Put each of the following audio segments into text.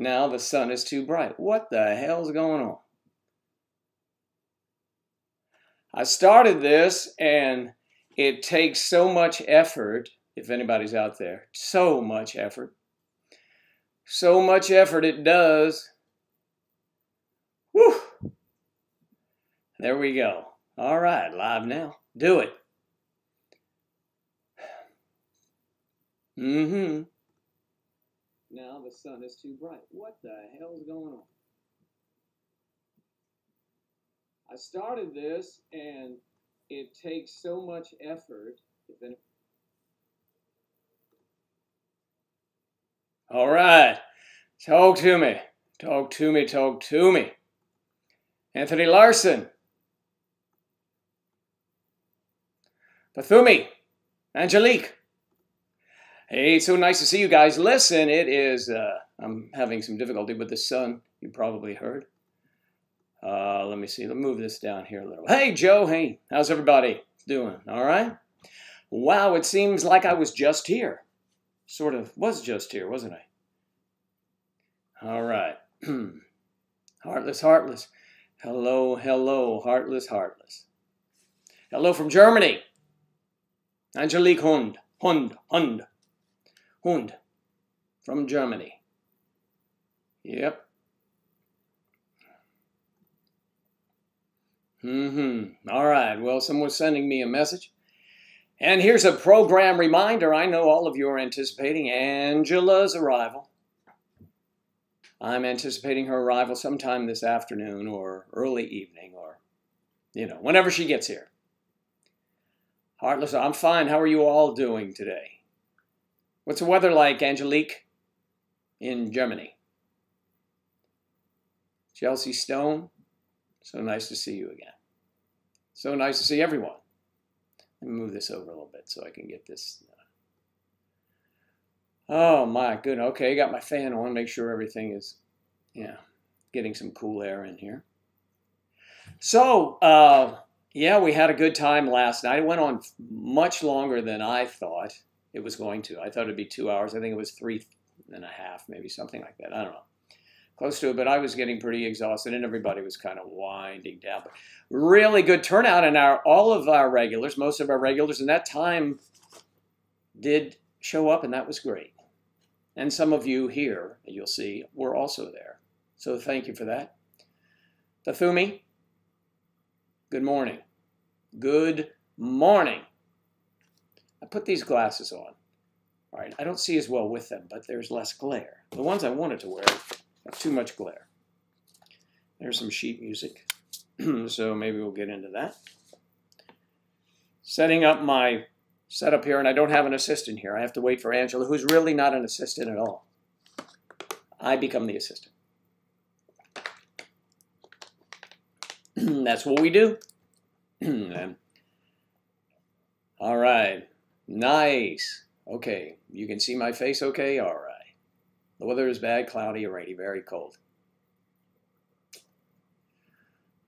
Now the sun is too bright. What the hell's going on? I started this, and it takes so much effort, if anybody's out there, so much effort. So much effort it does. Whew. There we go. All right, live now. Do it. Now the sun is too bright. What the hell's going on? I started this, and it takes so much effort. All right. Talk to me. Talk to me. Talk to me. Anthony Larson. Pathumi. Angelique. Hey, so nice to see you guys. Listen, it is, I'm having some difficulty with the sun. You probably heard. Let me see. Let me move this down here a little. Hey, Joe. Hey, how's everybody doing? All right? Wow, it seems like I was just here. Sort of was just here, wasn't I? All right. Heartless, heartless. Hello, hello, heartless, heartless. Hello from Germany. Angelique Hund. Hund from Germany. Yep. All right. Well, someone's sending me a message. And here's a program reminder. I know all of you are anticipating Angela's arrival. I'm anticipating her arrival sometime this afternoon or early evening or, whenever she gets here. Heartless, I'm fine. How are you all doing today? What's the weather like, Angelique, in Germany? Chelsea Stone, so nice to see you again. So nice to see everyone. Let me move this over a little bit so I can get this. Oh, my goodness. Okay, got my fan on. Make sure everything is, getting some cool air in here. So, yeah, we had a good time last night. It went on much longer than I thought it was going to. I thought it'd be 2 hours. I think it was 3.5, maybe something like that. I don't know. Close to it, but I was getting pretty exhausted, and everybody was kind of winding down. But really good turnout, and all of our regulars, most of our regulars in that time did show up, and that was great. And some of you here, you'll see, were also there. So thank you for that. Pathumi, good morning. Good morning. I put these glasses on. All right, I don't see as well with them, but there's less glare. The ones I wanted to wear have too much glare. There's some sheet music, so maybe we'll get into that. Setting up my setup here, and I don't have an assistant here. I have to wait for Angela, who's really not an assistant at all. I become the assistant. That's what we do. All right. Nice. Okay. You can see my face okay? All right. The weather is bad, cloudy, and rainy, very cold.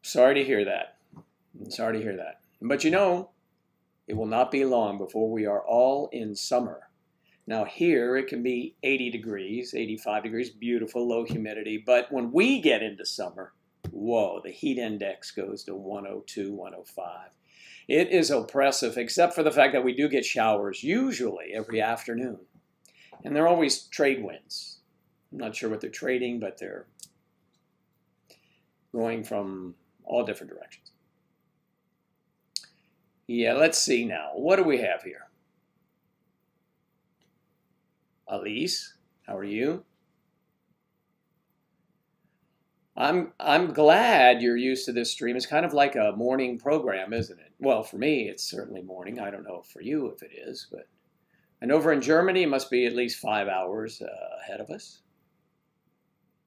Sorry to hear that. Sorry to hear that. But it will not be long before we are all in summer. Now here it can be 80 degrees, 85 degrees, beautiful, low humidity. But when we get into summer, whoa, the heat index goes to 102, 105. It is oppressive, except for the fact that we do get showers, usually every afternoon. And they're always trade winds. I'm not sure what they're trading, but they're going from all different directions. Yeah, let's see now. What do we have here? Elise, how are you? I'm glad you're used to this stream. It's kind of like a morning program, isn't it? Well, for me, it's certainly morning. I don't know for you if it is, but and over in Germany, it must be at least 5 hours ahead of us.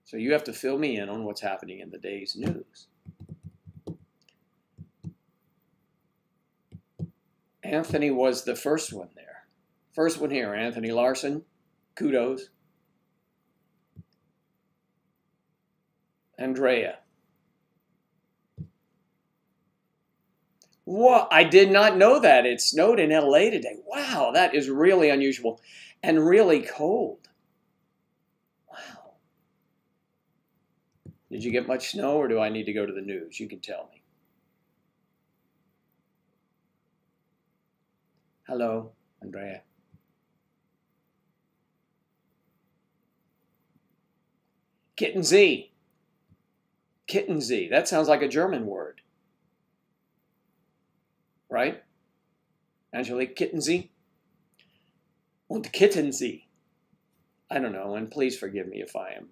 So you have to fill me in on what's happening in the day's news. Anthony was the first one there. First one here, Anthony Larson. Kudos. Andrea. What? I did not know that. It snowed in LA today. Wow, that is really unusual and really cold. Wow. Did you get much snow, or do I need to go to the news? You can tell me. Hello, Andrea. Kittensee. Kittensee. That sounds like a German word. Right? Angelique Kittensee? Und Kittensee. I don't know, and please forgive me if I am,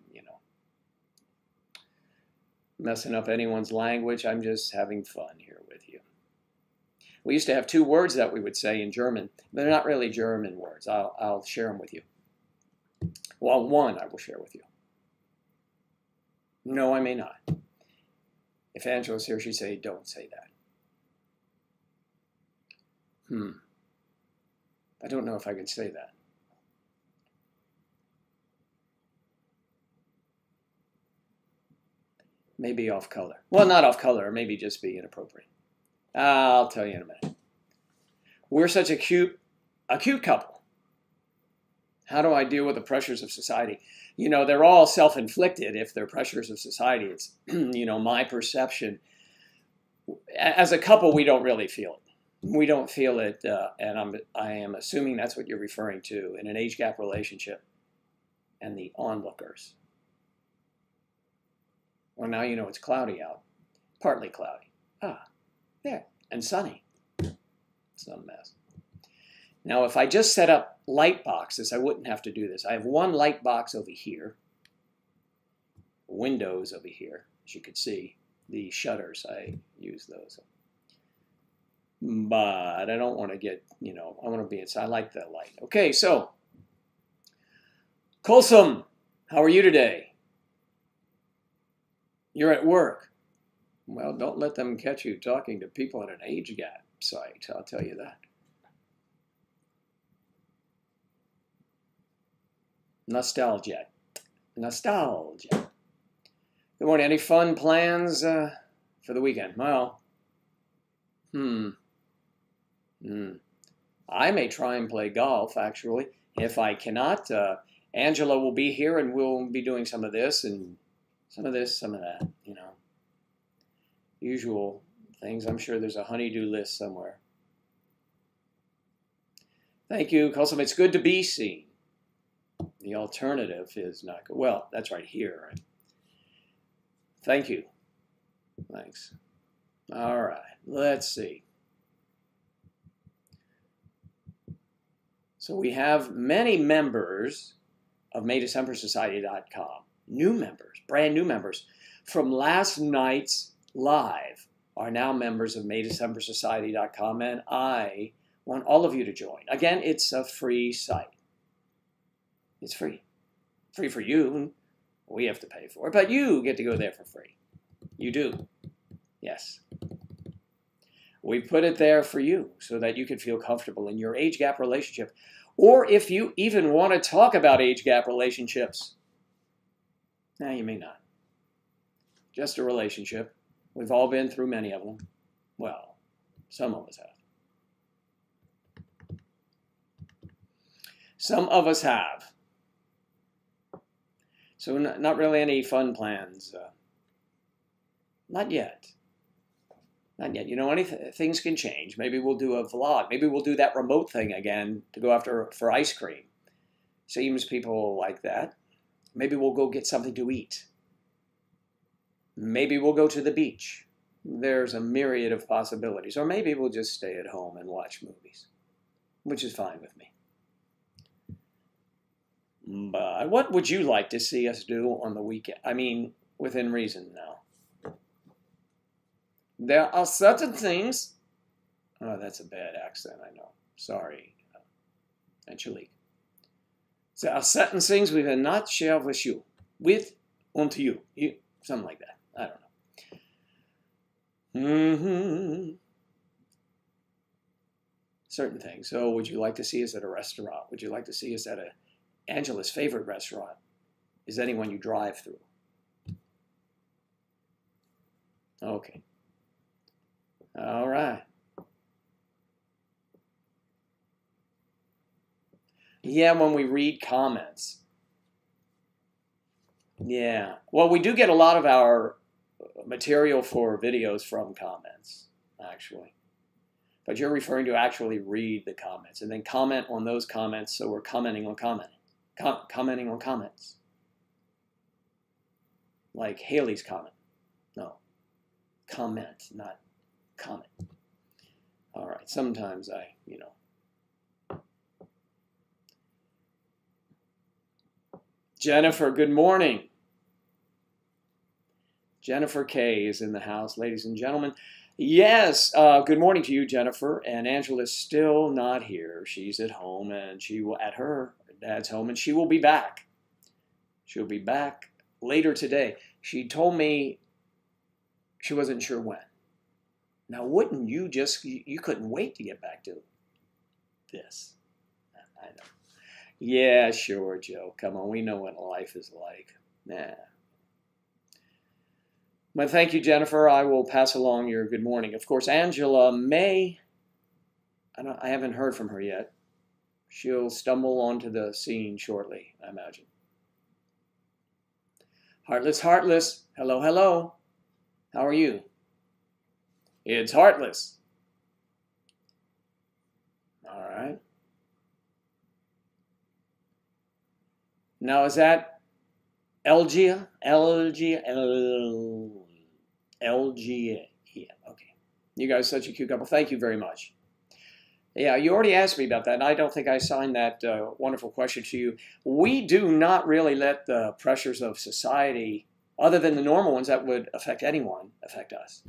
messing up anyone's language. I'm just having fun here with you. We used to have 2 words that we would say in German. They're not really German words. I'll share them with you. Well, one I will share with you. No, I may not. If Angela's here, she'd say, don't say that. I don't know if I can say that. Maybe off color. Well, not off color. Maybe just be inappropriate. I'll tell you in a minute. We're such a cute couple. How do I deal with the pressures of society? They're all self-inflicted if they're pressures of society. It's, my perception. As a couple, we don't really feel it. We don't feel it, and I am assuming that's what you're referring to in an age gap relationship and the onlookers. Well, now you know it's cloudy out. Partly cloudy. There. And sunny. It's not a mess. Now, if I just set up light boxes, I wouldn't have to do this. I have one light box over here. Windows over here, as you can see. The shutters, I use those. But I don't want to get, I want to be inside. I like the light. Okay, so. Colsum, how are you today? You're at work. Well, don't let them catch you talking to people at an age gap site, I'll tell you that. Nostalgia. Nostalgia. Good morning. Any fun plans for the weekend? Well, I may try and play golf, actually. If I cannot, Angela will be here and we'll be doing some of this and some of this, some of that, Usual things. I'm sure there's a honey-do list somewhere. Thank you, Colson. It's good to be seen. The alternative is not good. Well, that's right here. Right? Thank you. Thanks. All right. Let's see. So we have many members of MayDecemberSociety.com. New members, brand new members from last night's live are now members of MayDecemberSociety.com, and I want all of you to join. Again, it's a free site. It's free. Free for you. We have to pay for it, but you get to go there for free. You do. Yes. We put it there for you so that you can feel comfortable in your age gap relationship. Or if you even want to talk about age gap relationships. Now, you may not. Just a relationship. We've all been through many of them. Well, some of us have. Some of us have. So not really any fun plans. Not yet. Not yet. Things can change. Maybe we'll do a vlog. Maybe we'll do that remote thing again to go after for ice cream. Seems people like that. Maybe we'll go get something to eat. Maybe we'll go to the beach. There's a myriad of possibilities. Or maybe we'll just stay at home and watch movies, which is fine with me. But what would you like to see us do on the weekend? I mean, within reason now. There are certain things. Oh, that's a bad accent, I know. Sorry, Angelique. There are certain things we will not share with you. Unto you. Something like that. I don't know. Certain things. So would you like to see us at a restaurant? Would you like to see us at Angela's favorite restaurant is anyone you drive through? Okay. All right. Yeah, when we read comments. Yeah. Well, we do get a lot of our material for videos from comments, actually. But you're referring to actually read the comments and then comment on those comments. So we're commenting on commenting, commenting on comments. Like Haley's comment. No, comment, not comment. All right. Sometimes Jennifer, good morning. Jennifer K is in the house, ladies and gentlemen. Yes, good morning to you, Jennifer. And Angela's still not here. She's at home, and she will at her dad's home, and she will be back. She'll be back later today. She told me she wasn't sure when. Now, wouldn't you you couldn't wait to get back to this? I know. Yeah, sure, Joe. Come on, we know what life is like. Nah. But thank you, Jennifer. I will pass along your good morning. Of course, Angela may, I haven't heard from her yet. She'll stumble onto the scene shortly, I imagine. Heartless, Heartless. Hello, hello. How are you? It's Heartless. All right. Now, is that Elgia? Elgia? Elgia. Yeah, okay. You guys are such a cute couple. Thank you very much. Yeah, you already asked me about that, and I don't think I signed that wonderful question to you. We do not really let the pressures of society, other than the normal ones that would affect anyone, affect us.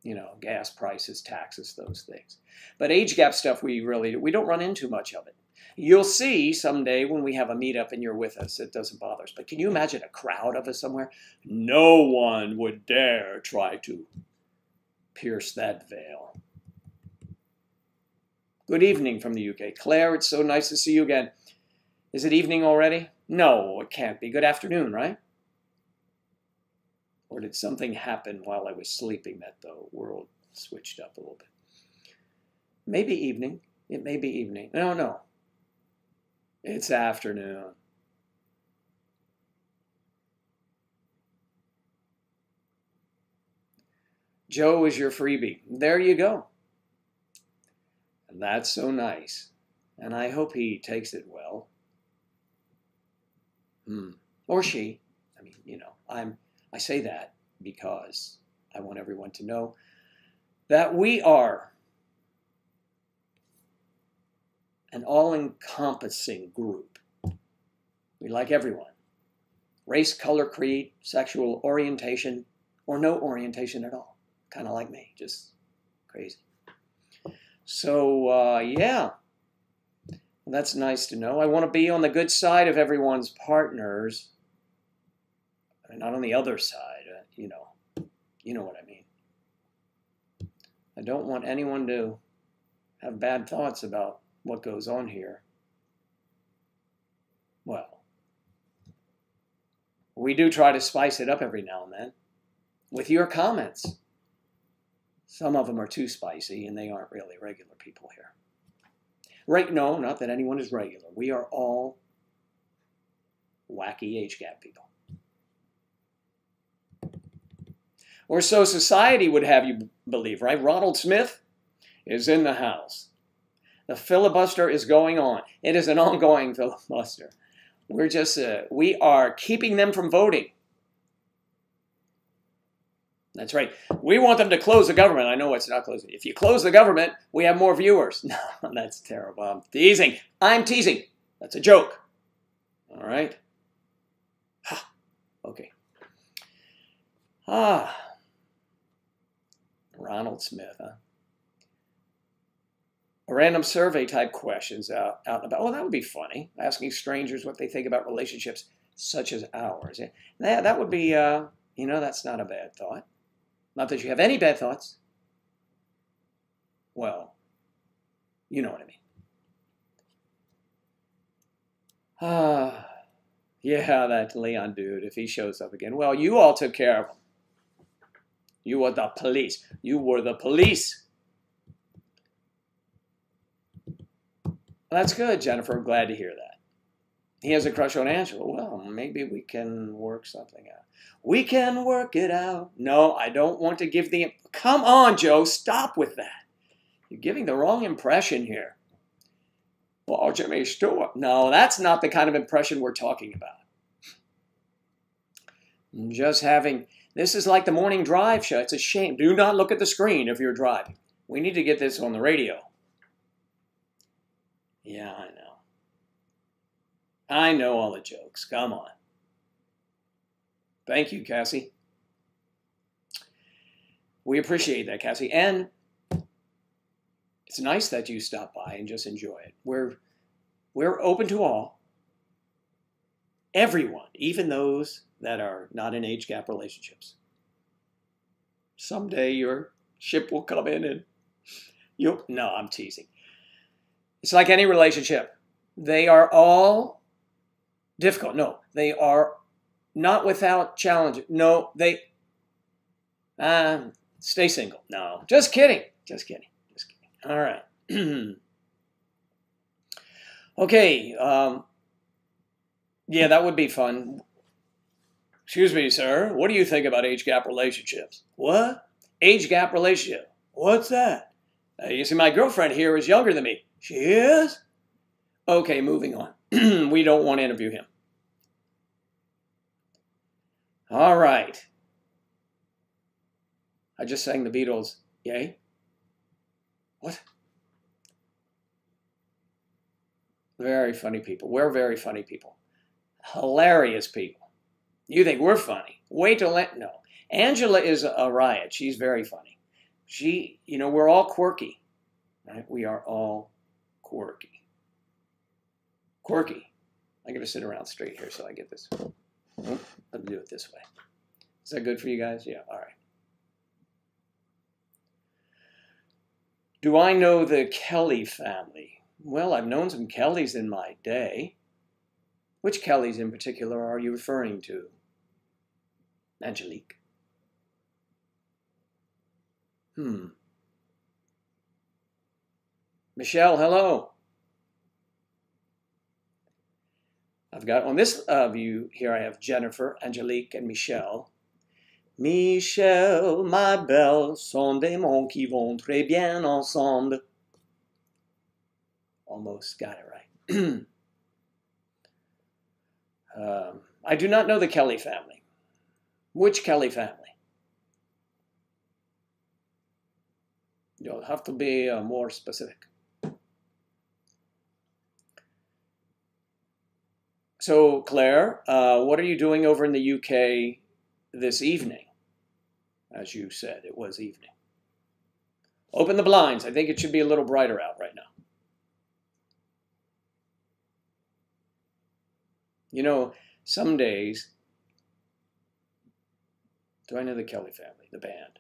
You know, gas prices, taxes, those things. But age gap stuff, we don't run into much of it. You'll see someday when we have a meetup and you're with us, it doesn't bother us. But can you imagine a crowd of us somewhere? No one would dare try to pierce that veil. Good evening from the UK. Claire, it's so nice to see you again. Is it evening already? No, it can't be. Good afternoon, right? Or did something happen while I was sleeping that the world switched up a little bit? Maybe evening. It may be evening. No. It's afternoon. Joe is your freebie. There you go. And that's so nice. And I hope he takes it well. Or she. I mean, you know, I say that because I want everyone to know that we are an all-encompassing group. We like everyone. Race, color, creed, sexual orientation, or no orientation at all. Kind of like me, just crazy. So, yeah, that's nice to know. I want to be on the good side of everyone's partners, and not on the other side, you know what I mean. I don't want anyone to have bad thoughts about what goes on here. Well, we do try to spice it up every now and then with your comments. Some of them are too spicy, and they aren't really regular people here. Right? No, not that anyone is regular. We are all wacky age gap people. Or so society would have you believe, right? Ronald Smith is in the house. The filibuster is going on. It is an ongoing filibuster. We are keeping them from voting. That's right. We want them to close the government. I know it's not closing. If you close the government, we have more viewers. No, that's terrible. I'm teasing. I'm teasing. That's a joke. All right. Okay. Ronald Smith, huh? Random survey type questions out and about. Oh, that would be funny. Asking strangers what they think about relationships such as ours. Yeah, that would be, that's not a bad thought. Not that you have any bad thoughts. Well, you know what I mean. Yeah, that Leon dude, if he shows up again. Well, you all took care of him. You were the police. You were the police. That's good, Jennifer. I'm glad to hear that. He has a crush on Angela. Well, maybe we can work something out. We can work it out. No, I don't want to give the... Come on, Joe, stop with that. You're giving the wrong impression here. Well, Jimmy Stewart. No, that's not the kind of impression we're talking about. Just having... This is like the morning drive show. It's a shame. Do not look at the screen if you're driving. We need to get this on the radio. Yeah, I know. I know all the jokes. Come on. Thank you, Cassie. We appreciate that, Cassie. And it's nice that you stop by and just enjoy it. We're open to all. Everyone, even those that are not in age gap relationships. Someday your ship will come in and you'll... No, I'm teasing. It's like any relationship. They are all difficult. No, they are not without challenge. No, they... stay single. No, just kidding. Just kidding. Just kidding. All right. Okay. Yeah, that would be fun. Excuse me, sir. What do you think about age gap relationships? What? Age gap relationship. What's that? You see, my girlfriend here is younger than me. She is? Okay, moving on. We don't want to interview him. All right. I just sang the Beatles. Yay? What? Very funny people. We're very funny people. Hilarious people. You think we're funny. Wait till... No. Angela is a riot. She's very funny. We're all quirky. Right? We are all quirky. Quirky. I got to sit around straight here so I get this. Let's do it this way. Is that good for you guys? Yeah, all right. Do I know the Kelly family? Well, I've known some Kellys in my day. Which Kellys in particular are you referring to? Angelique. Michelle, hello. I've got on this view here, I have Jennifer, Angelique, and Michelle. Michelle, ma belle, sont des monts qui vont très bien ensemble. Almost got it right. I do not know the Kelly family. Which Kelly family? You'll have to be more specific. So, Claire, what are you doing over in the UK this evening? As you said, it was evening. Open the blinds. I think it should be a little brighter out right now. You know, some days... Do I know the Kelly family, the band?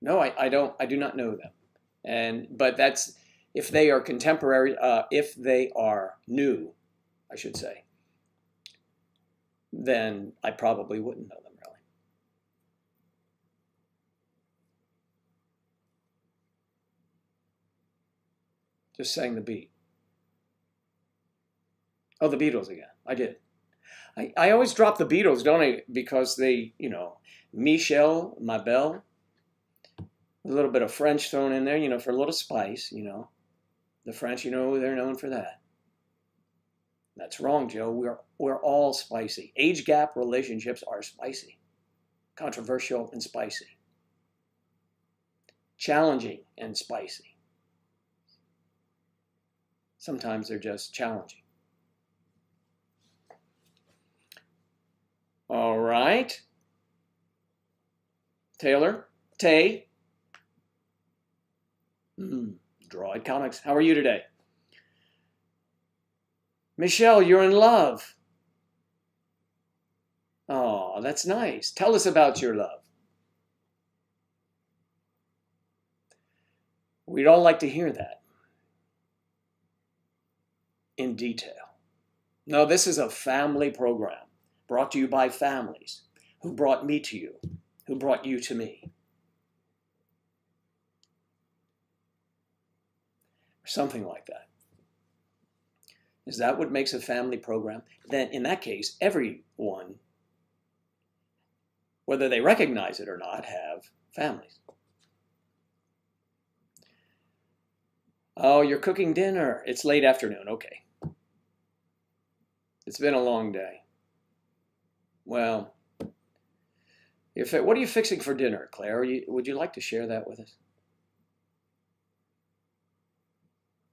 No, I don't. I do not know them. But that's... If they are contemporary, if they are new, I should say, then I probably wouldn't know them, really. Just sang the beat. Oh, the Beatles again. I did. I always drop the Beatles, don't I? Because they, Michelle, ma belle, a little bit of French thrown in there, for a little spice, The French, they're known for that. That's wrong, Joe. We're all spicy. Age gap relationships are spicy. Controversial and spicy. Challenging and spicy. Sometimes they're just challenging. All right. Taylor? Tay? Droid Comics. How are you today? Michelle, you're in love. Oh, that's nice. Tell us about your love. We'd all like to hear that in detail. No, this is a family program brought to you by families who brought me to you, who brought you to me. Something like that. Is that what makes a family program? Then in that case, everyone, whether they recognize it or not, have families. Oh, you're cooking dinner. It's late afternoon. Okay. It's been a long day. Well, what are you fixing for dinner, Claire? Would you like to share that with us?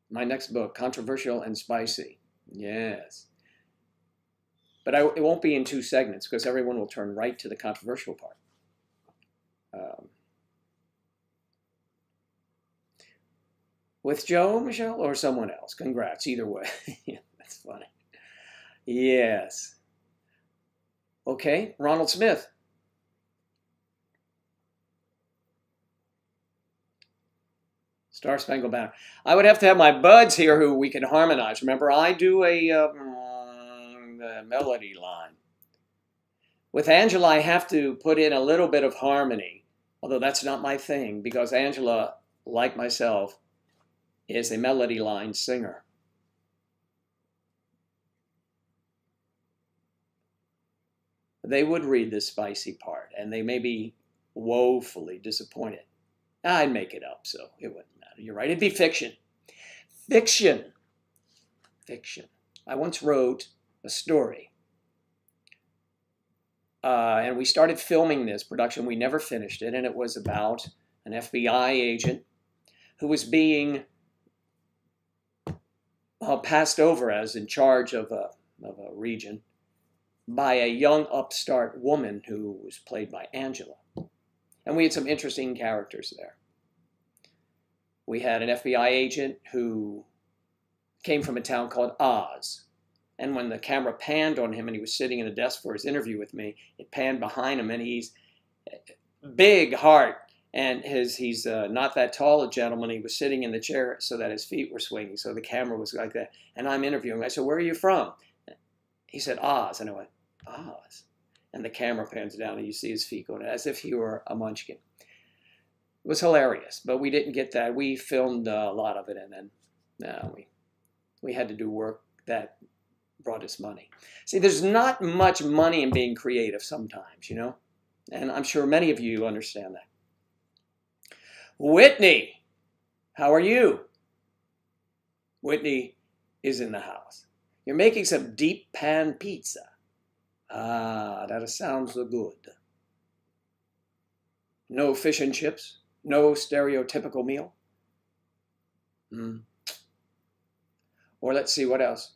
My next book, Controversial and Spicy. Yes. But it won't be in 2 segments because everyone will turn right to the controversial part. With Joe, Michelle, or someone else? Congrats, either way. Yeah, that's funny. Yes. Okay, Ronald Smith. Star Spangled Banner. I would have to have my buds here who we can harmonize. Remember, I do a melody line. With Angela, I have to put in a little bit of harmony, although that's not my thing, because Angela, like myself, is a melody line singer. They would read the spicy part, and they may be woefully disappointed. I'd make it up, so it wouldn't matter. You're right. It'd be fiction. Fiction. Fiction. I once wrote a story, and we started filming this production. We never finished it, and it was about an FBI agent who was being passed over as in charge of a region by a young upstart woman who was played by Angela. And we had some interesting characters there. We had an FBI agent who came from a town called Oz. And when the camera panned on him and he was sitting in a desk for his interview with me, it panned behind him and he's big heart. And he's not that tall a gentleman. He was sitting in the chair so that his feet were swinging. So the camera was like that. And I'm interviewing him. I said, "Where are you from?" He said, "Oz." And I went, "Oz." And the camera pans down and you see his feet going as if he were a munchkin. It was hilarious, but we didn't get that. We filmed a lot of it, and then we had to do work that brought us money. See, there's not much money in being creative sometimes, you know? And I'm sure many of you understand that. Whitney, how are you? Whitney is in the house. You're making some deep pan pizza. Ah, that sounds good. No fish and chips? No stereotypical meal? Or let's see, what else?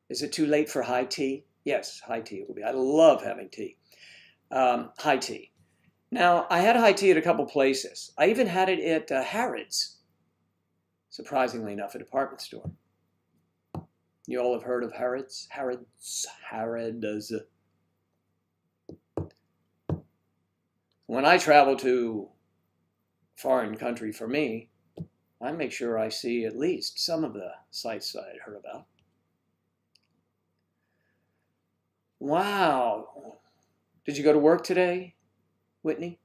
Is it too late for high tea? Yes, high tea it will be. I love having tea. High tea. Now, I had high tea at a couple places. I even had it at Harrods. Surprisingly enough, a department store. You all have heard of Harrods? Harrods. When I travel to a foreign country, for me, I make sure I see at least some of the sites I had heard about. Wow. Did you go to work today, Whitney?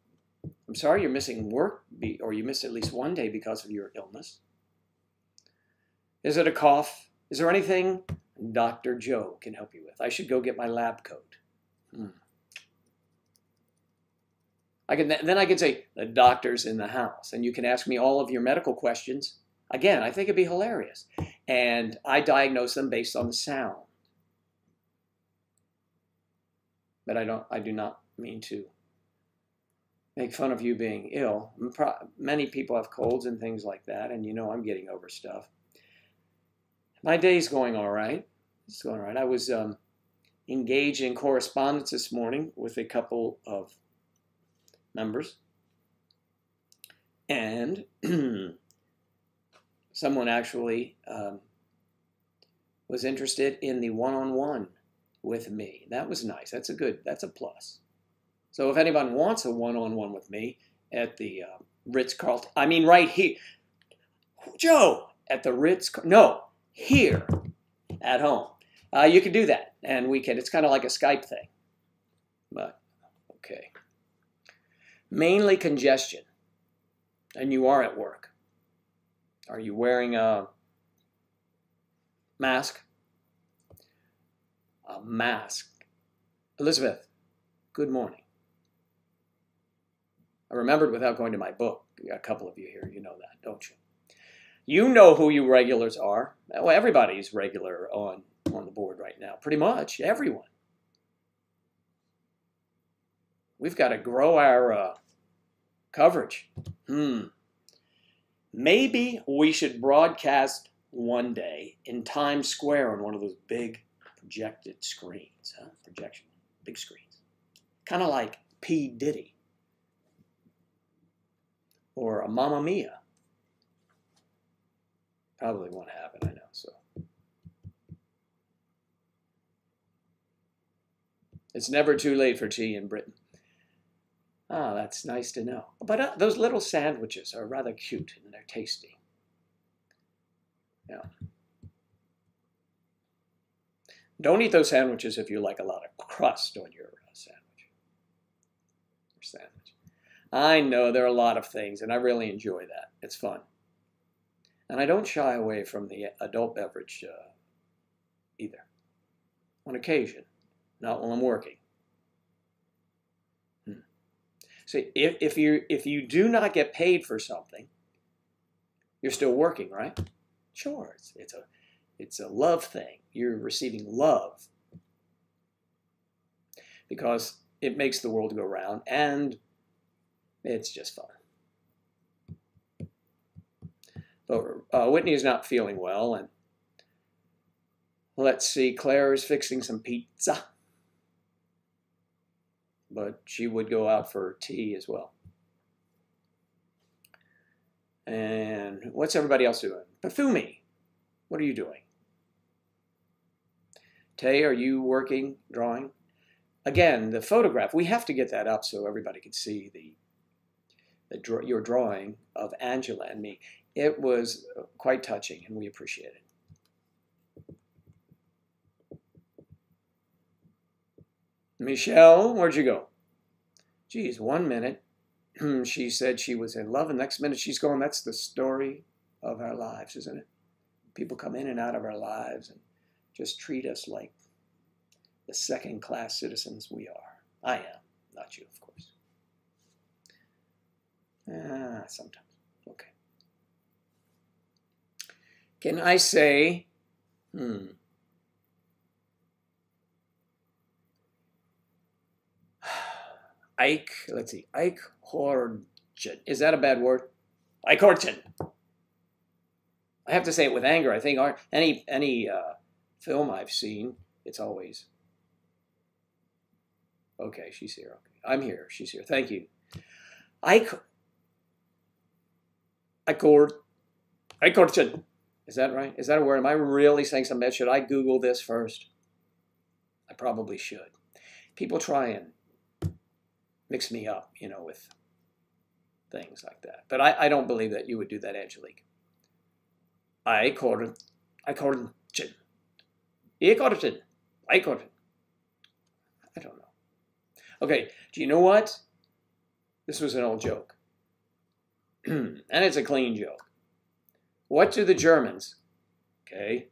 I'm sorry you're missing work, or you missed at least one day because of your illness. Is it a cough? Is there anything Dr. Joe can help you with? I should go get my lab coat. Then I can say, the doctor's in the house, and you can ask me all of your medical questions. Again, I think it'd be hilarious. And I diagnose them based on the sound. But I do not mean to make fun of you being ill. Many people have colds and things like that, and you know I'm getting over stuff. My day's going all right. It's going all right. I was engaged in correspondence this morning with a couple of members, and someone actually was interested in the one-on-one with me. That was nice. That's a plus. So if anyone wants a one-on-one with me at the Ritz-Carlton, I mean right here, Joe, at the no, here at home, you can do that, and we can. It's kind of like a Skype thing, but okay. Mainly congestion, and you are at work. Are you wearing a mask? a mask. Elizabeth, good morning. I remembered without going to my book. A couple of you here, you know that, don't you? You know who you regulars are. Well, everybody's regular on the board right now. Pretty much everyone. We've got to grow our coverage. Maybe we should broadcast one day in Times Square on one of those big projected screens. Projection, big screens. Kind of like P. Diddy. Or a Mamma Mia. Probably won't happen, I know. So it's never too late for tea in Britain. Ah, that's nice to know. But those little sandwiches are rather cute and they're tasty. Yeah. Don't eat those sandwiches if you like a lot of crust on your sandwich. I know there are a lot of things, and I really enjoy that. It's fun. And I don't shy away from the adult beverage either. On occasion, not while I'm working. See, if you do not get paid for something, you're still working, right? Sure, it's a love thing. You're receiving love because it makes the world go round, and it's just fun. But Whitney is not feeling well, and let's see, Claire is fixing some pizza. But she would go out for tea as well. And what's everybody else doing? Pafumi, what are you doing? Tay, are you working, drawing? Again, the photograph, we have to get that up so everybody can see your drawing of Angela and me. It was quite touching, and we appreciate it. Michelle, where'd you go? Geez, 1 minute she said she was in love, and next minute she's going, that's the story of our lives, isn't it? People come in and out of our lives and just treat us like the second-class citizens we are. I am, not you, of course. Sometimes. Okay. Can I say, let's see, Eichhorn. Is that a bad word? Eichhorn. I have to say it with anger. I think any film I've seen, it's always, okay, she's here. Okay. I'm here. She's here. Thank you. Eichhorn. Is that right? Is that a word? Am I really saying something bad? Should I Google this first? I probably should. People try and mix me up, with things like that. But I don't believe that you would do that, Angelique. Eichhorn. I don't know. Okay, do you know what? This was an old joke. And it's a clean joke. What do the Germans, okay,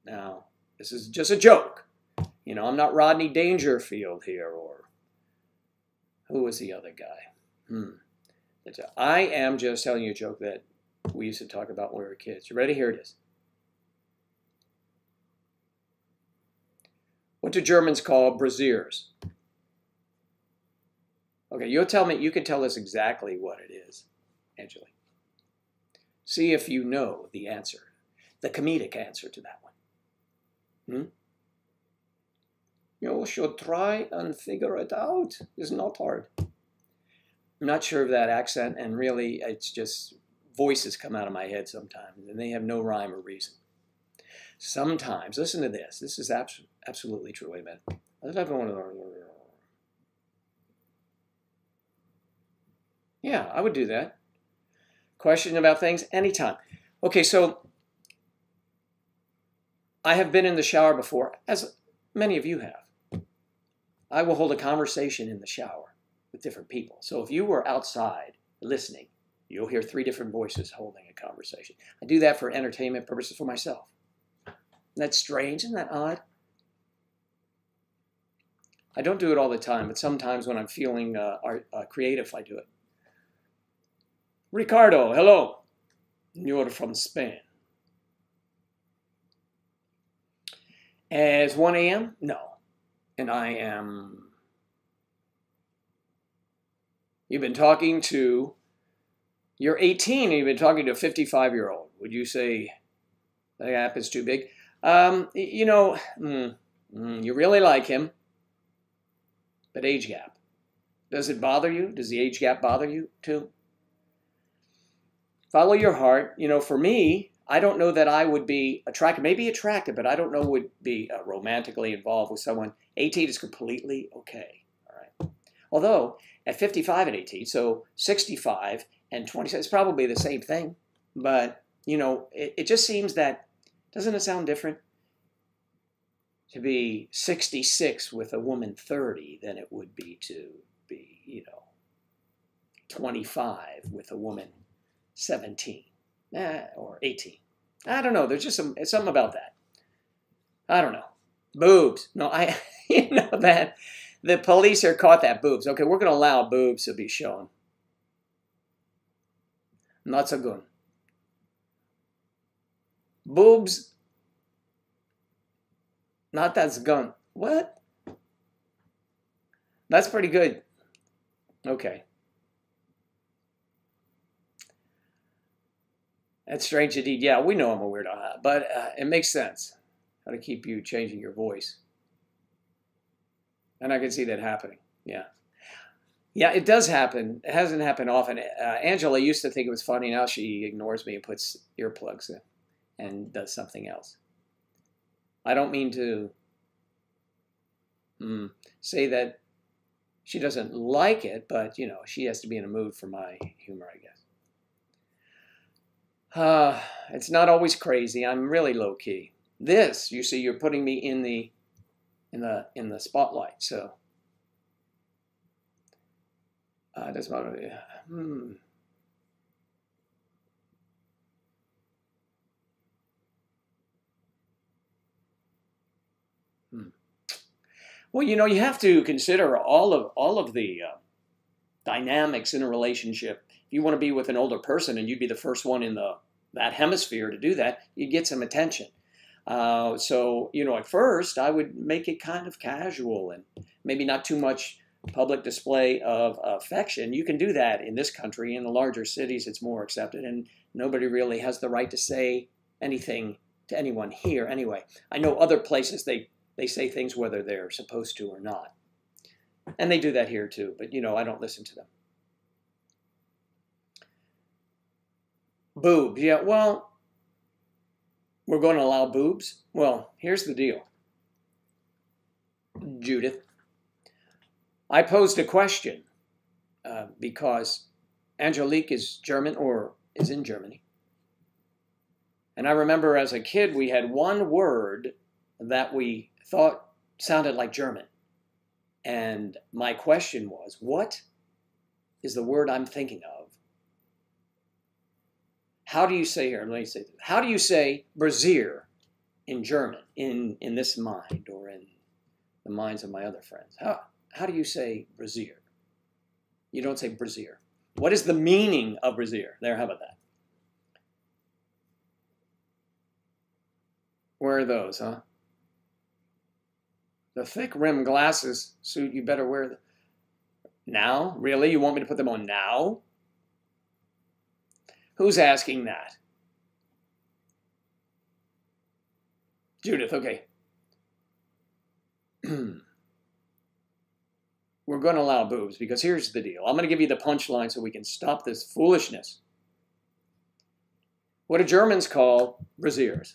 now, this is just a joke. I'm not Rodney Dangerfield here, or who was the other guy? I am just telling you a joke that we used to talk about when we were kids. You ready? Here it is. What do Germans call brassiers? Okay, you can tell us exactly what it is, Angela. See if you know the answer, the comedic answer to that one. You should try and figure it out. It's not hard. I'm not sure of that accent, and really, it's just voices come out of my head sometimes, and they have no rhyme or reason. Sometimes, listen to this. This is absolutely true. Wait a minute. Yeah, I would do that. Question about things anytime. Okay, so I have been in the shower before, as many of you have. I will hold a conversation in the shower with different people. So if you were outside listening, you'll hear 3 different voices holding a conversation. I do that for entertainment purposes for myself. Isn't that strange? Isn't that odd? I don't do it all the time, but sometimes when I'm feeling creative, I do it. Ricardo, hello. You're from Spain. It's 1 a.m.? No. And I am... You've been talking to... You're 18 and you've been talking to a 55-year-old. Would you say the gap is too big? You know, you really like him, but age gap. Does it bother you? Does the age gap bother you too? Follow your heart. You know, for me, I don't know that I would be attracted, maybe attracted, but I don't know would be romantically involved with someone. 18 is completely okay. All right. Although at 55 and 18, so 65 and 27, it's probably the same thing. But, you know, it just seems that, doesn't it sound different to be 66 with a woman 30 than it would be to be, you know, 25 with a woman 17 or 18. I don't know. There's just something about that. I don't know. Boobs. No, you know that the police here caught that boobs. Okay, we're going to allow boobs to be shown. Not so good. Boobs. Not that's gun. What? That's pretty good. Okay. That's strange indeed. Yeah, we know I'm a weirdo, but it makes sense how to keep you changing your voice. And I can see that happening. Yeah. Yeah, it does happen. It hasn't happened often. Angela used to think it was funny. Now she ignores me and puts earplugs in and does something else. I don't mean to say that she doesn't like it, but, you know, she has to be in a mood for my humor, I guess. It's not always crazy. I'm really low key. This, you see, you're putting me in the spotlight. So that's about it. Well, you know, you have to consider all of the dynamics in a relationship. If you want to be with an older person and you'd be the first one in that hemisphere to do that, you'd get some attention. So, you know, at first I would make it kind of casual and maybe not too much public display of affection. You can do that in this country. In the larger cities, it's more accepted, and nobody really has the right to say anything to anyone here anyway. I know other places they say things whether they're supposed to or not. And they do that here too, but, you know, I don't listen to them. Boobs. Yeah, well, we're going to allow boobs? Well, here's the deal. Judith, I posed a question because Angelique is German or is in Germany. And I remember as a kid we had one word that we thought sounded like German. And my question was, what is the word I'm thinking of? How do you say here? Let me say this. How do you say brassiere in German, in this mind or in the minds of my other friends? How do you say brassiere? You don't say brassiere. What is the meaning of brassiere? There, how about that? Where are those, huh? The thick rim glasses suit, you better wear them. Now? Really? You want me to put them on now? Who's asking that? Judith, okay. We're going to allow boobs because here's the deal. I'm going to give you the punchline so we can stop this foolishness. What do Germans call brassieres?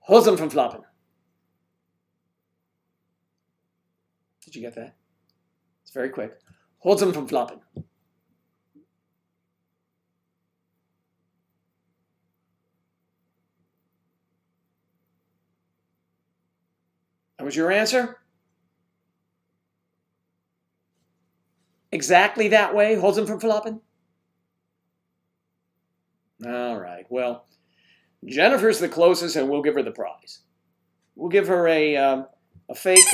Hosen vom Flappen. Did you get that? It's very quick. Hosen vom Flappen. That was your answer? Exactly that way? Hosen vom Flappen? All right. Well, Jennifer's the closest, and we'll give her the prize. We'll give her a fake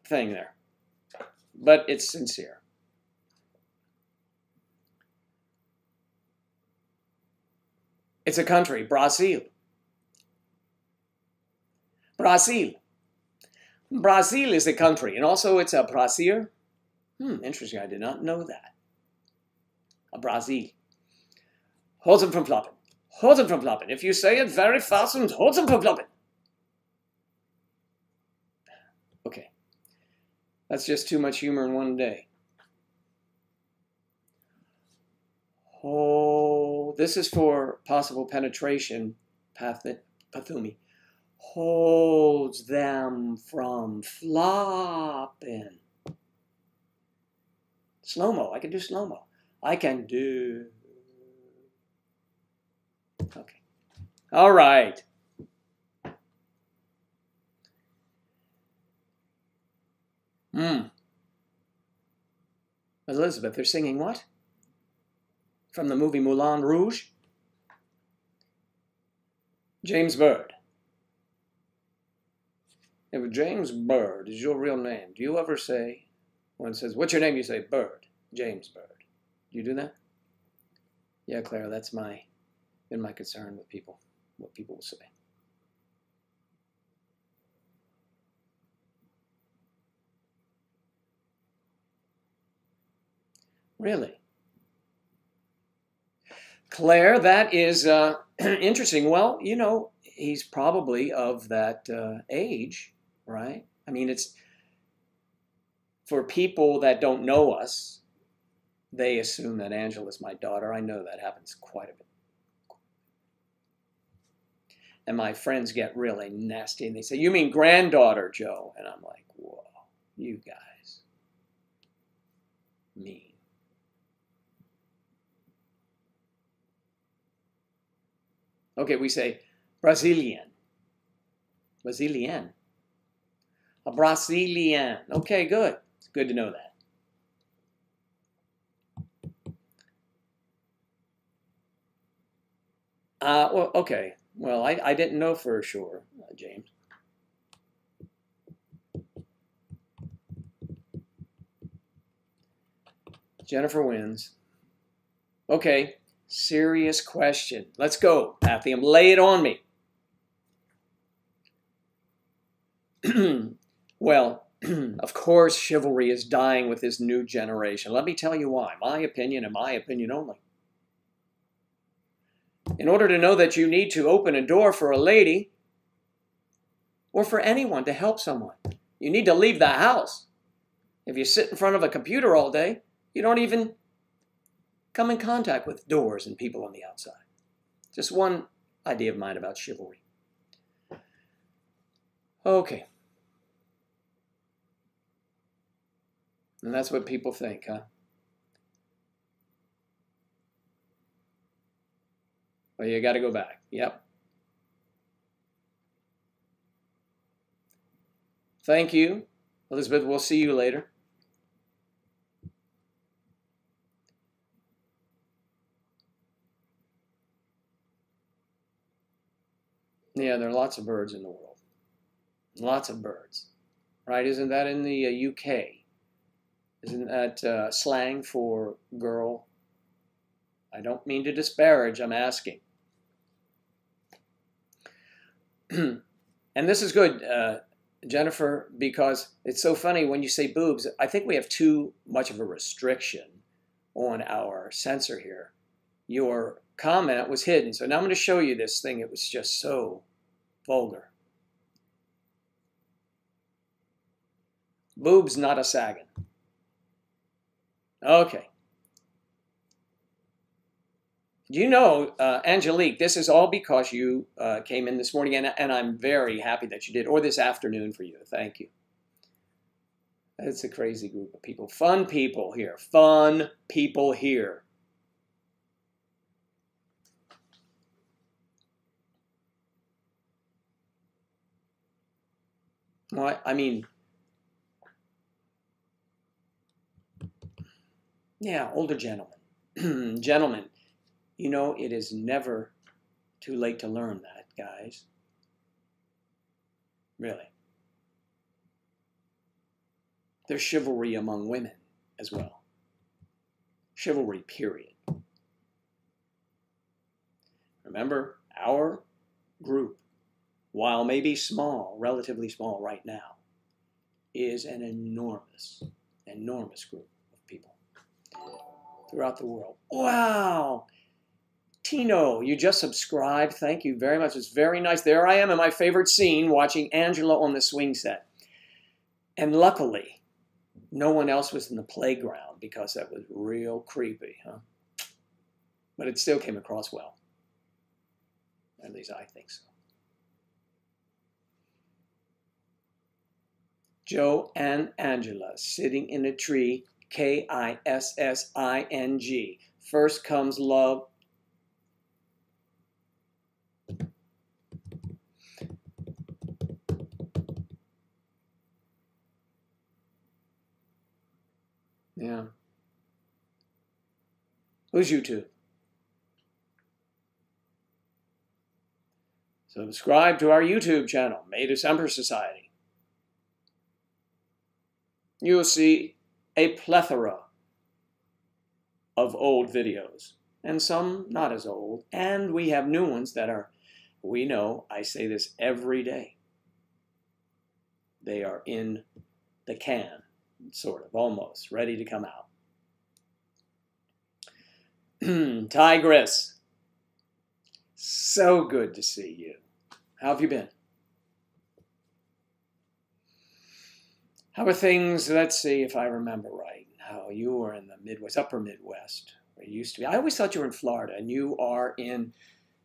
thing there. but it's sincere. It's a country, Brazil. Brazil. Brazil is a country, and also it's a Brazil. Interesting, I did not know that. A Brazil. Hosen from floppen. Hosen from floppen. If you say it very fast, hosen from floppen. Okay. That's just too much humor in one day. Oh, this is for possible penetration, pathumi. Holds them from flopping. Slow-mo. I can do slow-mo. I can do... Okay. All right. Elizabeth, they're singing what? From the movie Moulin Rouge? James Bird. If James Bird is your real name, do you ever say, when it says, what's your name? You say, Bird. James Bird. Do you do that? Yeah, Clara, that's been my concern with people, what people will say. Really? Claire, that is interesting. Well, you know, he's probably of that age, right? I mean, it's for people that don't know us, they assume that Angela's my daughter. I know that happens quite a bit. And my friends get really nasty and they say, you mean granddaughter, Joe? And I'm like, whoa, you guys. Mean. Okay, we say Brazilian. Brazilian. A Brazilian. Okay, good. It's good to know that. Well, okay. Well, I didn't know for sure, James. Jennifer wins. Okay, serious question. Let's go, Pathium. Lay it on me. Well, of course, chivalry is dying with this new generation. Let me tell you why. My opinion and my opinion only. In order to know that you need to open a door for a lady or for anyone to help someone, you need to leave the house. If you sit in front of a computer all day, you don't even come in contact with doors and people on the outside. Just one idea of mine about chivalry. Okay. And that's what people think, huh? Well, you got to go back. Yep. Thank you, Elizabeth. We'll see you later. Yeah, there are lots of birds in the world. Lots of birds. Right? Isn't that in the UK? Isn't that slang for girl? I don't mean to disparage. I'm asking. And this is good, Jennifer, because it's so funny when you say boobs. I think we have too much of a restriction on our censor here. Your comment was hidden. So now I'm going to show you this thing. It was just so vulgar. Boobs, not a sagging. Okay. Do you know, Angelique, this is all because you came in this morning, and I'm very happy that you did, or this afternoon for you. Thank you. It's a crazy group of people. Fun people here. Fun people here. Well, I mean, yeah, older gentlemen. Gentlemen, you know, it is never too late to learn that, guys. Really. There's chivalry among women as well. Chivalry, period. Remember, our group, while maybe small, relatively small right now, is an enormous, enormous group of people throughout the world. Wow! Tino, you just subscribed. Thank you very much. It's very nice. There I am in my favorite scene, watching Angela on the swing set. And luckily, no one else was in the playground because that was real creepy, huh? But it still came across well. At least I think so. Joe and Angela sitting in a tree, Kissing. First comes love. Yeah. Who's YouTube? Subscribe to our YouTube channel, May December Society. You'll see a plethora of old videos, and some not as old, and we have new ones that are, we know, I say this every day, they are in the can, sort of, almost, ready to come out. Tigress, so good to see you. How have you been? How are things, let's see if I remember right, how you were in the Midwest, upper Midwest, where you used to be. I always thought you were in Florida, and you are in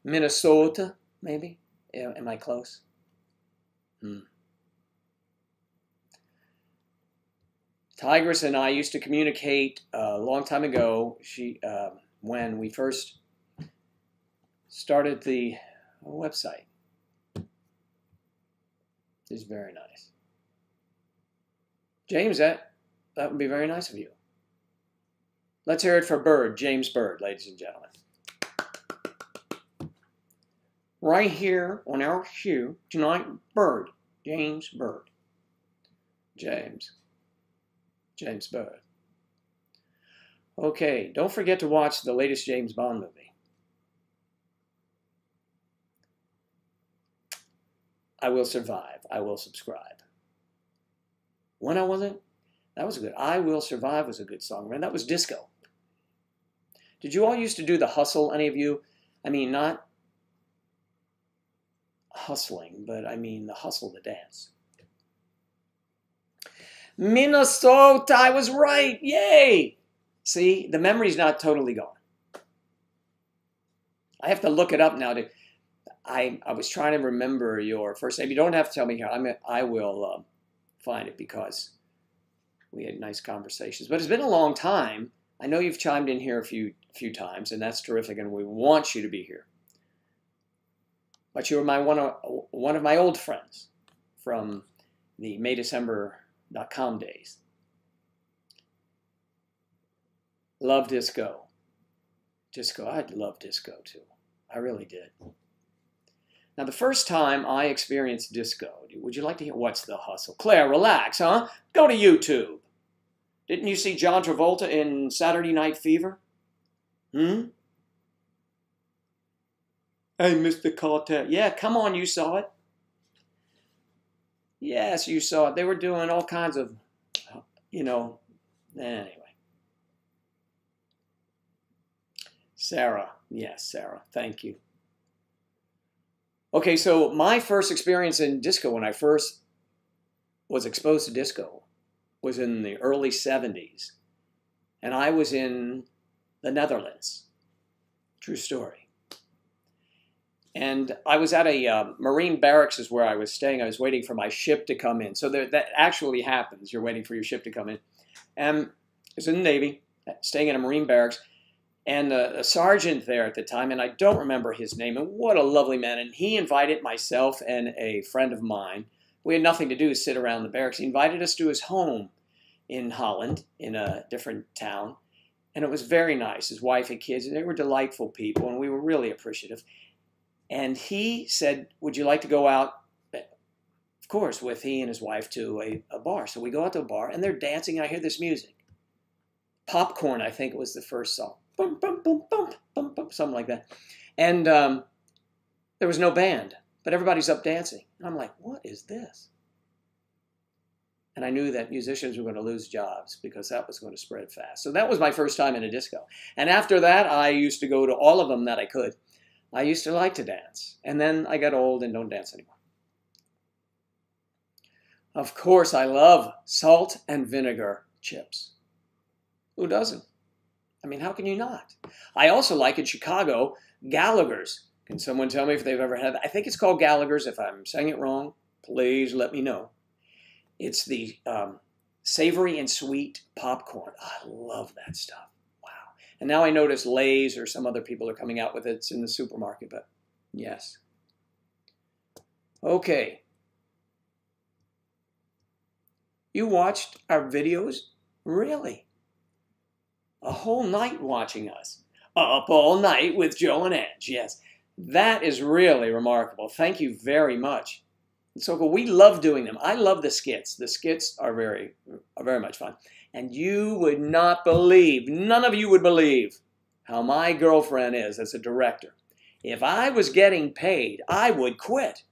Minnesota, maybe? Am I close? Tigress and I used to communicate a long time ago. When we first started the website. It's very nice. James, that would be very nice of you. Let's hear it for Bird, James Bird, ladies and gentlemen. Right here on our shoe tonight, Bird, James Bird. James Bird. Okay, don't forget to watch the latest James Bond movie. I Will Survive. I Will Subscribe. When I wasn't, that was good. I Will Survive was a good song, man. That was disco. Did you all used to do the hustle, any of you? I mean, not hustling, but I mean the hustle to dance. Minnesota, I was right. Yay! See, the memory's not totally gone. I have to look it up now. I was trying to remember your first name. You don't have to tell me here. I will find it because we had nice conversations. But it's been a long time. I know you've chimed in here a few times, and that's terrific, and we want you to be here. But you were one of my old friends from the MayDecember.com days. Love disco. Disco, I love disco too. I really did. Now, the first time I experienced disco, would you like to hear what's the hustle? Claire, relax, huh? Go to YouTube. Didn't you see John Travolta in Saturday Night Fever? Hey, Mr. Carter. Yeah, come on, you saw it. Yes, you saw it. They were doing all kinds of, anyway. Sarah. Yes, Sarah. Thank you. Okay, so my first experience in disco, when I first was exposed to disco, was in the early 70s. And I was in the Netherlands. True story. And I was at a Marine barracks is where I was staying. I was waiting for my ship to come in. So that actually happens. You're waiting for your ship to come in. And I was in the Navy, staying in a Marine barracks. And a sergeant there at the time, and I don't remember his name, and what a lovely man. And he invited myself and a friend of mine. We had nothing to do, sit around the barracks. He invited us to his home in Holland, in a different town. And it was very nice. His wife and kids, and they were delightful people, and we were really appreciative. And he said, would you like to go out? Of course, with he and his wife to a bar. So we go out to a bar, and they're dancing. I hear this music. Popcorn, I think it was the first song. Bum, bum, bum, bum, bum, bum, something like that. And there was no band, but everybody's up dancing. And I'm like, what is this? And I knew that musicians were going to lose jobs because that was going to spread fast. So that was my first time in a disco. And after that, I used to go to all of them that I could. I used to like to dance. And then I got old and don't dance anymore. Of course, I love salt and vinegar chips. Who doesn't? I mean, how can you not? I also like in Chicago, Gallagher's. Can someone tell me if they've ever had that? I think it's called Gallagher's. If I'm saying it wrong, please let me know. It's the savory and sweet popcorn. I love that stuff. Wow. And now I notice Lay's or some other people are coming out with it. It's in the supermarket, but yes. Okay. You watched our videos? Really? A whole night watching us. Up all night with Joe and Ange. Yes, that is really remarkable. Thank you very much. So cool. We love doing them. I love the skits. The skits are very much fun. And you would not believe, none of you would believe how my girlfriend is as a director. If I was getting paid, I would quit.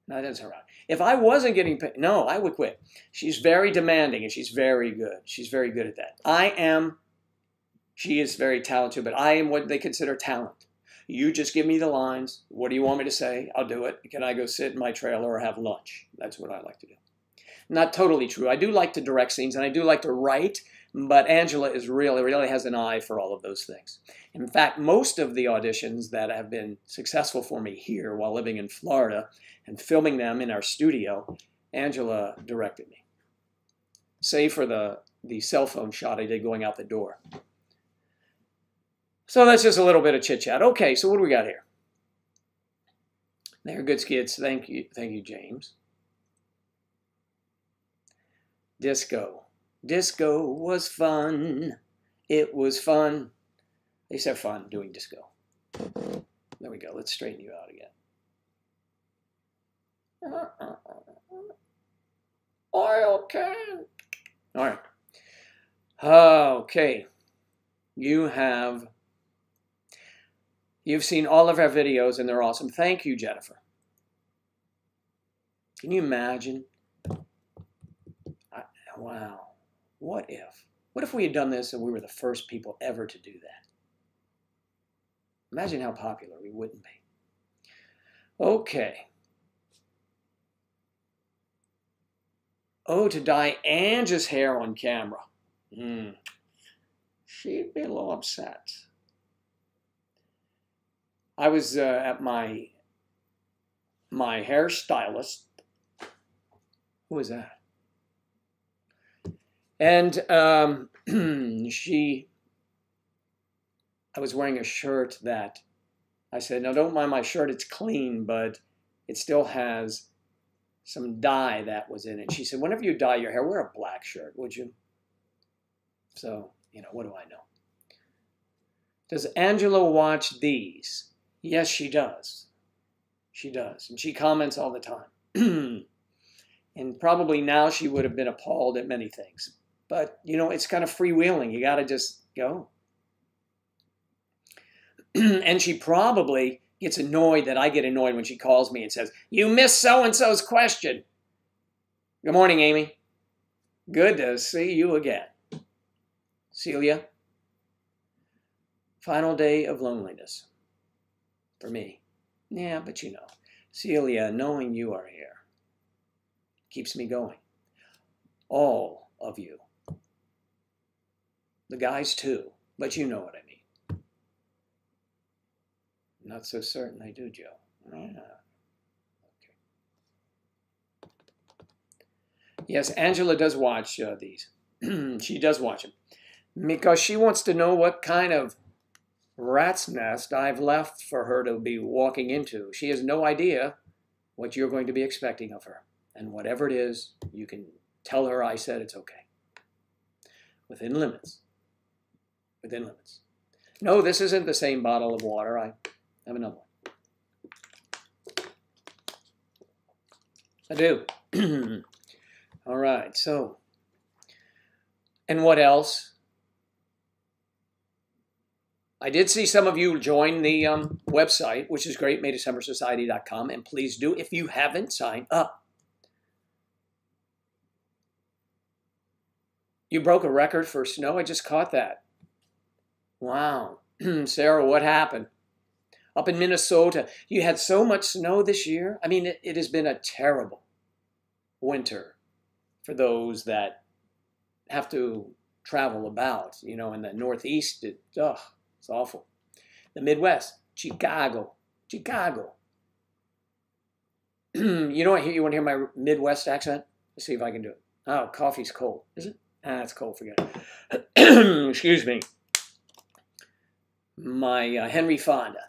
No, that's all right. If I wasn't getting paid, no, I would quit. She's very demanding and she's very good. She's very good at that. She is very talented, but I am what they consider talent. You just give me the lines. What do you want me to say? I'll do it. Can I go sit in my trailer or have lunch? That's what I like to do. Not totally true. I do like to direct scenes and I do like to write, but Angela is really has an eye for all of those things. In fact, most of the auditions that have been successful for me here while living in Florida and filming them in our studio, Angela directed me. Save for the cell phone shot I did going out the door. So that's just a little bit of chit-chat. Okay, so what do we got here? They're good skits. Thank you, James. Disco. Disco was fun. It was fun. They used to have fun doing disco. There we go. Let's straighten you out again. Oil can. All right. Okay. You've seen all of our videos and they're awesome. Thank you, Jennifer. Can you imagine? Wow. What if? What if we had done this and we were the first people ever to do that? Imagine how popular we wouldn't be. Okay. Oh, to dye Ange's hair on camera. She'd be a little upset. I was at my hairstylist. Who was that? And I was wearing a shirt that I said, no, don't mind my shirt. It's clean, but it still has some dye that was in it. She said, whenever you dye your hair, wear a black shirt, would you? So, what do I know? Does Angela watch these? Yes, she does. She does. And she comments all the time. And probably now she would have been appalled at many things. But, it's kind of freewheeling. You got to just go. And she probably gets annoyed that I get annoyed when she calls me and says, you missed so-and-so's question. Good morning, Amy. Good to see you again. Celia. Final day of loneliness. For me. Yeah, but Celia, knowing you are here keeps me going. All of you. The guys too, but you know what I mean. Not so certain I do, Joe. Yeah. Okay. Yes, Angela does watch these. She does watch them. Because she wants to know what kind of rat's nest I've left for her to be walking into. She has no idea what you're going to be expecting of her. And whatever it is, you can tell her I said it's okay. Within limits. Within limits. No, this isn't the same bottle of water. I have another one. I do. All right, so, and what else? I did see some of you join the website, which is great, maydecembersociety.com, and please do if you haven't signed up. You broke a record for snow? I just caught that. Wow. Sarah, what happened? Up in Minnesota, you had so much snow this year. I mean, it has been a terrible winter for those that have to travel about. You know, in the Northeast, it's awful. The Midwest, Chicago. You want to hear my Midwest accent? Let's see if I can do it. Oh, coffee's cold. Is it? Ah, it's cold. Forget it. Excuse me. My Henry Fonda.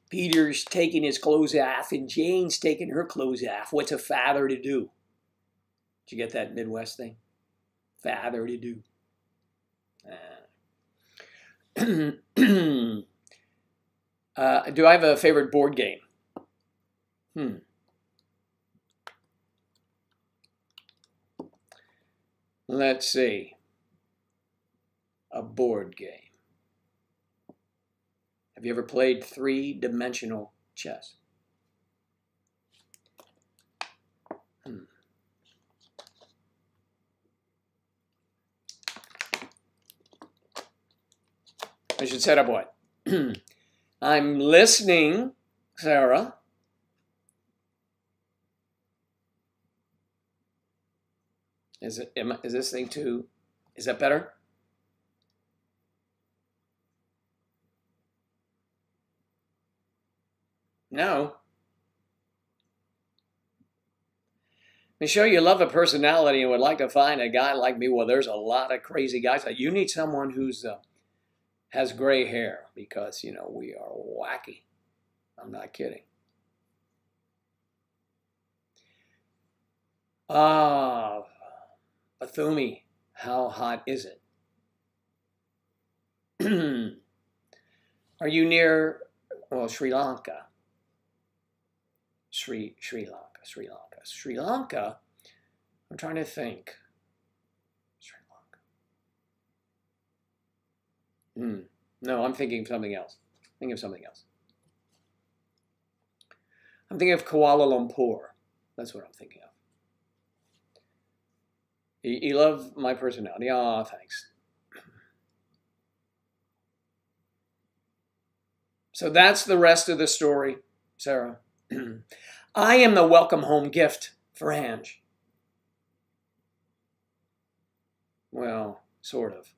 Peter's taking his clothes off and Jane's taking her clothes off. What's a father to do? Did you get that Midwest thing? Father to do. Do I have a favorite board game? Let's see. A board game. Have you ever played three-dimensional chess? I should set up what? I'm listening, Sarah. Is this thing too? Is that better? No. Michelle, you love a personality and would like to find a guy like me. Well, there's a lot of crazy guys. You need someone who's has gray hair because, you know, we are wacky. I'm not kidding. Bathumi, how hot is it? Are you near, well, Sri Lanka? Sri Lanka. I'm trying to think. Sri Lanka. No, I'm thinking of something else. I'm thinking of Kuala Lumpur. That's what I'm thinking of. You love my personality. Oh, thanks. So that's the rest of the story, Sarah. I am the welcome home gift for Ange. Well, sort of.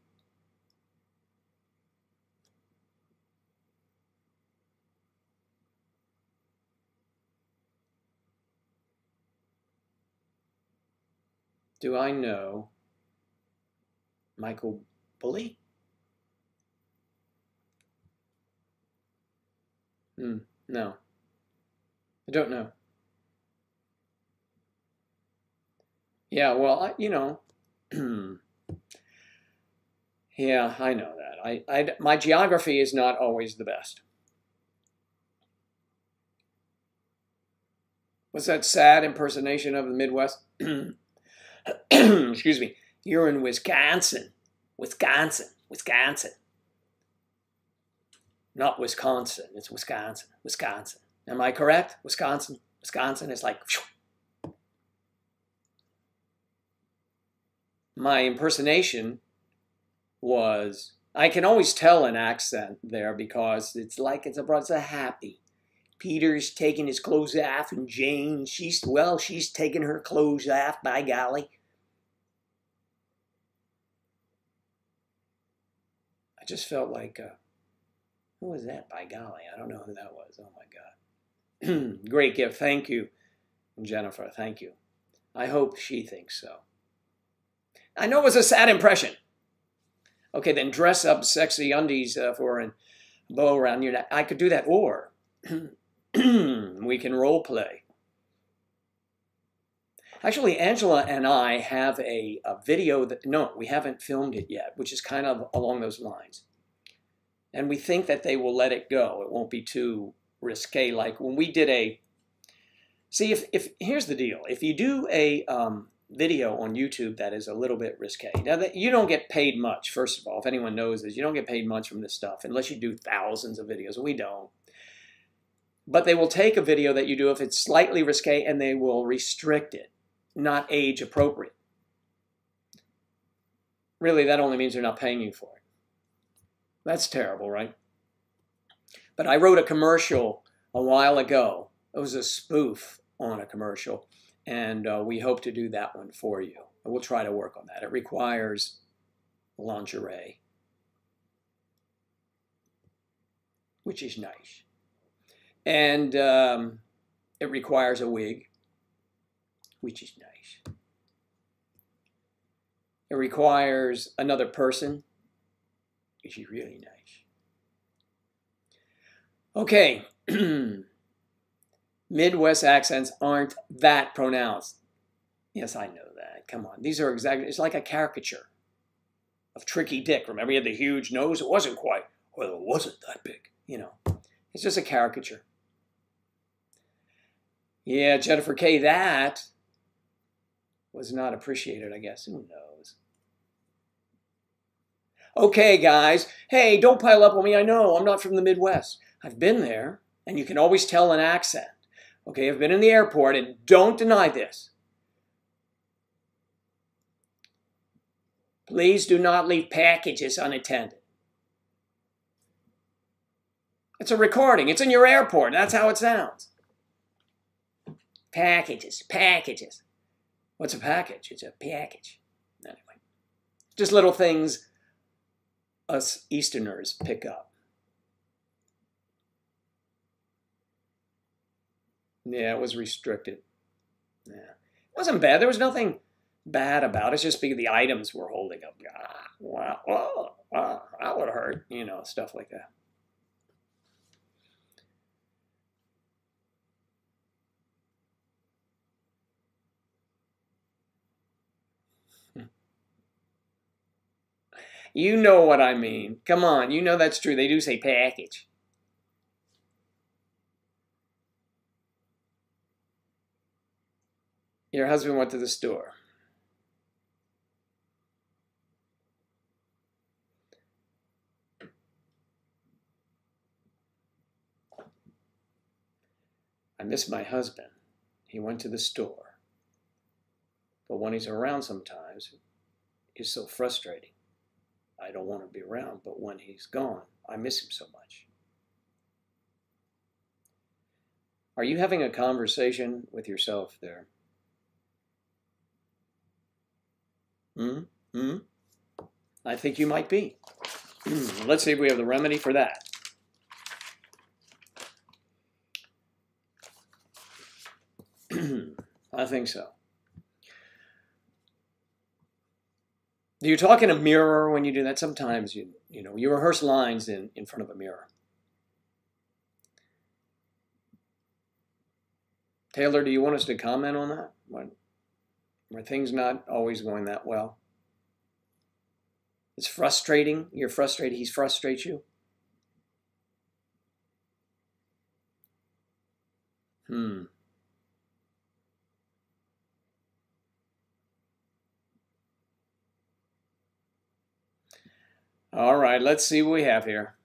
Do I know Michael Bully? No. I don't know. Yeah, well, you know, yeah, I know that. My geography is not always the best. What's that sad impersonation of the Midwest? Excuse me. You're in Wisconsin. Not Wisconsin. It's Wisconsin. Am I correct? Wisconsin is like... My impersonation was... I can always tell an accent there because it's like it's a happy. Peter's taking his clothes off and Jane, she's taking her clothes off, by golly. I just felt like... who was that, by golly? I don't know who that was. Oh, my God. Great gift. Thank you, Jennifer. Thank you. I hope she thinks so. I know it was a sad impression. Okay, then dress up sexy undies for a bow around your neck. I could do that. Or we can role play. Actually, Angela and I have a video that, no, we haven't filmed it yet, which is kind of along those lines. And we think that they will let it go. It won't be too risque. Like when we did a See, if here's the deal. If you do a video on YouTube that is a little bit risque, now that you don't get paid much, first of all, if anyone knows this, you don't get paid much from this stuff unless you do thousands of videos. We don't. But they will take a video that you do if it's slightly risque and they will restrict it, not age appropriate. Really, that only means they're not paying you for it. That's terrible, right? But I wrote a commercial a while ago. It was a spoof on a commercial, and we hope to do that one for you. And we'll try to work on that. It requires lingerie, which is nice. And it requires a wig, which is nice. It requires another person, which is really nice. Okay. Midwest accents aren't that pronounced. Yes, I know that. Come on. These are exactly, it's like a caricature of Tricky Dick. Remember, he had the huge nose? It wasn't quite, well, it wasn't that big. You know, it's just a caricature. Yeah, Jennifer K., that was not appreciated, I guess. Who knows? Okay, guys. Hey, don't pile up on me. I know, I'm not from the Midwest. I've been there, and you can always tell an accent. Okay, I've been in the airport, and don't deny this. Please do not leave packages unattended. It's a recording. It's in your airport. That's how it sounds. Packages, packages. What's a package? It's a package. Anyway, just little things us Easterners pick up. Yeah, it was restricted. Yeah, it wasn't bad. There was nothing bad about it. It's just because the items were holding up. Ah, wow, oh, wow, that would hurt. You know, stuff like that. You know what I mean. Come on, you know that's true. They do say package. Your husband went to the store. I miss my husband. He went to the store. But when he's around sometimes, it's so frustrating. I don't want to be around, but when he's gone, I miss him so much. Are you having a conversation with yourself there? I think you might be. Let's see if we have the remedy for that. I think so. Do you talk in a mirror when you do that? Sometimes you rehearse lines in front of a mirror. Taylor, do you want us to comment on that? Were things not always going that well? It's frustrating. You're frustrated. He frustrates you. All right, let's see what we have here.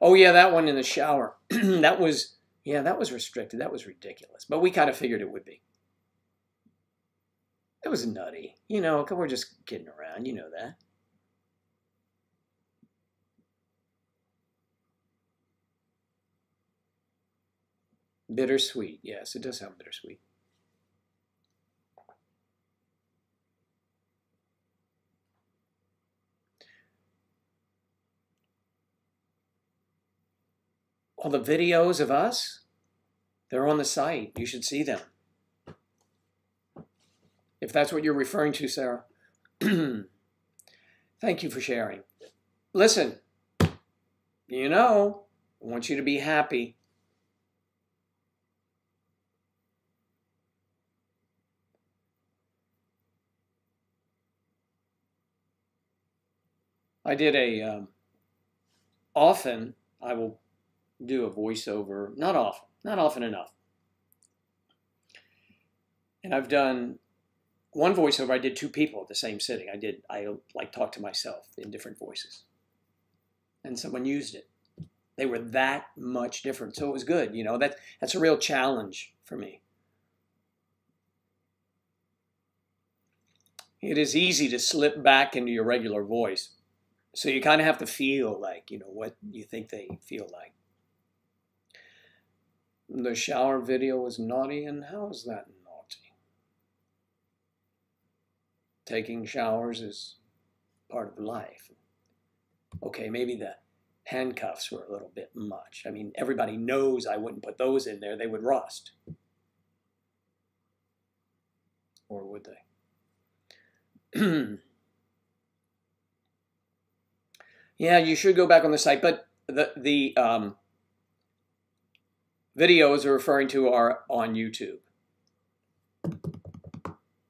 Oh yeah, that one in the shower. that was restricted. That was ridiculous. But we kind of figured it would be. It was nutty. You know, we're just kidding around. You know that. Bittersweet. Yes, it does sound bittersweet. All the videos of us, they're on the site. You should see them. If that's what you're referring to, Sarah. Thank you for sharing. Listen, you know, I want you to be happy. I did often I will do a voiceover, not often enough. And I've done one voiceover, I did 2 people at the same sitting. I like talked to myself in different voices. And someone used it. They were that much different. So it was good. You know, that's a real challenge for me. It is easy to slip back into your regular voice. So you kind of have to feel like, you know, what you think they feel like. The shower video was naughty, and how is that naughty? Taking showers is part of life. Okay, maybe the handcuffs were a little bit much. I mean, everybody knows I wouldn't put those in there. They would rust. Or would they? Yeah, you should go back on the site, but the videos are referring to are on YouTube.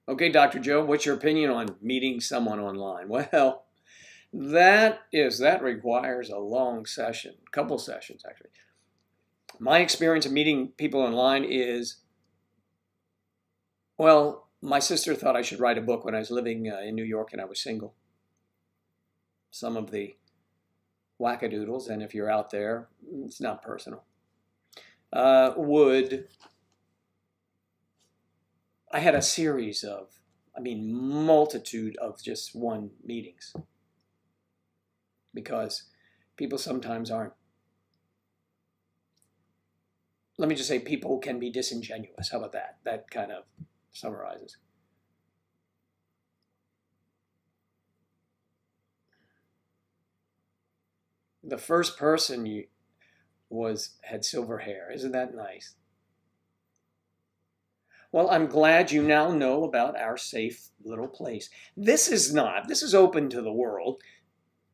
Okay, Dr. Joe, what's your opinion on meeting someone online? Well, that requires a long session, a couple sessions actually. My experience of meeting people online is, well, my sister thought I should write a book when I was living in New York and I was single. Some of the wackadoodles, and if you're out there, it's not personal, I had a series of, multitude of just one meetings. Because people sometimes aren't. Let me just say, people can be disingenuous. How about that? That kind of summarizes. The first person had silver hair. Isn't that nice? Well, I'm glad you now know about our safe little place. This is open to the world,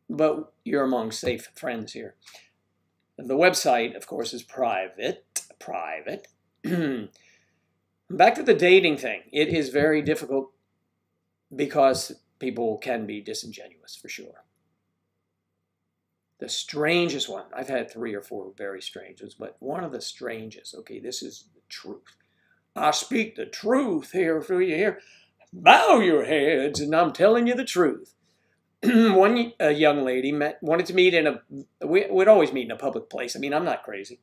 but you're among safe friends here. The website, of course, is private. Back to the dating thing. It is very difficult because people can be disingenuous, for sure. The strangest one, I've had 3 or 4 very strange ones, but one of the strangest, okay, this is the truth. I speak the truth here for you here. Bow your heads, and I'm telling you the truth. One young lady wanted to meet we'd always meet in a public place. I'm not crazy.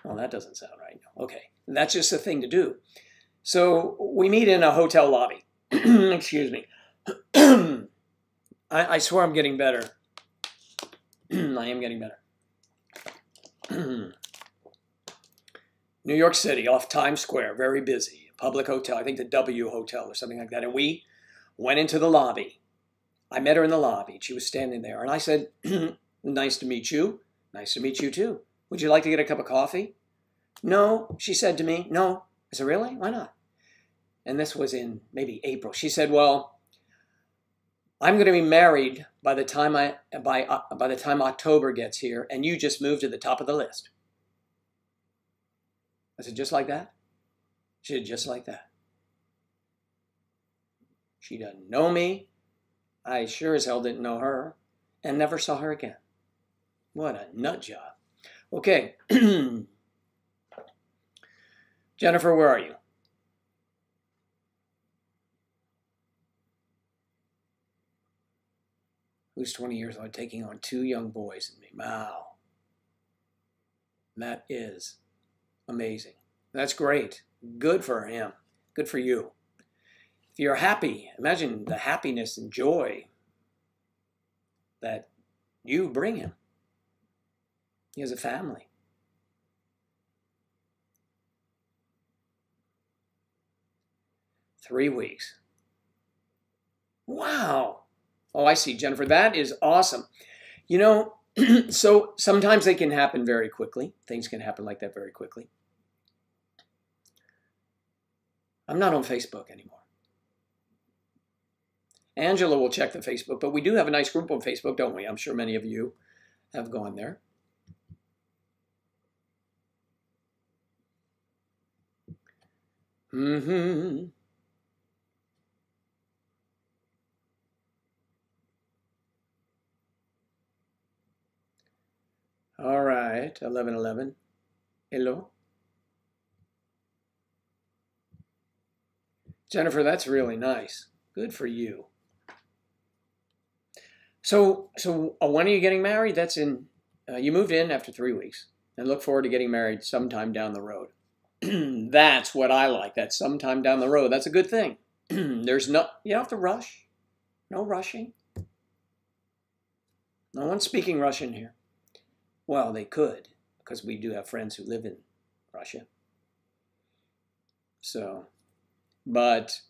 Well, that doesn't sound right. Okay, that's just a thing to do. So we meet in a hotel lobby. Excuse me. I swear I'm getting better. I am getting better. New York City, off Times Square, very busy. Public hotel, I think the W Hotel or something like that. And we went into the lobby. I met her in the lobby. She was standing there. And I said, nice to meet you. Nice to meet you too. Would you like to get a cup of coffee? No, she said to me. No. I said, really? Why not? And this was in maybe April. She said, well, I'm going to be married by the time October gets here, and you just moved to the top of the list. I said, just like that? She said, just like that. She doesn't know me. I sure as hell didn't know her, and never saw her again. What a nut job. Okay. Jennifer, where are you? Who's 20 years old, taking on 2 young boys and me. Wow. That is amazing. That's great. Good for him. Good for you. If you're happy, imagine the happiness and joy that you bring him. He has a family. Three weeks. Wow. Oh, I see, Jennifer. That is awesome. You know, so sometimes they can happen very quickly. Things can happen like that very quickly. I'm not on Facebook anymore. Angela will check the Facebook, but we do have a nice group on Facebook, don't we? I'm sure many of you have gone there. Mm-hmm. All right, 1111. Hello. Jennifer, that's really nice. Good for you. So when are you getting married? That's in, you moved in after 3 weeks and look forward to getting married sometime down the road. That's what I like. That's sometime down the road. That's a good thing. There's no, you don't have to rush. No rushing. No one's speaking Russian here. Well, they could, because we do have friends who live in Russia. So, but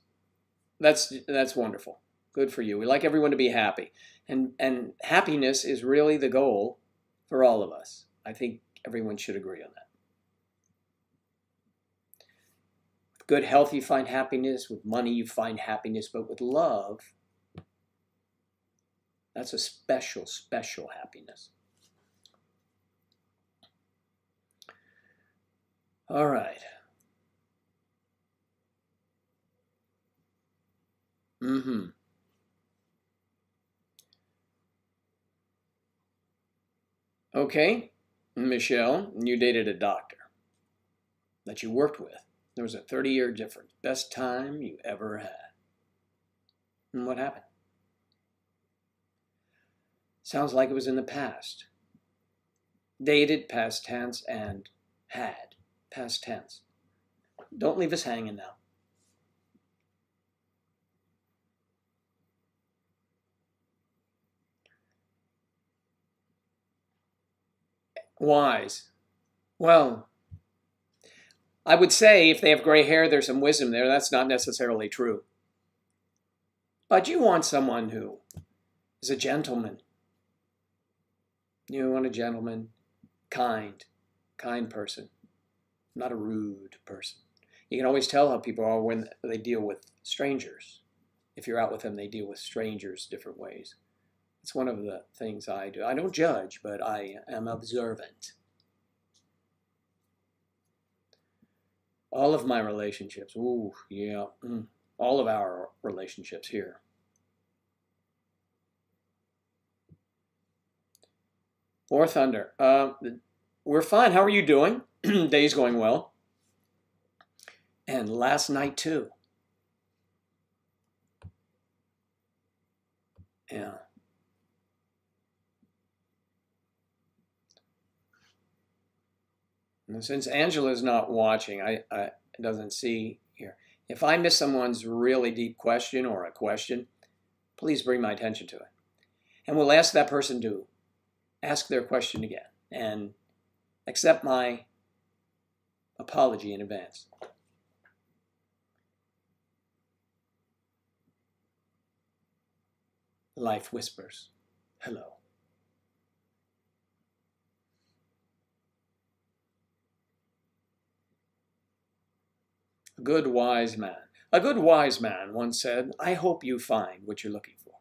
that's wonderful. Good for you. We like everyone to be happy. And happiness is really the goal for all of us. I think everyone should agree on that. With good health, you find happiness. With money, you find happiness. But with love, that's a special, special happiness. All right. Okay, Michelle, you dated a doctor that you worked with. There was a 30-year difference. Best time you ever had. And what happened? Sounds like it was in the past. Dated, past tense, and had, past tense. Don't leave us hanging now. Wise. Well, I would say if they have gray hair, there's some wisdom there. That's not necessarily true. But you want someone who is a gentleman. You want a gentleman, kind person, not a rude person. You can always tell how people are when they deal with strangers. If you're out with them, they deal with strangers different ways. It's one of the things I do. I don't judge, but I am observant. All of my relationships, ooh, yeah, all of our relationships here. War Thunder, we're fine. How are you doing? Day's going well. And last night too. Yeah. And since Angela's not watching, I doesn't see here. If I miss someone's really deep question or a question, please bring my attention to it. And we'll ask that person to ask their question again and accept my apology in advance. Life whispers, hello. A good wise man once said, I hope you find what you're looking for.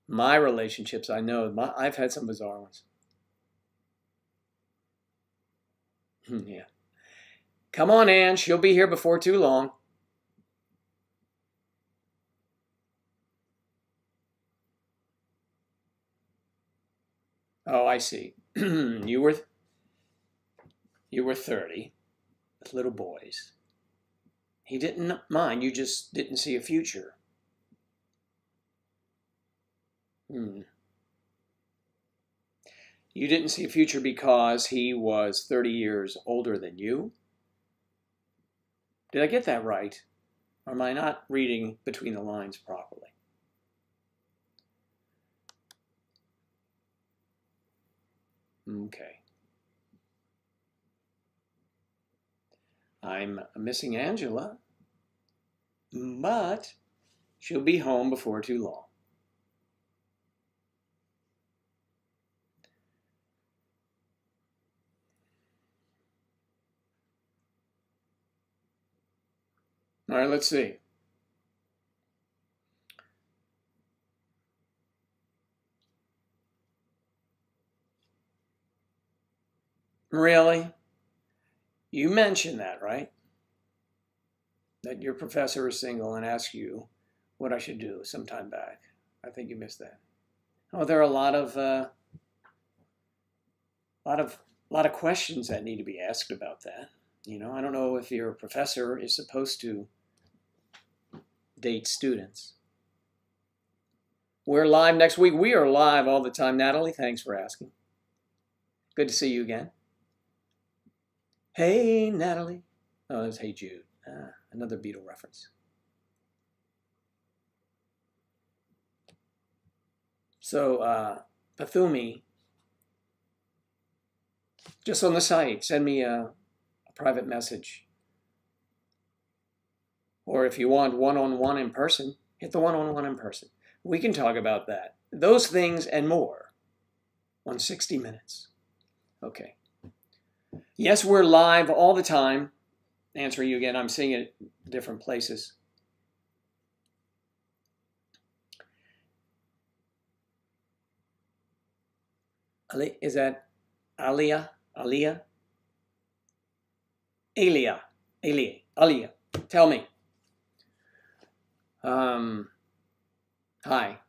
My relationships, I know, I've had some bizarre ones. Yeah. Come on, Ann, she'll be here before too long. Oh, I see. You were 30 with little boys. He didn't mind, you just didn't see a future. You didn't see a future because he was 30 years older than you? Did I get that right? Or am I not reading between the lines properly? Okay. I'm missing Angela, but she'll be home before too long. All right, let's see. Really? You mentioned that, right? That your professor is single and asked you what I should do sometime back. I think you missed that. Oh, there are a lot of lot of questions that need to be asked about that. You know, I don't know if your professor is supposed to date students. We're live next week. We are live all the time. Natalie, thanks for asking. Good to see you again. Hey, Natalie. Oh, that was Hey Jude. Another Beatle reference. So, Pathumi, just on the site, send me a private message. Or if you want one-on-one in person, hit the one-on-one in person. We can talk about that. Those things and more on 60 Minutes. Okay. Yes, we're live all the time. Answering you again, I'm seeing it different places. Is that Aliyah? Aliyah? Aliyah. Aliyah. Aliyah. Tell me. Hi.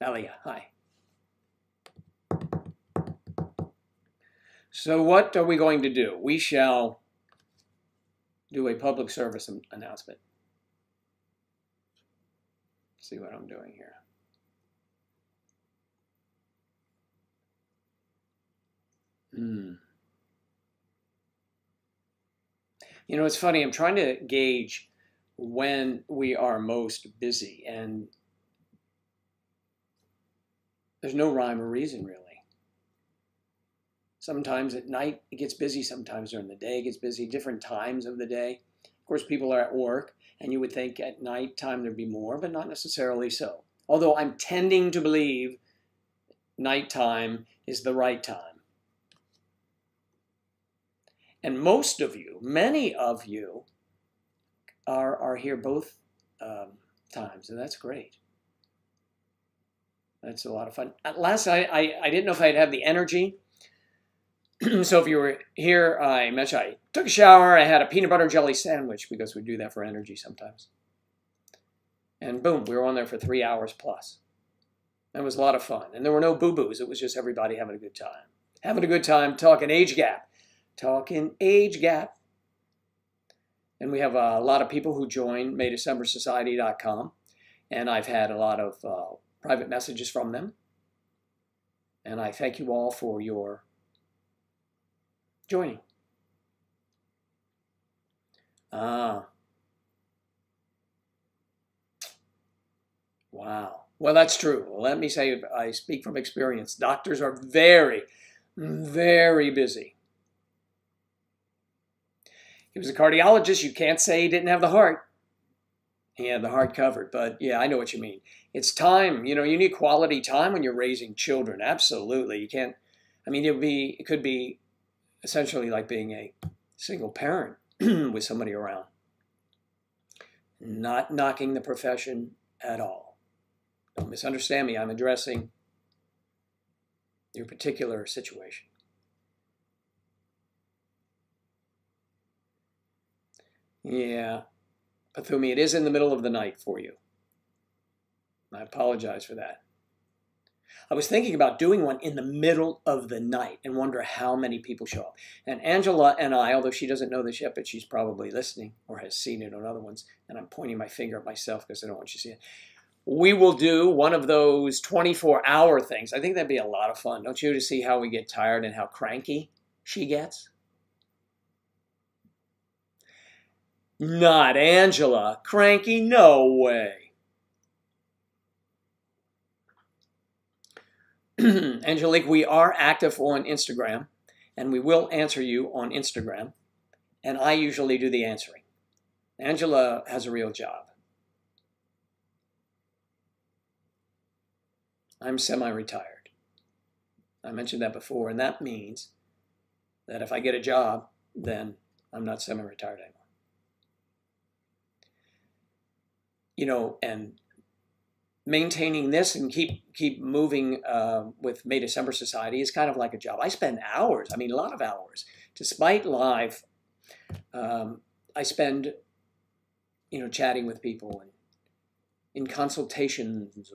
Aliyah, hi. So what are we going to do? We shall do a public service announcement. Let's see what I'm doing here. You know, it's funny. I'm trying to gauge when we are most busy, and there's no rhyme or reason, really. Sometimes at night it gets busy, sometimes during the day it gets busy, different times of the day. Of course, people are at work, and you would think at night time there'd be more, but not necessarily so. Although I'm tending to believe nighttime is the right time. And most of you, many of you, are here both times, and that's great. That's a lot of fun. Last night, I didn't know if I'd have the energy. So if you were here, I mentioned I took a shower. I had a peanut butter jelly sandwich because we do that for energy sometimes. And boom, we were on there for 3 hours plus. It was a lot of fun. And there were no boo-boos. It was just everybody having a good time. Having a good time, talking age gap. Talking age gap. And we have a lot of people who join MayDecemberSociety.com. And I've had a lot of private messages from them. And I thank you all for your joining. Wow. Well, that's true. Let me say, I speak from experience. Doctors are very, very busy. He was a cardiologist. You can't say he didn't have the heart. He had the heart covered. But yeah, I know what you mean. It's time. You know, you need quality time when you're raising children. Absolutely. You can't. I mean, it could be essentially like being a single parent with somebody around. Not knocking the profession at all. Don't misunderstand me. I'm addressing your particular situation. Yeah, Pathumi, it is in the middle of the night for you. I apologize for that. I was thinking about doing one in the middle of the night and wonder how many people show up. And Angela and I, although she doesn't know this yet, but she's probably listening or has seen it on other ones, and I'm pointing my finger at myself because I don't want you to see it. We will do one of those 24-hour things. I think that'd be a lot of fun, don't you, to see how we get tired and how cranky she gets? Not Angela. Cranky? No way. Angelique, we are active on Instagram, and we will answer you on Instagram, and I usually do the answering. Angela has a real job. I'm semi-retired. I mentioned that before, and that means that if I get a job, then I'm not semi-retired anymore. You know, and maintaining this and keep moving with May December Society is kind of like a job. I spend hours, I mean a lot of hours. Despite live, I spend, you know, chatting with people and in consultations,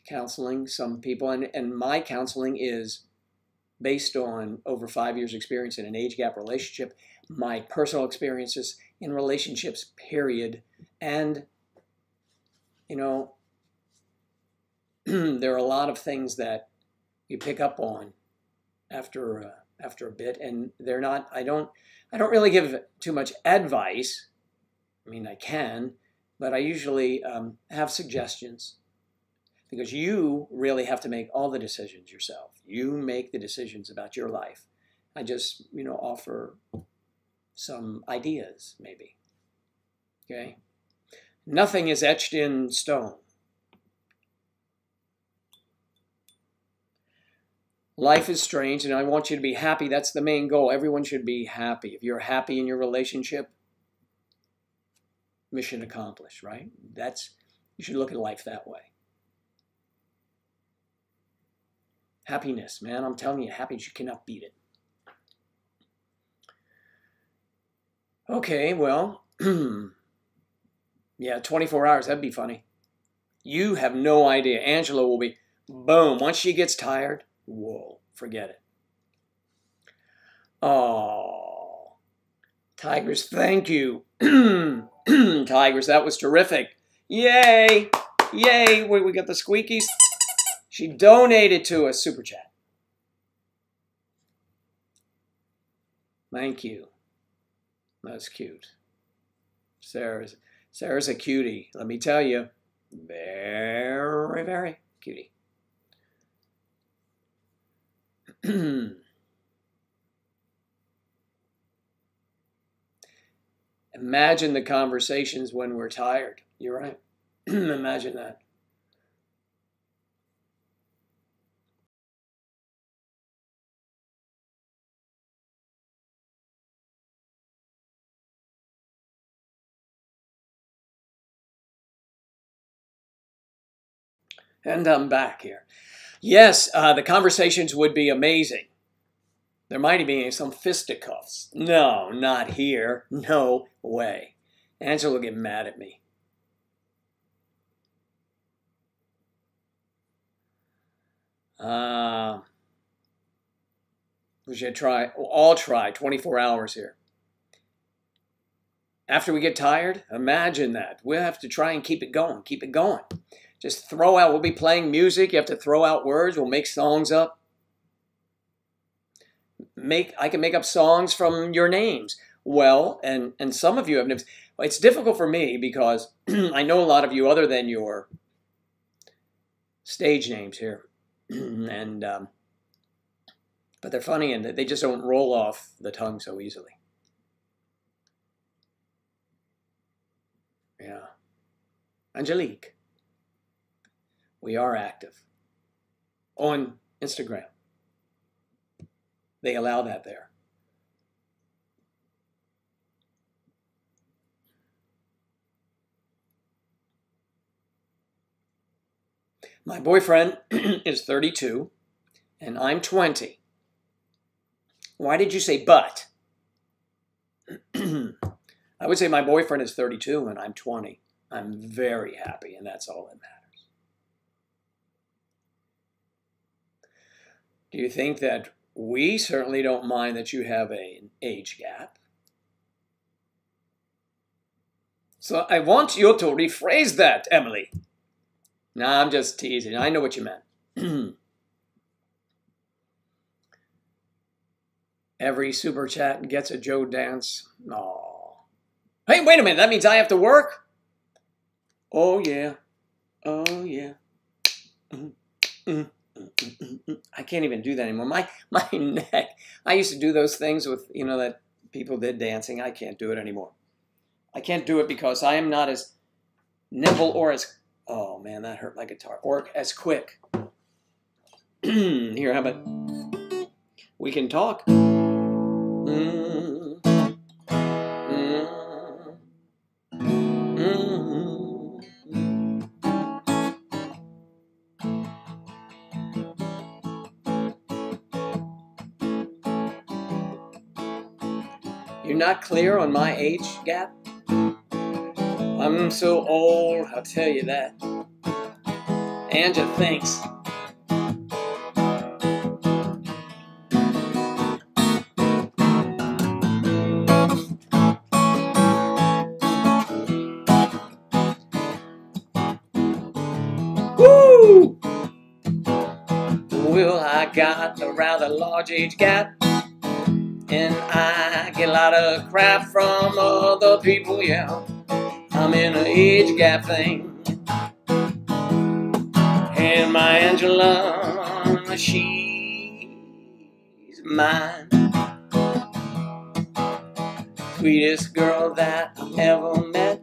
counseling some people. And my counseling is based on over 5 years experience in an age gap relationship, my personal experiences in relationships, period. And, you know, there are a lot of things that you pick up on after a bit, and they're not, I don't really give too much advice. I mean, I can, but I usually have suggestions, because you really have to make all the decisions yourself. You make the decisions about your life. I just, offer some ideas, maybe. Okay? Nothing is etched in stone. Life is strange, and I want you to be happy. That's the main goal. Everyone should be happy. If you're happy in your relationship, mission accomplished, right? You should look at life that way. Happiness, man, I'm telling you, happiness, you cannot beat it. Okay, well, yeah, 24 hours, that'd be funny. You have no idea. Angela will be, boom, once she gets tired, whoa, forget it. Oh, Tigers, thank you. Tigers, that was terrific. Yay, yay, we got the squeakies. She donated to us, Super Chat. Thank you. That's cute. Sarah's a cutie. Let me tell you. Very, very cutie. Imagine the conversations when we're tired. You're right. Imagine that. And I'm back here. Yes, the conversations would be amazing. There might be some fisticuffs. No, not here. No way. Angela will get mad at me. We should try. I'll try 24 hours here. After we get tired, imagine that. We'll have to try and keep it going. Keep it going. Just throw out. We'll be playing music. You have to throw out words. We'll make songs up. I can make up songs from your names. Well, and some of you have names. It's difficult for me because I know a lot of you other than your stage names here. And but they're funny and they just don't roll off the tongue so easily. Yeah. Angelique. We are active on Instagram. They allow that there. My boyfriend is 32 and I'm 20. Why did you say but? I would say my boyfriend is 32 and I'm 20. I'm very happy, and that's all that matters. Do you think that we certainly don't mind that you have an age gap? So I want you to rephrase that, Emily. Nah, I'm just teasing. I know what you meant. Every super chat gets a Joe dance. Aw. Hey, wait a minute. That means I have to work? Oh, yeah. Oh, yeah. I can't even do that anymore. My neck. I used to do those things with, that people did dancing. I can't do it anymore. I can't do it because I am not as nimble or as, oh man, that hurt my guitar, or as quick. Here, how about, we can talk. You're not clear on my age gap? I'm so old, I'll tell you that. Angela thinks. Well, I got a rather large age gap, and I get a lot of crap from other people, yeah. I'm in an age gap thing. And my Angela, she's mine. Sweetest girl that I ever met.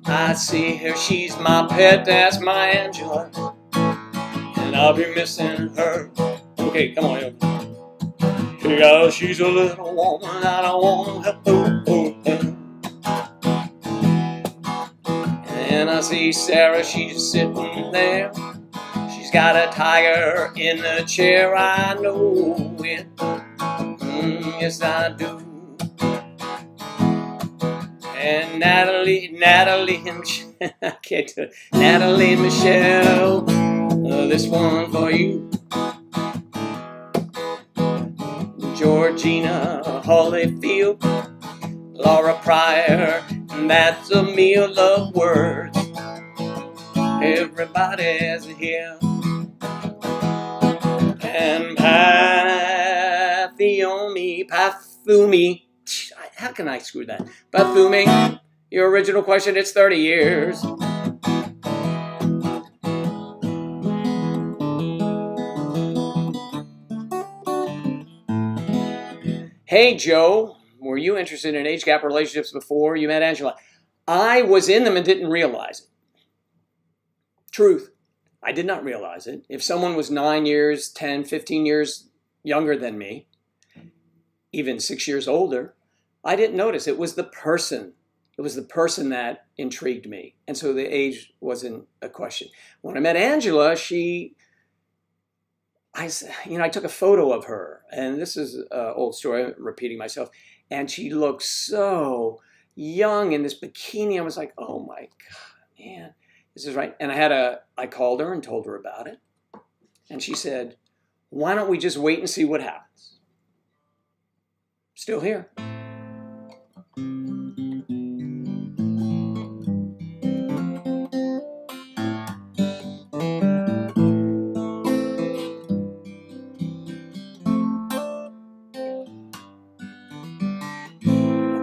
I see her, she's my pet, that's my Angela. And I'll be missing her. Okay, come on, yo. Yeah, she's a little woman I don't want to And I see Sarah, she's sitting there. She's got a tiger in the chair, I know it. Yes, I do. And Natalie, I can't do it. Natalie Michelle, this one for you. Georgina Holyfield, Laura Pryor, and that's a meal of words. Everybody's here. And Pathumi, how can I screw that? Pathumi, your original question, it's 30 years. Hey, Joe, were you interested in age gap relationships before you met Angela? I was in them and didn't realize it. Truth, I did not realize it. If someone was 9 years, 10, 15 years younger than me, even 6 years older, I didn't notice. It was the person. It was the person that intrigued me. And so the age wasn't a question. When I met Angela, I took a photo of her, and this is an old story, I'm repeating myself, and she looked so young in this bikini. I was like, oh my God, man, this is right. And I called her and told her about it. And she said, why don't we just wait and see what happens? Still here.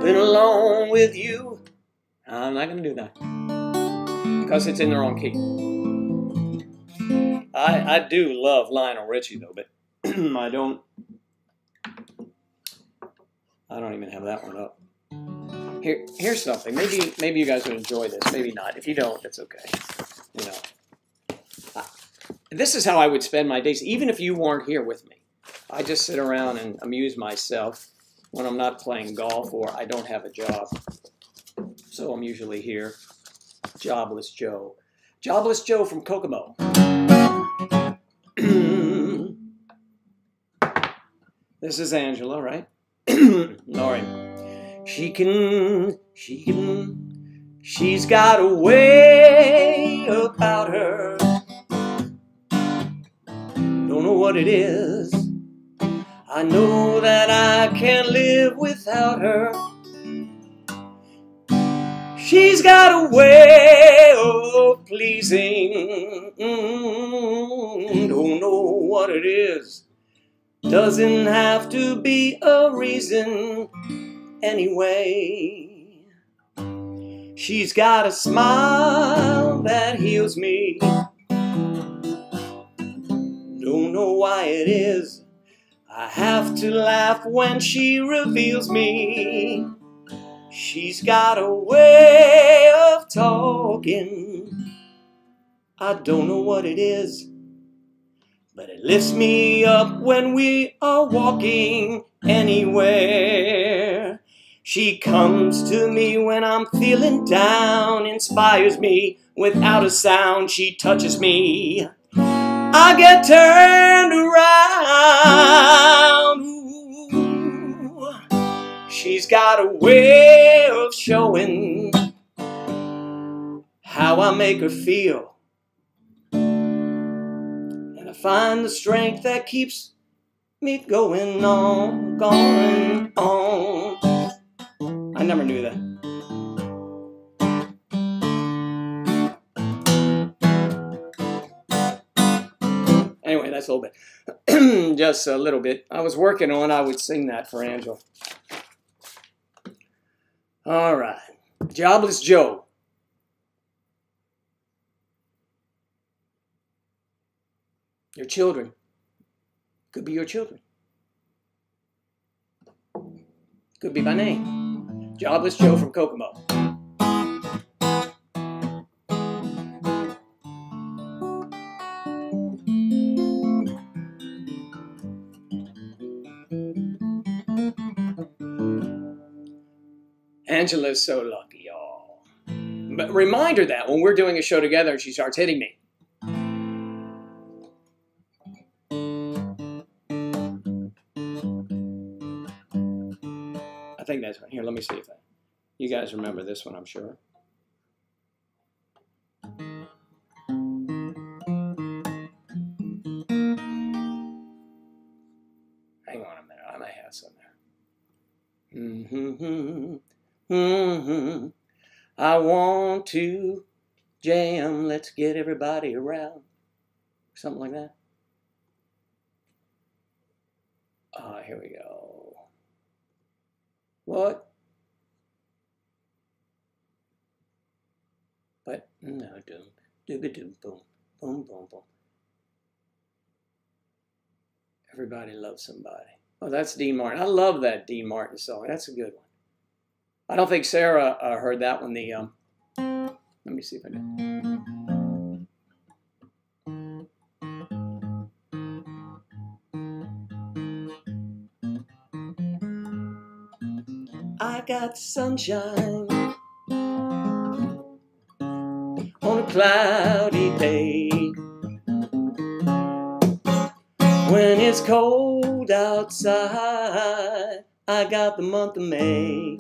Been alone with you. I'm not going to do that because it's in the wrong key. I do love Lionel Richie though, but I don't even have that one up. Here's something. Maybe you guys would enjoy this. Maybe not. If you don't, it's okay. You know, this is how I would spend my days, even if you weren't here with me. I just sit around and amuse myself when I'm not playing golf or I don't have a job. So I'm usually here. Jobless Joe. Jobless Joe from Kokomo. This is Angela, right? Laurie. She's got a way about her. Don't know what it is. I know that I can't live without her. She's got a way of pleasing. Don't know what it is. Doesn't have to be a reason anyway. She's got a smile that heals me. Don't know why it is. I have to laugh when she reveals me. She's got a way of talking. I don't know what it is, but it lifts me up when we are walking anywhere. She comes to me when I'm feeling down, inspires me without a sound. She touches me, I get turned around. Ooh. She's got a way of showing how I make her feel. And I find the strength that keeps me going on, going on. I never knew that. Anyway, that's a little bit. Just a little bit. I was working on, I would sing that for Angela. All right. Jobless Joe. Your children. Could be your children. Could be my name. Jobless Joe from Kokomo. Angela's so lucky, y'all. But remind her that when we're doing a show together and she starts hitting me. I think that's one. Here, let me see if you guys remember this one, I'm sure. Hang on a minute. I might have some there. I want to jam. Let's get everybody around. Something like that. Here we go. What? But no, doom, dooga doom, boom, boom, boom, boom. Everybody loves somebody. Oh, that's Dean Martin. I love that Dean Martin song. That's a good one. I don't think Sarah heard that one. Let me see if I do. I got sunshine on a cloudy day. When it's cold outside, I got the month of May.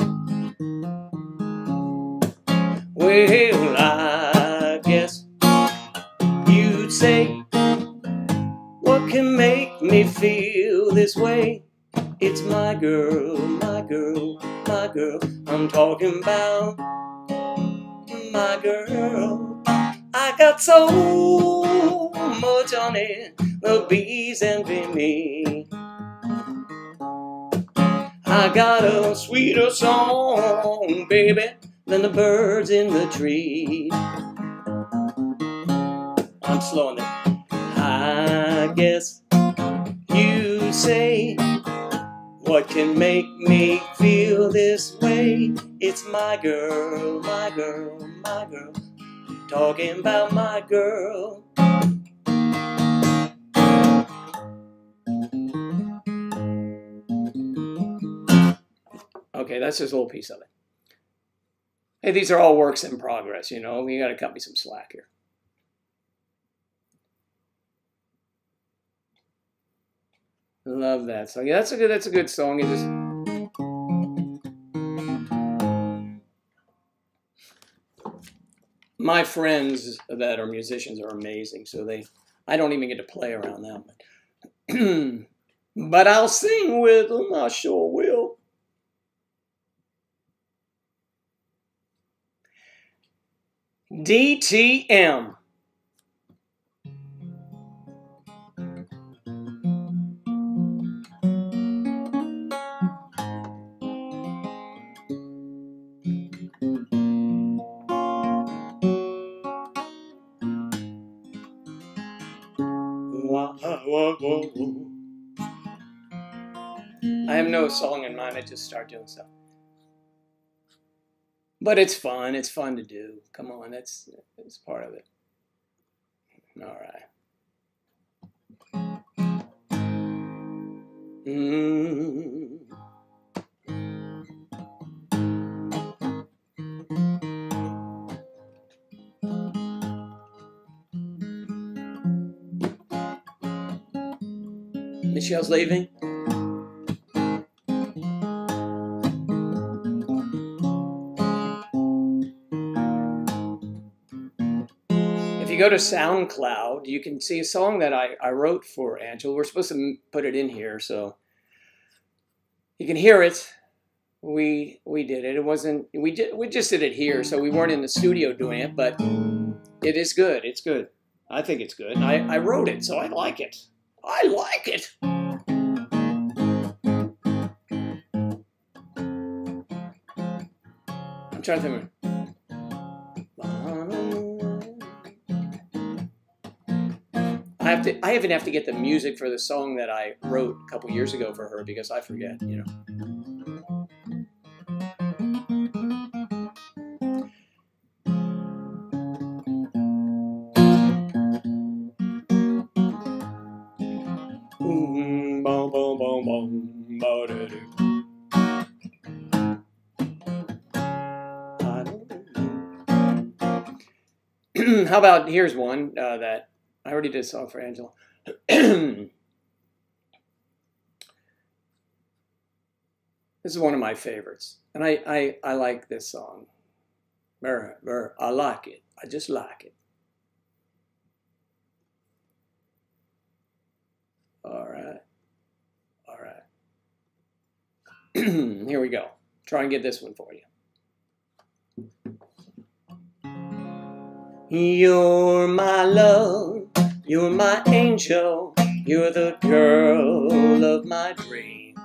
Well, I guess you'd say, what can make me feel this way? It's my girl, my girl, my girl. I'm talking about my girl. I got so much on it, the bees envy me. I got a sweeter song, baby, than the birds in the tree. I'm slowing it. I guess you say, what can make me feel this way? It's my girl, my girl, my girl. Talking about my girl. Okay, that's just a little piece of it. Hey, these are all works in progress, you know. You got to cut me some slack here. Love that song. Yeah, that's a good song. It just... My friends that are musicians are amazing, so I don't even get to play around them. But I'll sing with them, I sure will. DTM. I have no song in mind, I just start doing stuff. But it's fun to do. Come on, it's part of it. All right. Michelle's leaving. If you go to SoundCloud, you can see a song that I wrote for Angela. We're supposed to put it in here, so you can hear it. We did it. It wasn't we just did it here, so we weren't in the studio doing it, but it is good. It's good. I think it's good. I wrote it, so I like it. I like it. I'm trying to think. I even have to get the music for the song that I wrote a couple years ago for her because I forget, you know. How about, here's one that I already did a song for Angela. This is one of my favorites, and I like this song. I like it. I just like it. All right. All right. Here we go. Try and get this one for you. You're my love, you're my angel, you're the girl of my dream.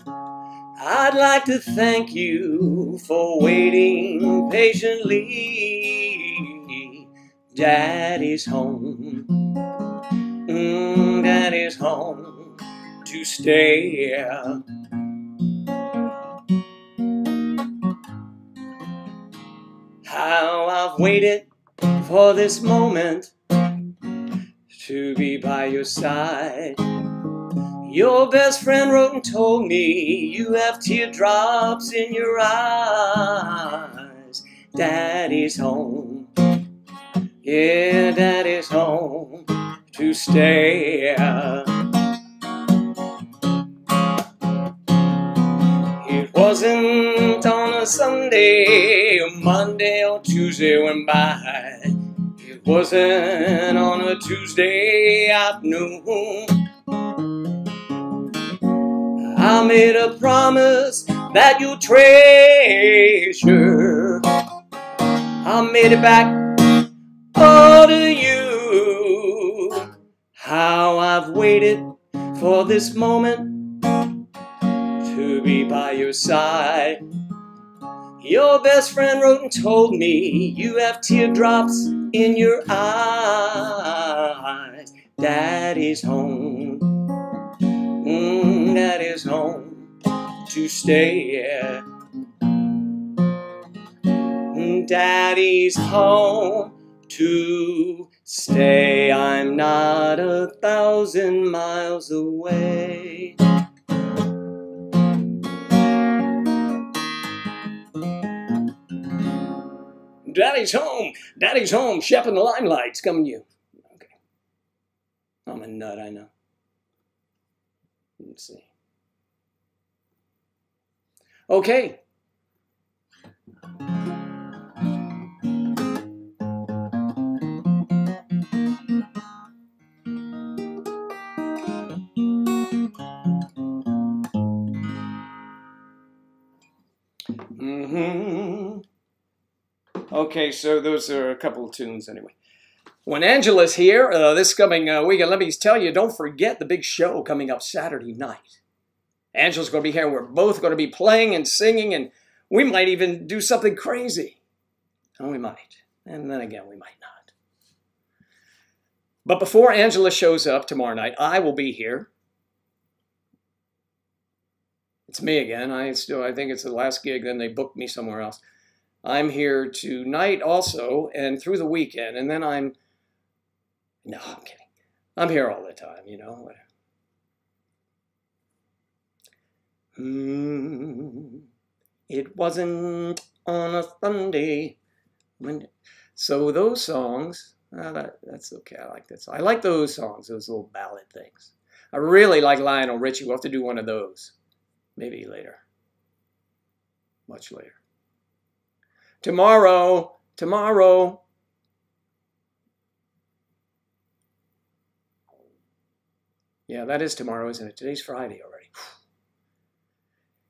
I'd like to thank you for waiting patiently. Daddy's home, Daddy's home to stay. How I've waited for this moment to be by your side. Your best friend wrote and told me you have teardrops in your eyes. Daddy's home, yeah, Daddy's home to stay. It wasn't on a Sunday, or Monday or Tuesday went by. It wasn't on a Tuesday afternoon. I made a promise that you'll treasure. I made it back all to you. How I've waited for this moment to be by your side. Your best friend wrote and told me you have teardrops in your eyes. Daddy's home, Daddy's home to stay. Daddy's home to stay. I'm not 1,000 miles away. Daddy's home, Shep in the Limelight's coming to you. Okay. I'm a nut, I know. Let's see. Okay. Okay, so those are a couple of tunes anyway. When Angela's here this coming weekend, let me tell you, don't forget the big show coming up Saturday night. Angela's going to be here. We're both going to be playing and singing, and we might even do something crazy. Oh, we might. And then again, we might not. But before Angela shows up tomorrow night, I will be here. It's me again. I think it's the last gig, then they booked me somewhere else. I'm here tonight also and through the weekend, and then no, I'm kidding. I'm here all the time, you know. It wasn't on a Sunday. So those songs, that's okay. I like that song. I like those songs, those little ballad things. I really like Lionel Richie. We'll have to do one of those. Maybe later. Much later. Tomorrow. Yeah, that is tomorrow, isn't it? Today's Friday already.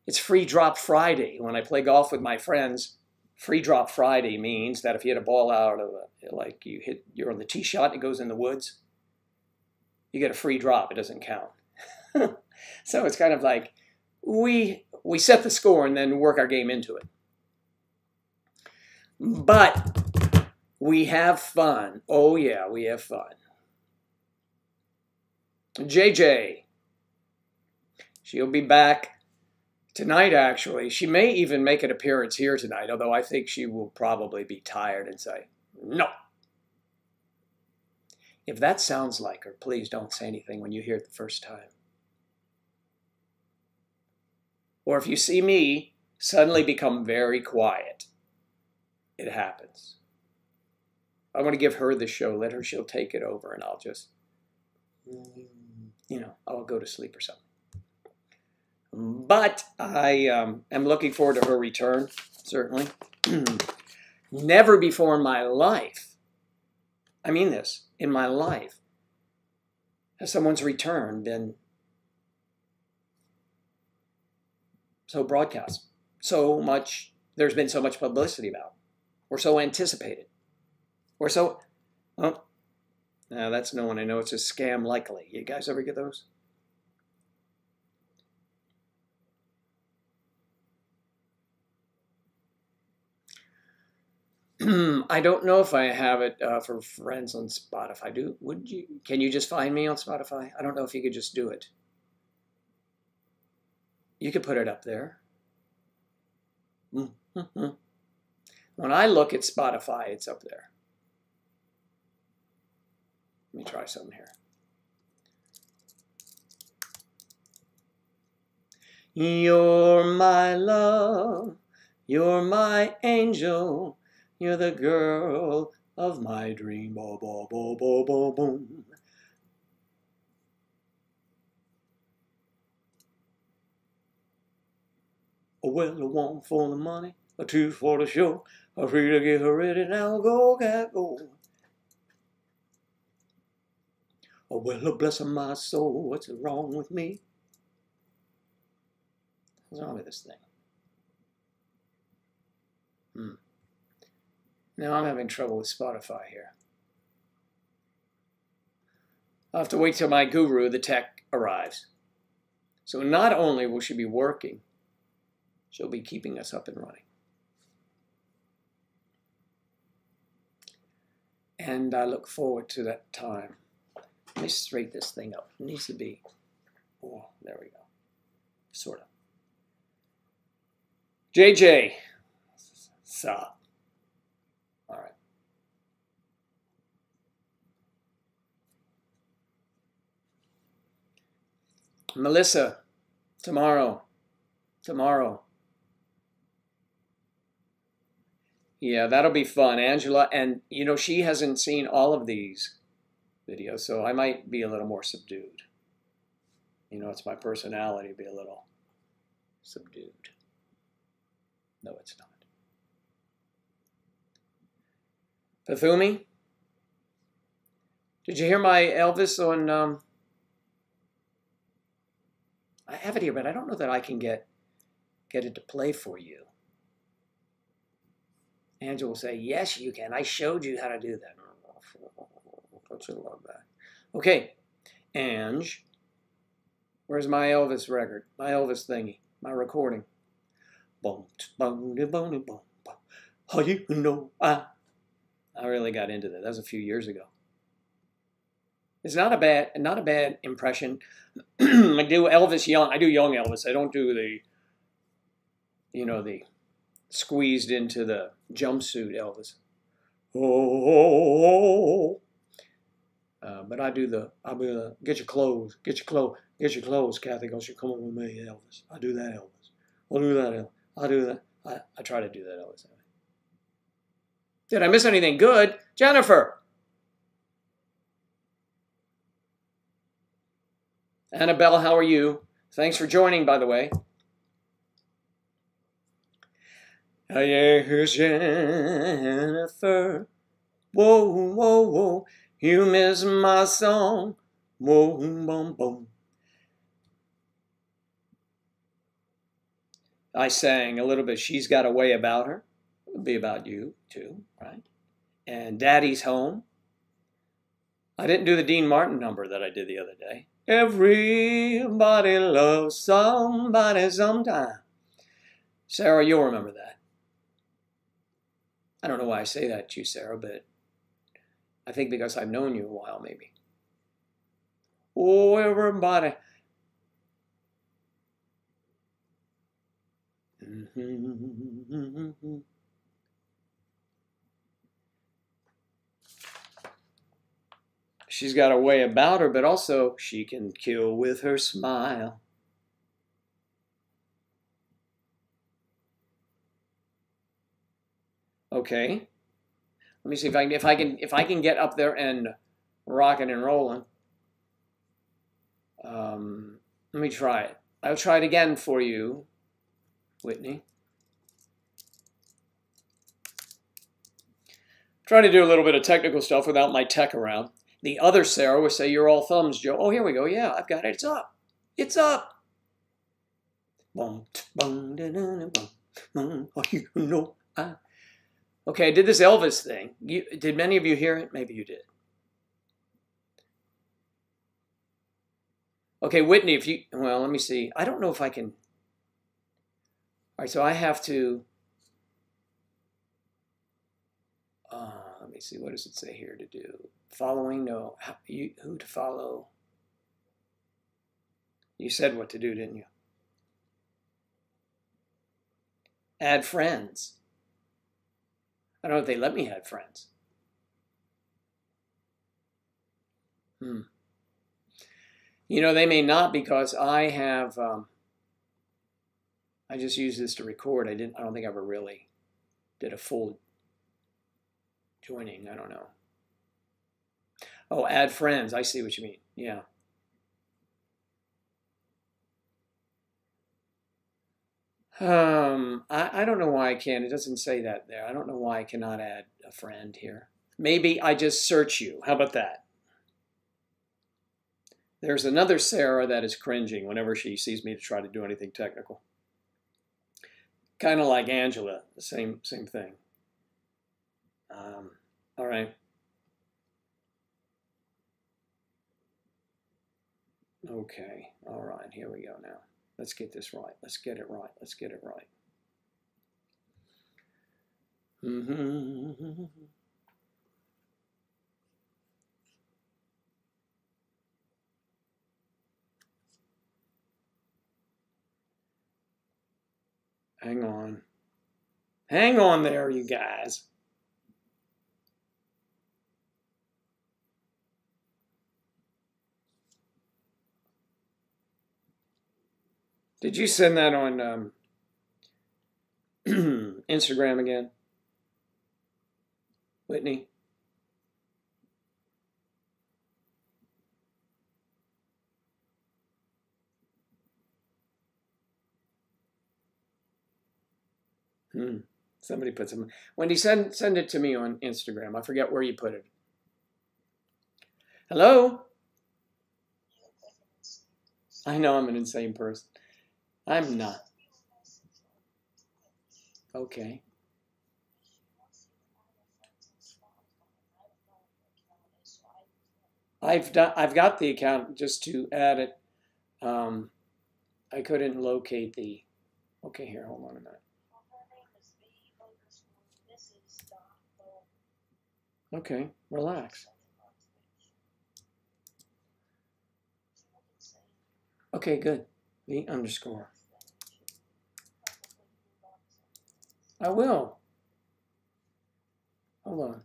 It's Free Drop Friday. When I play golf with my friends, Free Drop Friday means that if you hit a ball out of you're on the tee shot and it goes in the woods, you get a free drop. It doesn't count. So it's kind of like we set the score and then work our game into it. But we have fun. Oh yeah, we have fun. JJ, she'll be back tonight, actually. She may even make an appearance here tonight, although I think she will probably be tired and say, no. If that sounds like her, please don't say anything when you hear it the first time. Or if you see me suddenly become very quiet, it happens. I want to give her the show. Let her, she'll take it over, and I'll just, I'll go to sleep or something. But I am looking forward to her return, certainly. Never before in my life, I mean this, in my life, has someone's return been so broadcast, so much, there's been so much publicity about, or so anticipated, or so, well, no, that's no one I know, it's a scam likely. You guys ever get those? I don't know if I have it for friends on Spotify. Would you? Can you just find me on Spotify? I don't know if you could just do it. You could put it up there. When I look at Spotify, it's up there. Let me try something here. You're my love, you're my angel, you're the girl of my dream. Bo, bo, bo, bo, bo, boom. Well, a one for the money, a two for the show, a three to get her ready, now go, cat, go. Oh, well, bless my soul, what's wrong with me? What's wrong with this thing? Now I'm having trouble with Spotify here. I'll have to wait till my guru, the tech, arrives. So not only will she be working, she'll be keeping us up and running. And I look forward to that time. Let me straighten this thing up. It needs to be, oh, there we go. Sort of. JJ, stop. All right. Melissa, tomorrow. Yeah, that'll be fun. Angela, and she hasn't seen all of these videos, so I might be a little more subdued. It's my personality to be a little subdued. No, it's not. Pathumi, did you hear my Elvis on, I have it here, but I don't know that I can get it to play for you. Angela will say, yes, you can. I showed you how to do that. Don't you love that? Okay, Ange, where's my Elvis record? My Elvis thingy, my recording. Boom, boom, boom, boom, boom. How you know I really got into that. That was a few years ago. It's not a bad impression. I do Elvis young. I do young Elvis. I don't do the, the squeezed into the jumpsuit Elvis. Oh. But I do the, get your clothes, Kathy, because you're coming with me, Elvis. I do that, Elvis. I'll do that, Elvis. I do that. I try to do that, Elvis. Did I miss anything good? Jennifer. Annabelle, how are you? Thanks for joining, by the way. Here's Jennifer. Whoa, whoa, whoa. You miss my song. Whoa, boom, boom. I sang a little bit, She's Got a Way About Her. It'll be about you, too, right? And Daddy's Home. I didn't do the Dean Martin number that I did the other day. Everybody loves somebody sometime. Sarah, you'll remember that. I don't know why I say that to you, Sarah, but I think because I've known you a while, maybe. Oh, everybody. She's got a way about her, but also she can kill with her smile. Okay. Let me see if I can get up there and rocking and rolling. Let me try it. I'll try it again for you, Whitney. Trying to do a little bit of technical stuff without my tech around. The other Sarah would say, "You're all thumbs, Joe." Oh, here we go. Yeah, I've got it. It's up. It's up. Okay, I did this Elvis thing. Did many of you hear it? Maybe you did. Okay, Whitney, well, let me see. I don't know if I can. All right, so I have to. Let me see. What does it say here to do? Following? No. Who to follow? You said what to do, didn't you? Add friends. I don't know if they let me add friends. You know, they may not, because I have, I just used this to record. I don't think I ever really did a full joining. I don't know. Oh, add friends. I see what you mean. Yeah. I don't know why I can't. It doesn't say that there. I don't know why I cannot add a friend here. Maybe I just search you. How about that? There's another Sarah that is cringing whenever she sees me to try to do anything technical. Kind of like Angela, the same thing. All right. Okay. All right. Here we go now. Let's get this right. Let's get it right. Let's get it right. Hang on. Hang on there, you guys. Did you send that on Instagram again, Whitney? Somebody put some. Wendy, send it to me on Instagram. I forget where you put it. Hello? I know I'm an insane person. I'm not. Okay. I've got the account just to add it. I couldn't locate the. Okay, here, hold on a minute. Okay, relax. Okay, good. The underscore. I will. Hold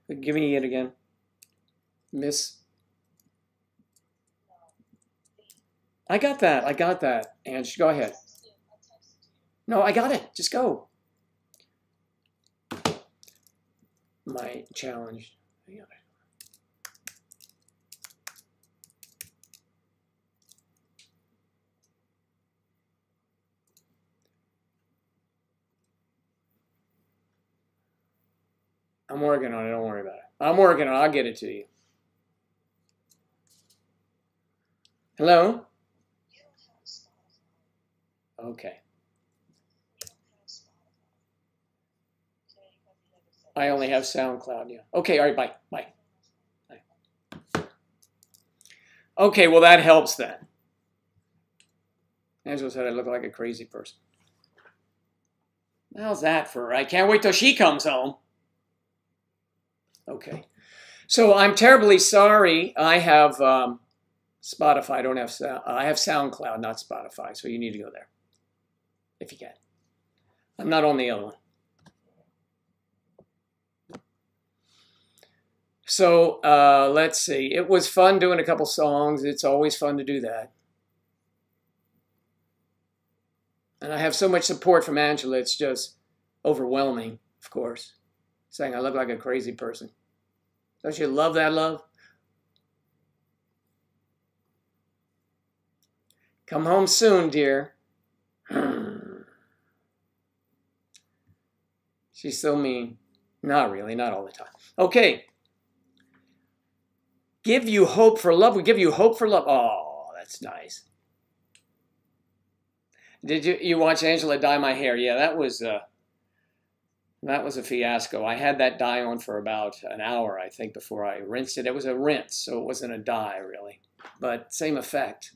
on. Give me it again. Miss. I got that. I got that. Ange, go ahead. No, I got it. Just go. My challenge. I got it. I'm working on it. Don't worry about it. I'm working on it. I'll get it to you. Hello? Okay. I only have SoundCloud, yeah. Okay, all right, bye. Bye. Bye. Okay, well, that helps then. Angela said I look like a crazy person. How's that for? I can't wait till she comes home. Okay. So I'm terribly sorry. I have Spotify. I don't have I have SoundCloud, not Spotify. So you need to go there if you can. I'm not on the other one. So let's see. It was fun doing a couple songs. It's always fun to do that. And I have so much support from Angela. It's just overwhelming, of course. Saying I look like a crazy person. Don't you love that, love? Come home soon, dear. She's so mean. Not really, not all the time. Okay. Give you hope for love. We give you hope for love. Oh, that's nice. Did you watch Angela dye my hair? Yeah, that was a fiasco. I had that dye on for about an hour, I think, before I rinsed it. It was a rinse, so it wasn't a dye, really. But same effect.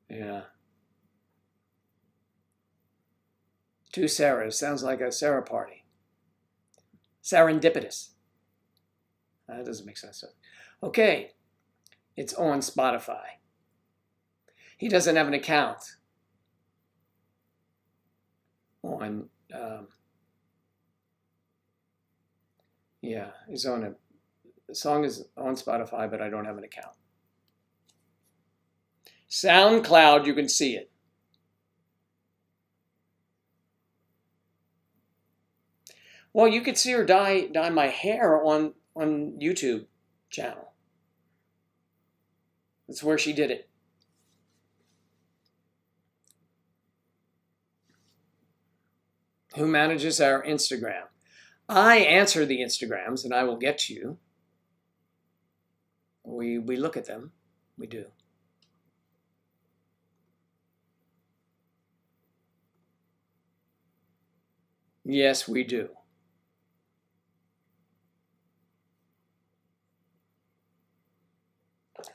Yeah. Two Sarahs. Sounds like a Sarah party. Serendipitous. That doesn't make sense. Okay. It's on Spotify. He doesn't have an account on, yeah, he's on the song is on Spotify, but I don't have an account. SoundCloud, you can see it. Well, you could see her dye my hair on YouTube channel. That's where she did it. Who manages our Instagram? I answer the Instagrams, and I will get to you. We look at them. We do. Yes, we do.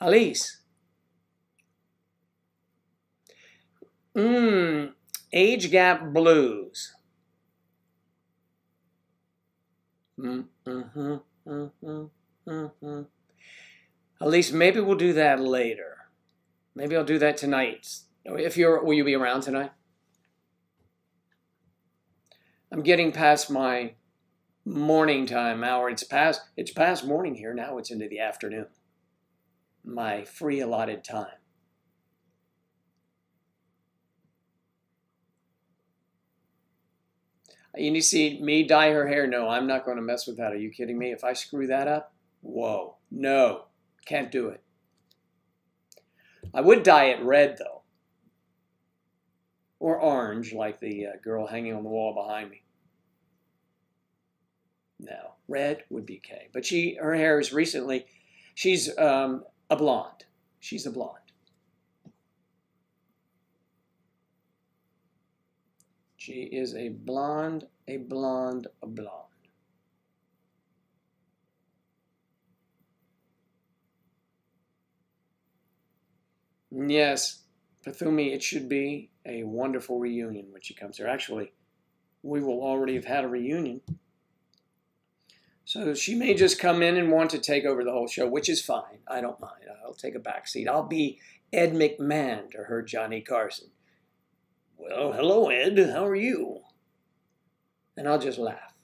Alice. Age gap blues. At least maybe we'll do that later. Maybe I'll do that tonight. Will you be around tonight? I'm getting past my morning time hour. It's past morning here now. It's into the afternoon. My free allotted time. You see me dye her hair? No, I'm not going to mess with that. Are you kidding me? If I screw that up, whoa, no, can't do it. I would dye it red, though. Or orange, like the girl hanging on the wall behind me. No, red would be okay. But her hair is recently, she's a blonde. She's a blonde. She is a blonde, a blonde, a blonde. Yes, Pathumi, it should be a wonderful reunion when she comes here. Actually, we will already have had a reunion. So she may just come in and want to take over the whole show, which is fine. I don't mind. I'll take a back seat. I'll be Ed McMahon to her Johnny Carson. Well, hello, Ed. How are you? And I'll just laugh.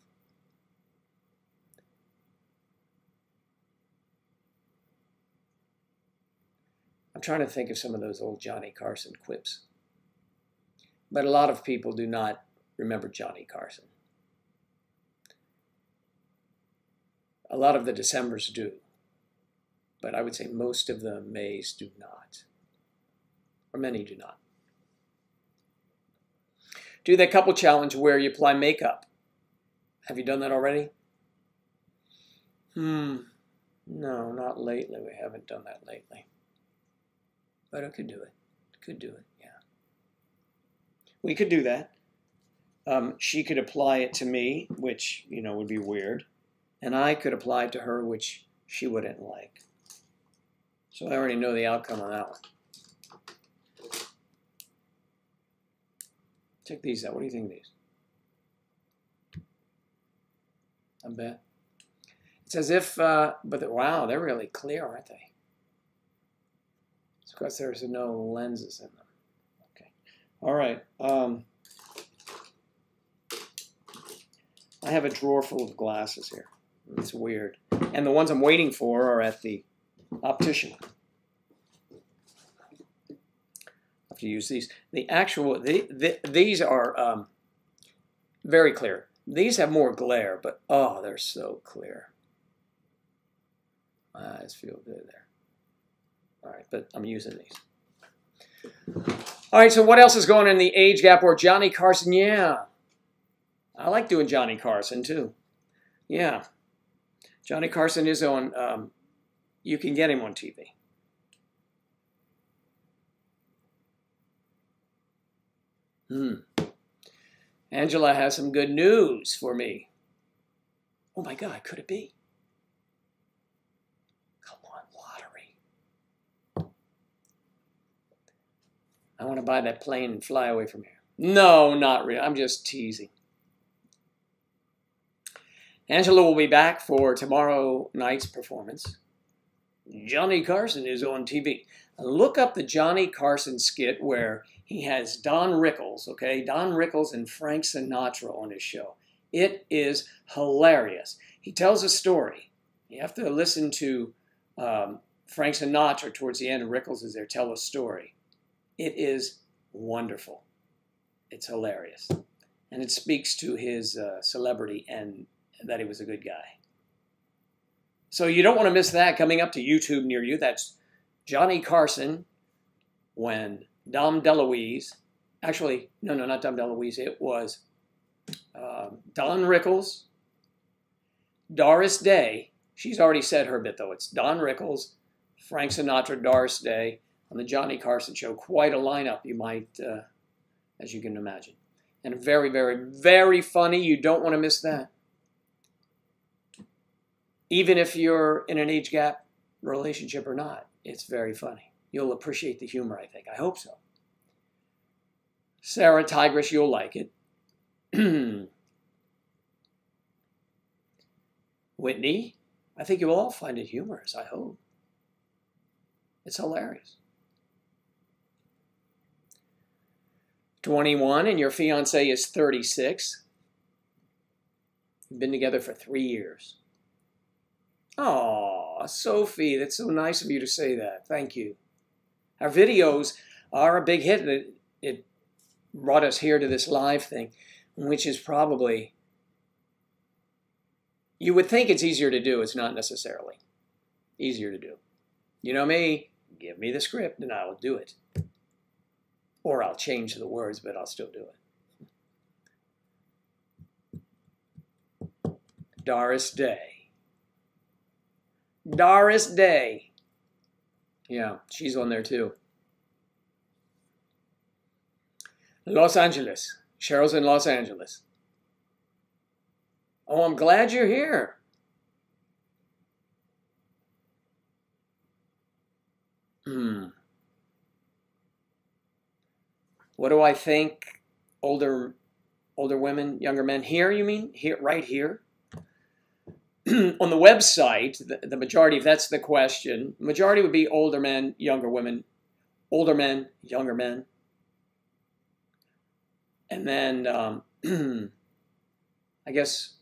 I'm trying to think of some of those old Johnny Carson quips. But a lot of people do not remember Johnny Carson. A lot of the Decembers do. But I would say most of the Mays do not. Or many do not. Do that couple challenge where you apply makeup. Have you done that already? No, not lately. We haven't done that lately. But I could do it. Could do it, yeah. We could do that. She could apply it to me, which, would be weird. And I could apply it to her, which she wouldn't like. So I already know the outcome on that one. Check these out. What do you think of these? Not bad. It's as if, wow, they're really clear, aren't they? It's because there's no lenses in them. Okay. All right. I have a drawer full of glasses here. It's weird. And the ones I'm waiting for are at the optician. I have to use these. The actual, these are very clear. These have more glare, but oh, they're so clear. My eyes feel good there. All right, but I'm using these. All right, so what else is going on in the age gap or Johnny Carson? Yeah. I like doing Johnny Carson, too. Yeah. Johnny Carson is on, you can get him on TV. Angela has some good news for me. Oh, my God, could it be? Come on, lottery. I want to buy that plane and fly away from here. No, not really. I'm just teasing. Angela will be back for tomorrow night's performance. Johnny Carson is on TV. Look up the Johnny Carson skit where he has Don Rickles, okay? Don Rickles and Frank Sinatra on his show. It is hilarious. He tells a story. You have to listen to Frank Sinatra towards the end, and Rickles is there, tell a story. It is wonderful. It's hilarious. And it speaks to his celebrity and that he was a good guy. So you don't want to miss that coming up to YouTube near you. That's Johnny Carson when Dom DeLuise, actually, no, not Dom DeLuise, it was Don Rickles, Doris Day. She's already said her bit, though. It's Don Rickles, Frank Sinatra, Doris Day on the Johnny Carson show. Quite a lineup, you might, as you can imagine. And very, very, very funny. You don't want to miss that. Even if you're in an age gap relationship or not, it's very funny. You'll appreciate the humor, I think. I hope so. Sarah Tigress, you'll like it. Whitney, I think you'll all find it humorous, I hope. It's hilarious. 21 and your fiance is 36. You've been together for 3 years. Oh, Sophie, that's so nice of you to say that. Thank you. Our videos are a big hit. It brought us here to this live thing, which is probably, you would think it's easier to do. It's not necessarily easier to do. You know me, give me the script and I will do it. Or I'll change the words, but I'll still do it. Doris Day. Doris Day. Yeah, she's on there too. Los Angeles. Cheryl's in Los Angeles. Oh, I'm glad you're here. What do I think? Older women, younger men. Here, you mean? Here, right here? On the website, the majority, if that's the question, majority would be older men, younger women, older men, younger men. And then, I guess,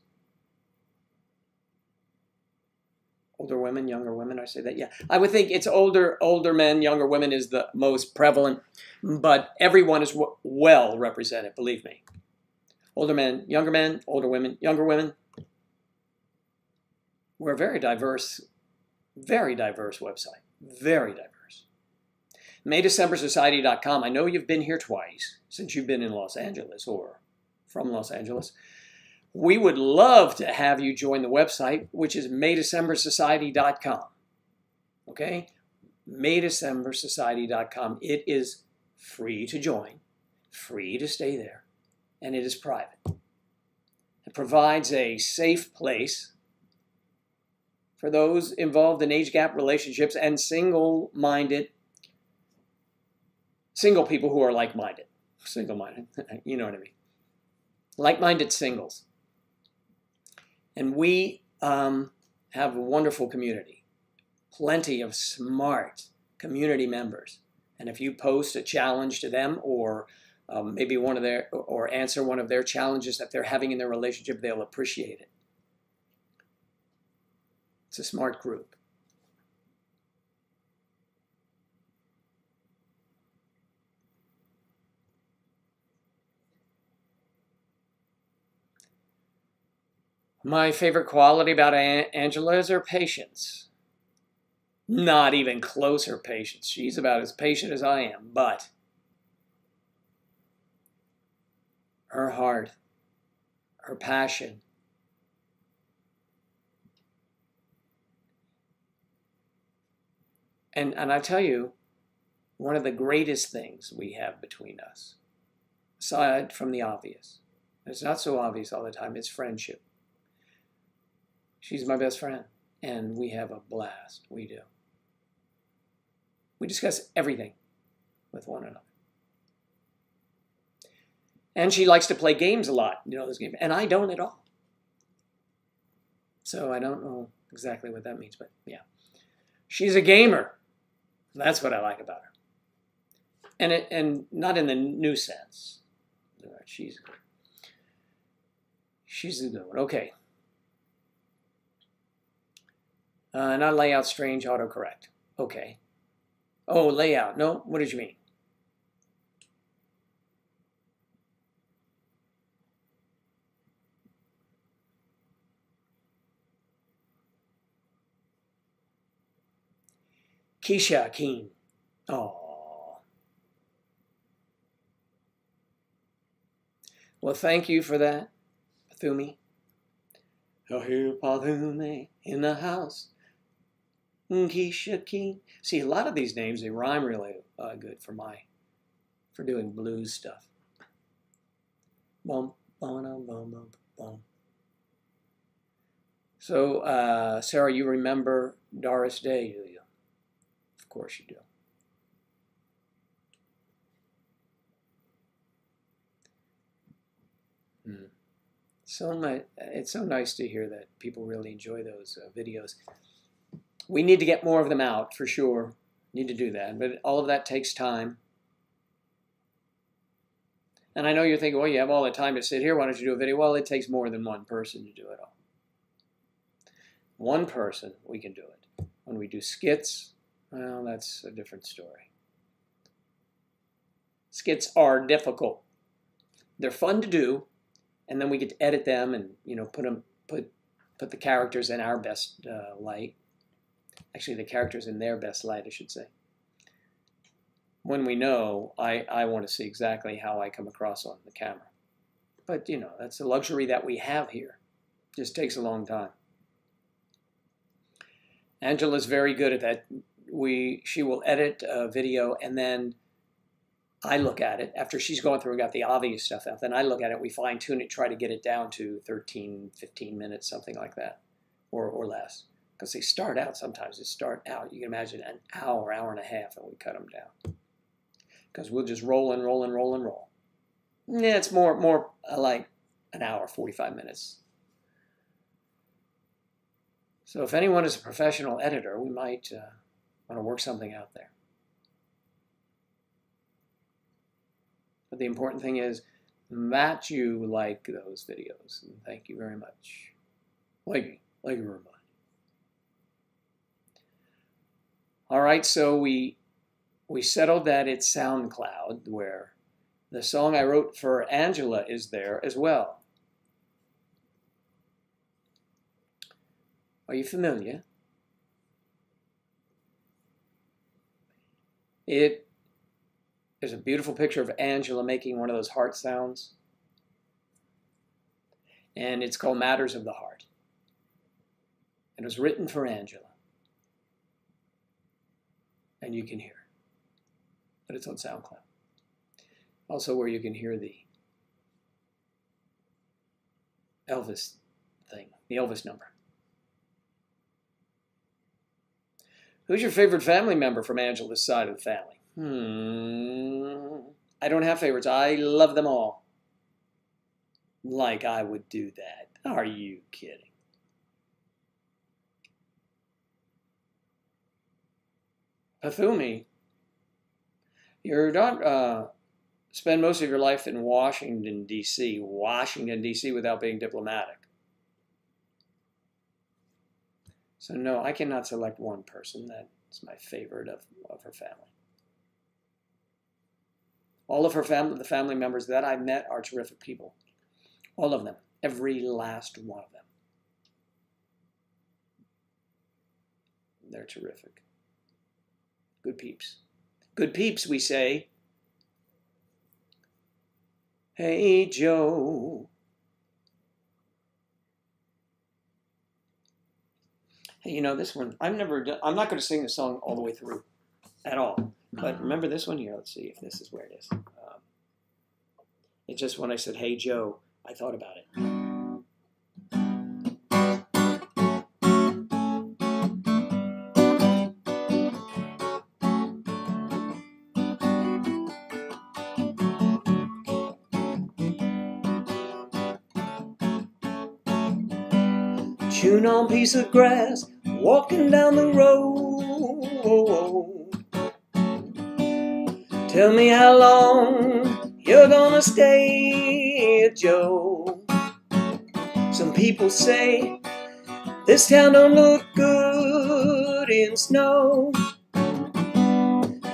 older women, younger women, I say that, yeah. I would think it's older men, younger women is the most prevalent, but everyone is well represented, believe me. Older men, older women, younger women. We're a very diverse website. Very diverse. MayDecemberSociety.com. I know you've been here twice since you've been in Los Angeles or from Los Angeles. We would love to have you join the website, which is MayDecemberSociety.com. Okay? MayDecemberSociety.com. It is free to join, free to stay there, and it is private. It provides a safe place for those involved in age gap relationships and single-minded, single people who are like-minded. Single-minded, you know what I mean. Like-minded singles. And we have a wonderful community. Plenty of smart community members. And if you post a challenge to them or maybe or answer one of their challenges that they're having in their relationship, they'll appreciate it. It's a smart group. My favorite quality about Angela is her patience. Not even close her patience. She's about as patient as I am, but her heart, her passion, and I tell you, one of the greatest things we have between us, aside from the obvious, it's not so obvious all the time, it's friendship. She's my best friend, and we have a blast. We do. We discuss everything with one another. And she likes to play games a lot, you know, those games, and I don't at all. So I don't know exactly what that means, but yeah. She's a gamer. That's what I like about her. And not in the new sense. She's a good one. Okay. Not layout, strange, autocorrect. Okay. Oh, layout. No, what did you mean? Keisha Keen. Oh. Well, thank you for that, Pathumi. I hear Pathumi in the house. Keisha Keen. See, a lot of these names, they rhyme really good for doing blues stuff. Bum, bum, bum, bum, bum. So, Sarah, you remember Doris Day, do you? Of course you do. It's so nice to hear that people really enjoy those videos. We need to get more of them out, for sure. Need to do that. But all of that takes time. And I know you're thinking, well, you have all the time to sit here. Why don't you do a video? Well, it takes more than one person to do it all. One person, we can do it. When we do skits, well, that's a different story. Skits are difficult. They're fun to do, and then we get to edit them and, you know, put the characters in our best light. Actually, the characters in their best light, I should say. When we know, I want to see exactly how I come across on the camera. But, you know, that's the luxury that we have here. Just takes a long time. Angela's very good at that. She will edit a video, and then I look at it. After she's gone through and got the obvious stuff out, then I look at it, we fine-tune it, try to get it down to 13, 15 minutes, something like that, or less. Because they start out, sometimes they start out, you can imagine an hour, hour and a half, and we cut them down. Because we'll just roll and roll and roll and roll. Yeah, it's more like an hour, 45 minutes. So if anyone is a professional editor, we might want to work something out there. But the important thing is that you like those videos. And thank you very much. Like you very much. All right, so we settled that it's SoundCloud, where the song I wrote for Angela is there as well. Are you familiar? There's a beautiful picture of Angela making one of those heart sounds. And it's called Matters of the Heart. It was written for Angela. And you can hear it. But it's on SoundCloud. Also where you can hear the Elvis thing, the Elvis number. Who's your favorite family member from Angela's side of the family? I don't have favorites. I love them all. Like I would do that. Are you kidding? Pathumi, you don't spend most of your life in Washington, D.C. Washington, D.C. without being diplomatic. So no, I cannot select one person that's my favorite of her family. All of her family, the family members that I met are terrific people. All of them. Every last one of them. They're terrific. Good peeps. Good peeps, we say. Hey, Joe. Hey, you know this one, I'm not going to sing the song all the way through at all. But remember this one here? Let's see if this is where it is. It's just when I said, hey, Joe, I thought about it. Chewing on a piece of grass, walking down the road. Tell me how long you're gonna stay, Joe. Some people say this town don't look good in snow.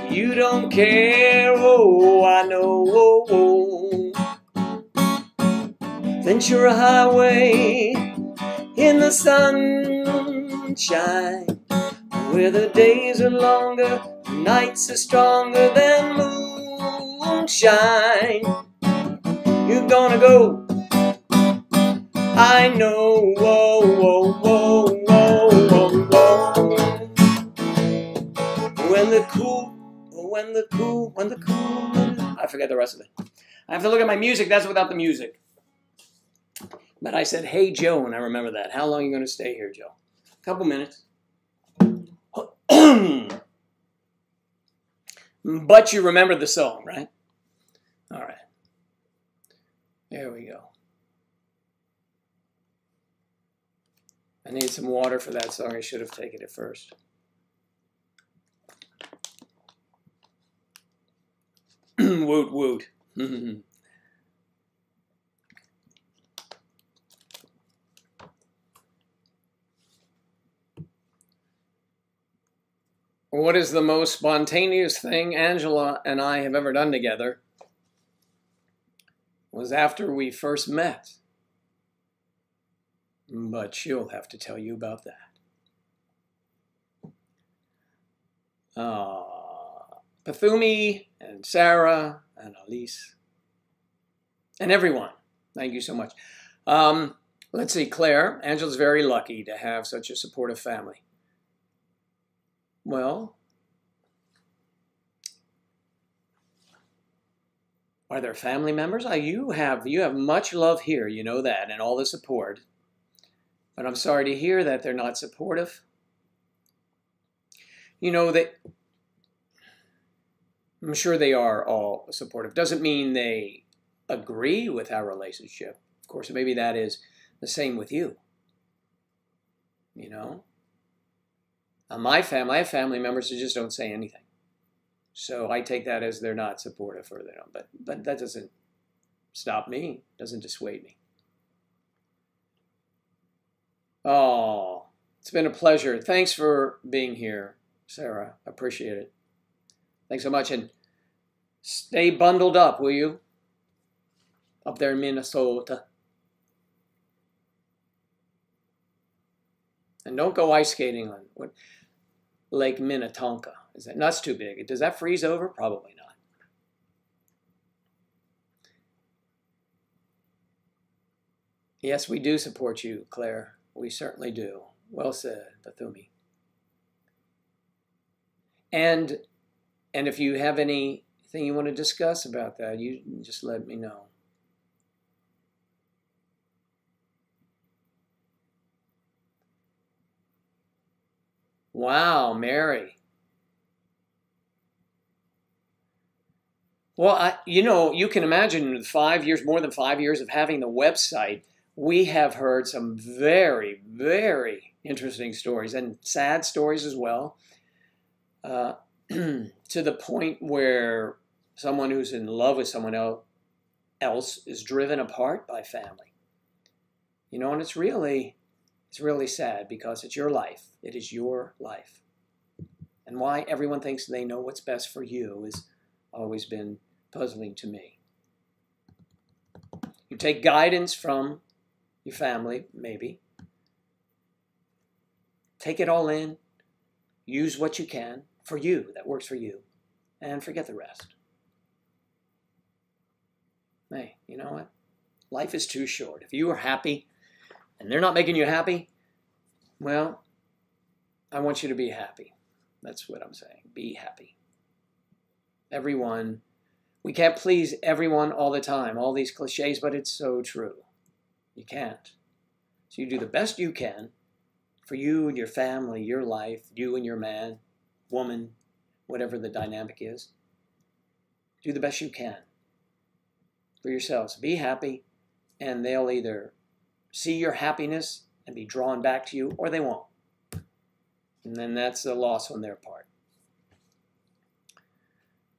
You don't care, oh, I know. Ventura Highway in the sunshine, where the days are longer, nights are stronger than moonshine. You're gonna go, I know, whoa, whoa, whoa, whoa, whoa, whoa. When the cool, I forget the rest of it. I have to look at my music, that's without the music. But I said, hey, Joe, and I remember that. How long are you going to stay here, Joe? A couple minutes. But you remember the song, right? All right. There we go. I need some water for that song. I should have taken it first. Woot, woot. What is the most spontaneous thing Angela and I have ever done together was after we first met. But she'll have to tell you about that. Pathumi and Sarah and Elise and everyone. Thank you so much. Let's see, Claire. Angela's very lucky to have such a supportive family. Well, are there family members? You have much love here, you know that, and all the support. But I'm sorry to hear that they're not supportive. You know, I'm sure they are all supportive. Doesn't mean they agree with our relationship. Of course, maybe that is the same with you. You know? I have family members who just don't say anything. So I take that as they're not supportive or they don't. But that doesn't stop me, doesn't dissuade me. Oh, it's been a pleasure. Thanks for being here, Sarah. Appreciate it. Thanks so much. And stay bundled up, will you? Up there in Minnesota. And don't go ice skating on Lake Minnetonka. That's too big. Does that freeze over? Probably not. Yes, we do support you, Claire. We certainly do. Well said, Pathumi. And if you have anything you want to discuss about that, you just let me know. Wow, Mary. Well, you can imagine 5 years, more than 5 years of having the website, we have heard some very, very interesting stories and sad stories as well, uh, to the point where someone who's in love with someone else is driven apart by family. And it's really sad because it's your life. It is your life. And why everyone thinks they know what's best for you has always been puzzling to me. You take guidance from your family, maybe. Take it all in. Use what you can for you, that works for you, and forget the rest. Hey, you know what? Life is too short. If you are happy and they're not making you happy, well, I want you to be happy. That's what I'm saying. Be happy. Everyone, we can't please everyone all the time, all these cliches, but it's so true. You can't. So you do the best you can for you and your family, your life, you and your man, woman, whatever the dynamic is. Do the best you can for yourselves. Be happy, and they'll either see your happiness and be drawn back to you, or they won't. And then that's a loss on their part.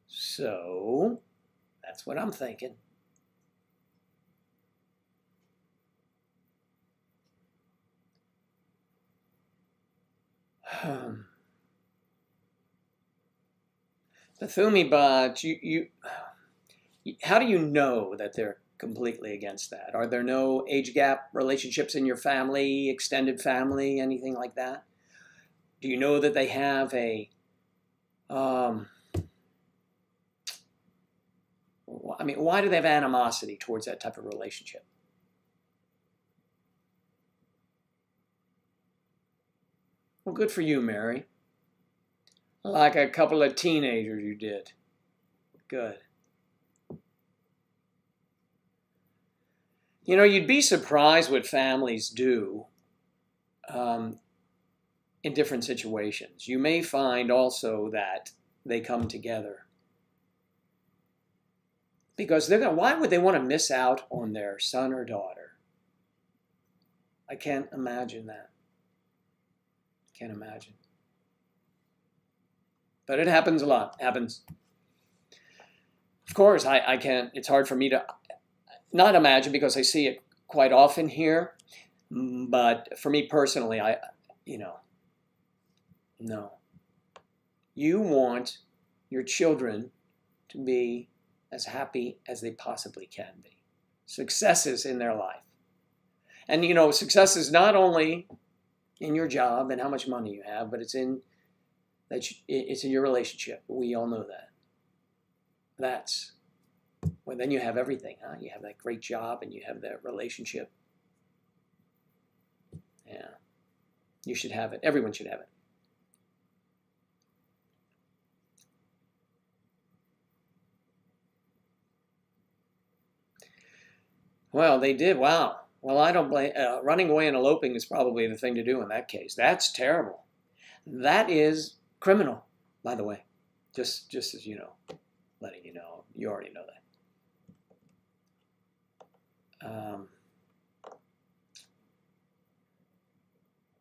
So that's what I'm thinking. Bethumi, but how do you know that they're completely against that? Are there no age gap relationships in your family, extended family, anything like that? Do you know that they have why do they have animosity towards that type of relationship? Well, good for you, Mary. Like a couple of teenagers you did. Good. You'd be surprised what families do in different situations. You may find also that they come together because why would they want to miss out on their son or daughter? I can't imagine that. Can't imagine. But it happens a lot. It happens. Of course, I can't. It's hard for me to not imagine because I see it quite often here. But for me personally, no. You want your children to be as happy as they possibly can be. Successes in their life. And, success is not only in your job and how much money you have, but it's in your relationship. We all know that. Then you have everything, huh? You have that great job and you have that relationship. Yeah. You should have it. Everyone should have it. Well, they did. Wow. Well, I don't blame. Running away and eloping is probably the thing to do in that case. That's terrible. That is criminal, by the way. Just as you know, letting you know. You already know that.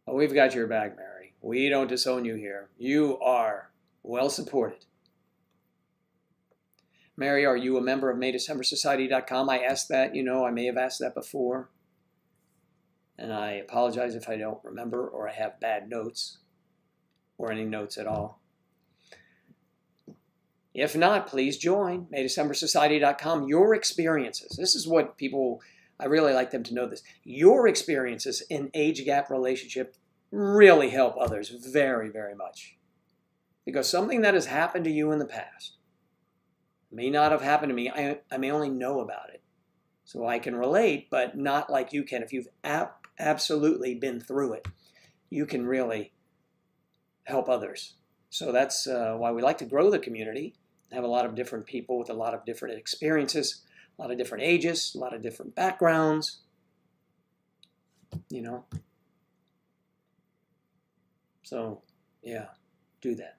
Well, we've got your back, Mary. We don't disown you here. You are well supported. Mary, are you a member of MayDecemberSociety.com? I asked that, I may have asked that before. And I apologize if I don't remember or I have bad notes or any notes at all. If not, please join MayDecemberSociety.com. Your experiences. This is what I really like them to know this. Your experiences in age gap relationship really help others very, very much. Because something that has happened to you in the past may not have happened to me. I may only know about it. So I can relate, but not like you can. If you've absolutely been through it, you can really help others. So that's why we like to grow the community, have a lot of different people with a lot of different experiences, a lot of different ages, a lot of different backgrounds, So Yeah, do that.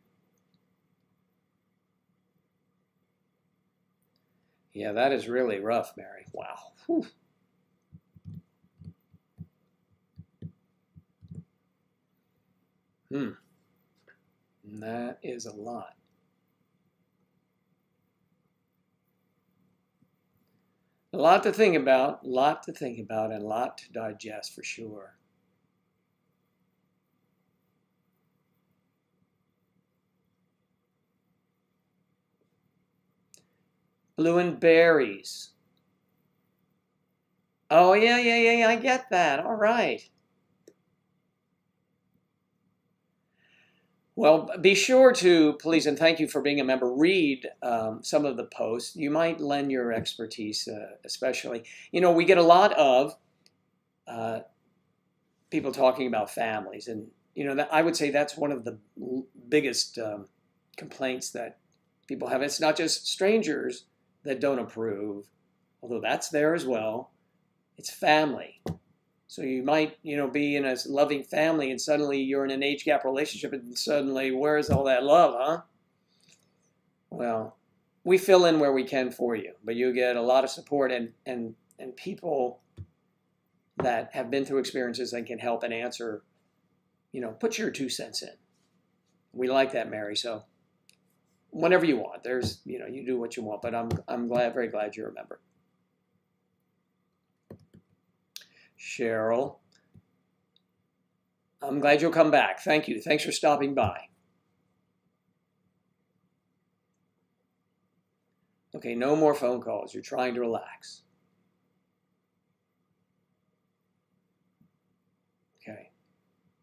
Yeah, that is really rough, Mary. Wow. Whew. Hmm. That is a lot. A lot to think about, and a lot to digest for sure. Blue and berries. Oh, yeah, I get that. All right. Well, be sure to, please, and thank you for being a member, read some of the posts. You might lend your expertise, especially. You know, we get a lot of uh, people talking about families. And, you know, that, I would say that's one of the biggest complaints that people have. It's not just strangers that don't approve, although that's there as well. It's family. So you might, you know, be in a loving family and suddenly you're in an age gap relationship and suddenly where's all that love, huh? Well, we fill in where we can for you, but you get a lot of support and people that have been through experiences and can help and answer, you know, put your 2 cents in. We like that, Mary. So whenever you want, there's, you know, you do what you want, but I'm glad, very glad you're a member. Cheryl, I'm glad you'll come back. Thank you. Thanks for stopping by. Okay, no more phone calls. You're trying to relax. Okay,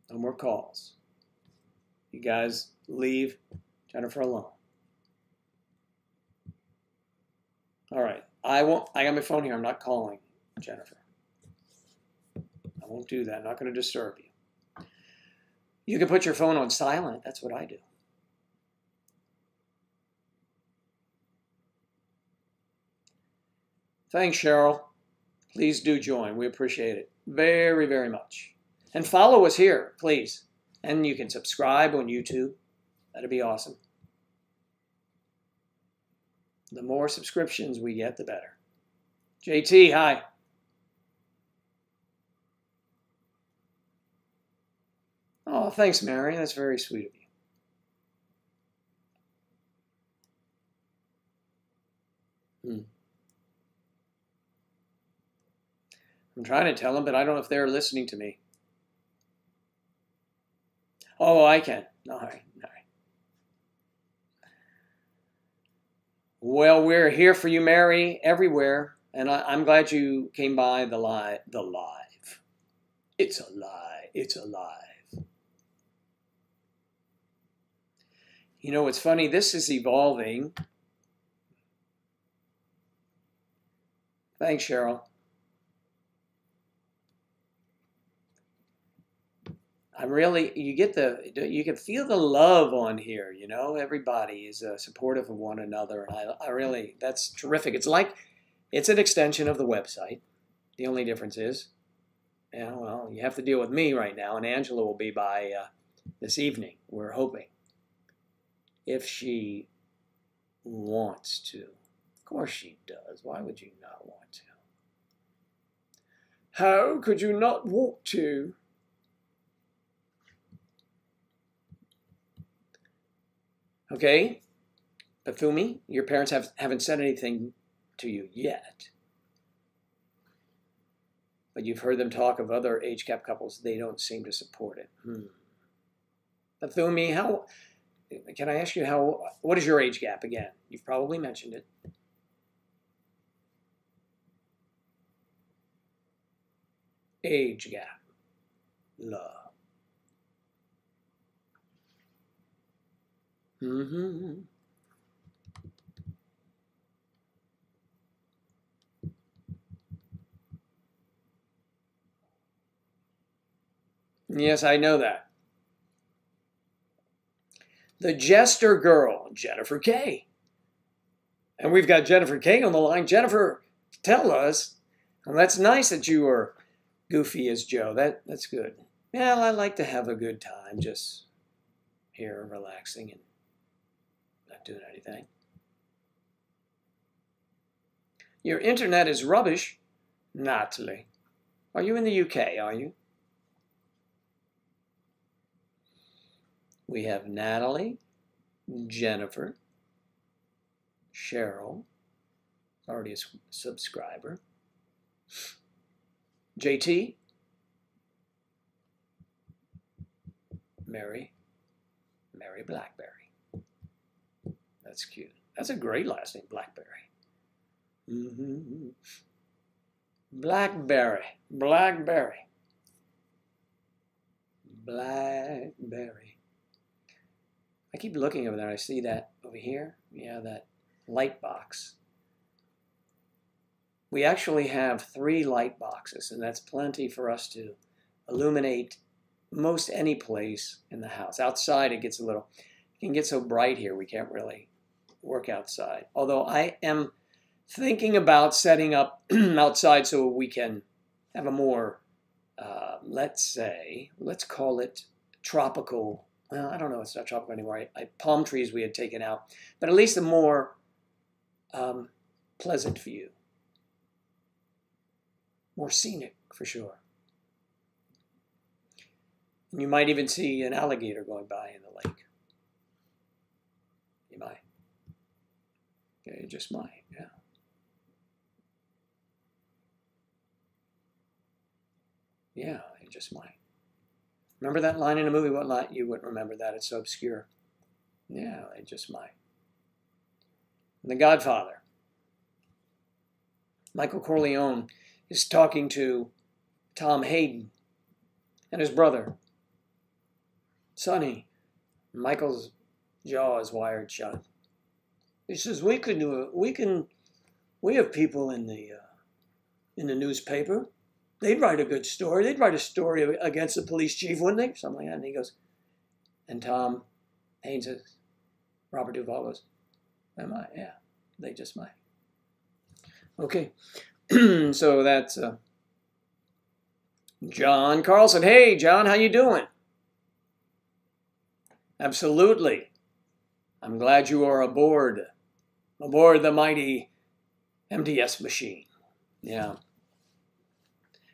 no more calls. You guys leave Jennifer alone. All right, I got my phone here. I'm not calling Jennifer. I won't do that. I'm not going to disturb you. You can put your phone on silent. That's what I do. Thanks, Cheryl. Please do join. We appreciate it very, very much. And follow us here, please. And you can subscribe on YouTube. That'd be awesome. The more subscriptions we get, the better. JT, hi. Oh, thanks, Mary. That's very sweet of you. I'm trying to tell them, but I don't know if they're listening to me. Oh, I can. All right. Well, we're here for you, Mary, everywhere. And I'm glad you came by the live. It's alive. It's alive. You know, it's funny. This is evolving. Thanks, Cheryl. You can feel the love on here, you know, everybody is supportive of one another. And that's terrific. It's an extension of the website. The only difference is, yeah, well, you have to deal with me right now, and Angela will be by this evening, we're hoping, if she wants to. Of course she does. Why would you not want to? How could you not want to? Okay, Pathumi, your parents haven't said anything to you yet. But you've heard them talk of other age gap couples. They don't seem to support it. Pathumi, can I ask you what is your age gap again? You've probably mentioned it. Age gap. Love. Yes, I know that. The jester girl, Jennifer K. And we've got Jennifer K on the line. Jennifer, tell us. Well, that's nice that you are goofy as Joe. That's good. Yeah, I like to have a good time. Just here relaxing and not doing anything. Your internet is rubbish. Natalie. Are you in the UK, are you? We have Natalie, Jennifer, Cheryl, already a subscriber, JT, Mary Blackberry. That's cute. That's a great last name, Blackberry. Blackberry. I keep looking over there. I see that over here. Yeah, that light box. We actually have 3 light boxes, and that's plenty for us to illuminate most any place in the house. Outside, it can get so bright here we can't really work outside. Although I am thinking about setting up outside so we can have a more, let's call it tropical. Well, I don't know, it's not tropical anymore. Palm trees we had taken out, but at least a more pleasant view. More scenic, for sure. And you might even see an alligator going by in the lake. You might. Yeah, you just might, yeah. Yeah, you just might. Remember that line in a movie? What line? You wouldn't remember that. It's so obscure. Yeah, they just might. And The Godfather. Michael Corleone is talking to Tom Hayden and his brother. Sonny, Michael's jaw is wired shut. He says, we have people in the newspaper. They'd write a good story. They'd write a story against the police chief, wouldn't they? Something like that. And he goes, and Tom Hayden says, Robert Duvall goes, yeah, they just might. Okay, so that's John Carlson. Hey, John, how you doing? Absolutely. I'm glad you are aboard the mighty MDS machine. Yeah.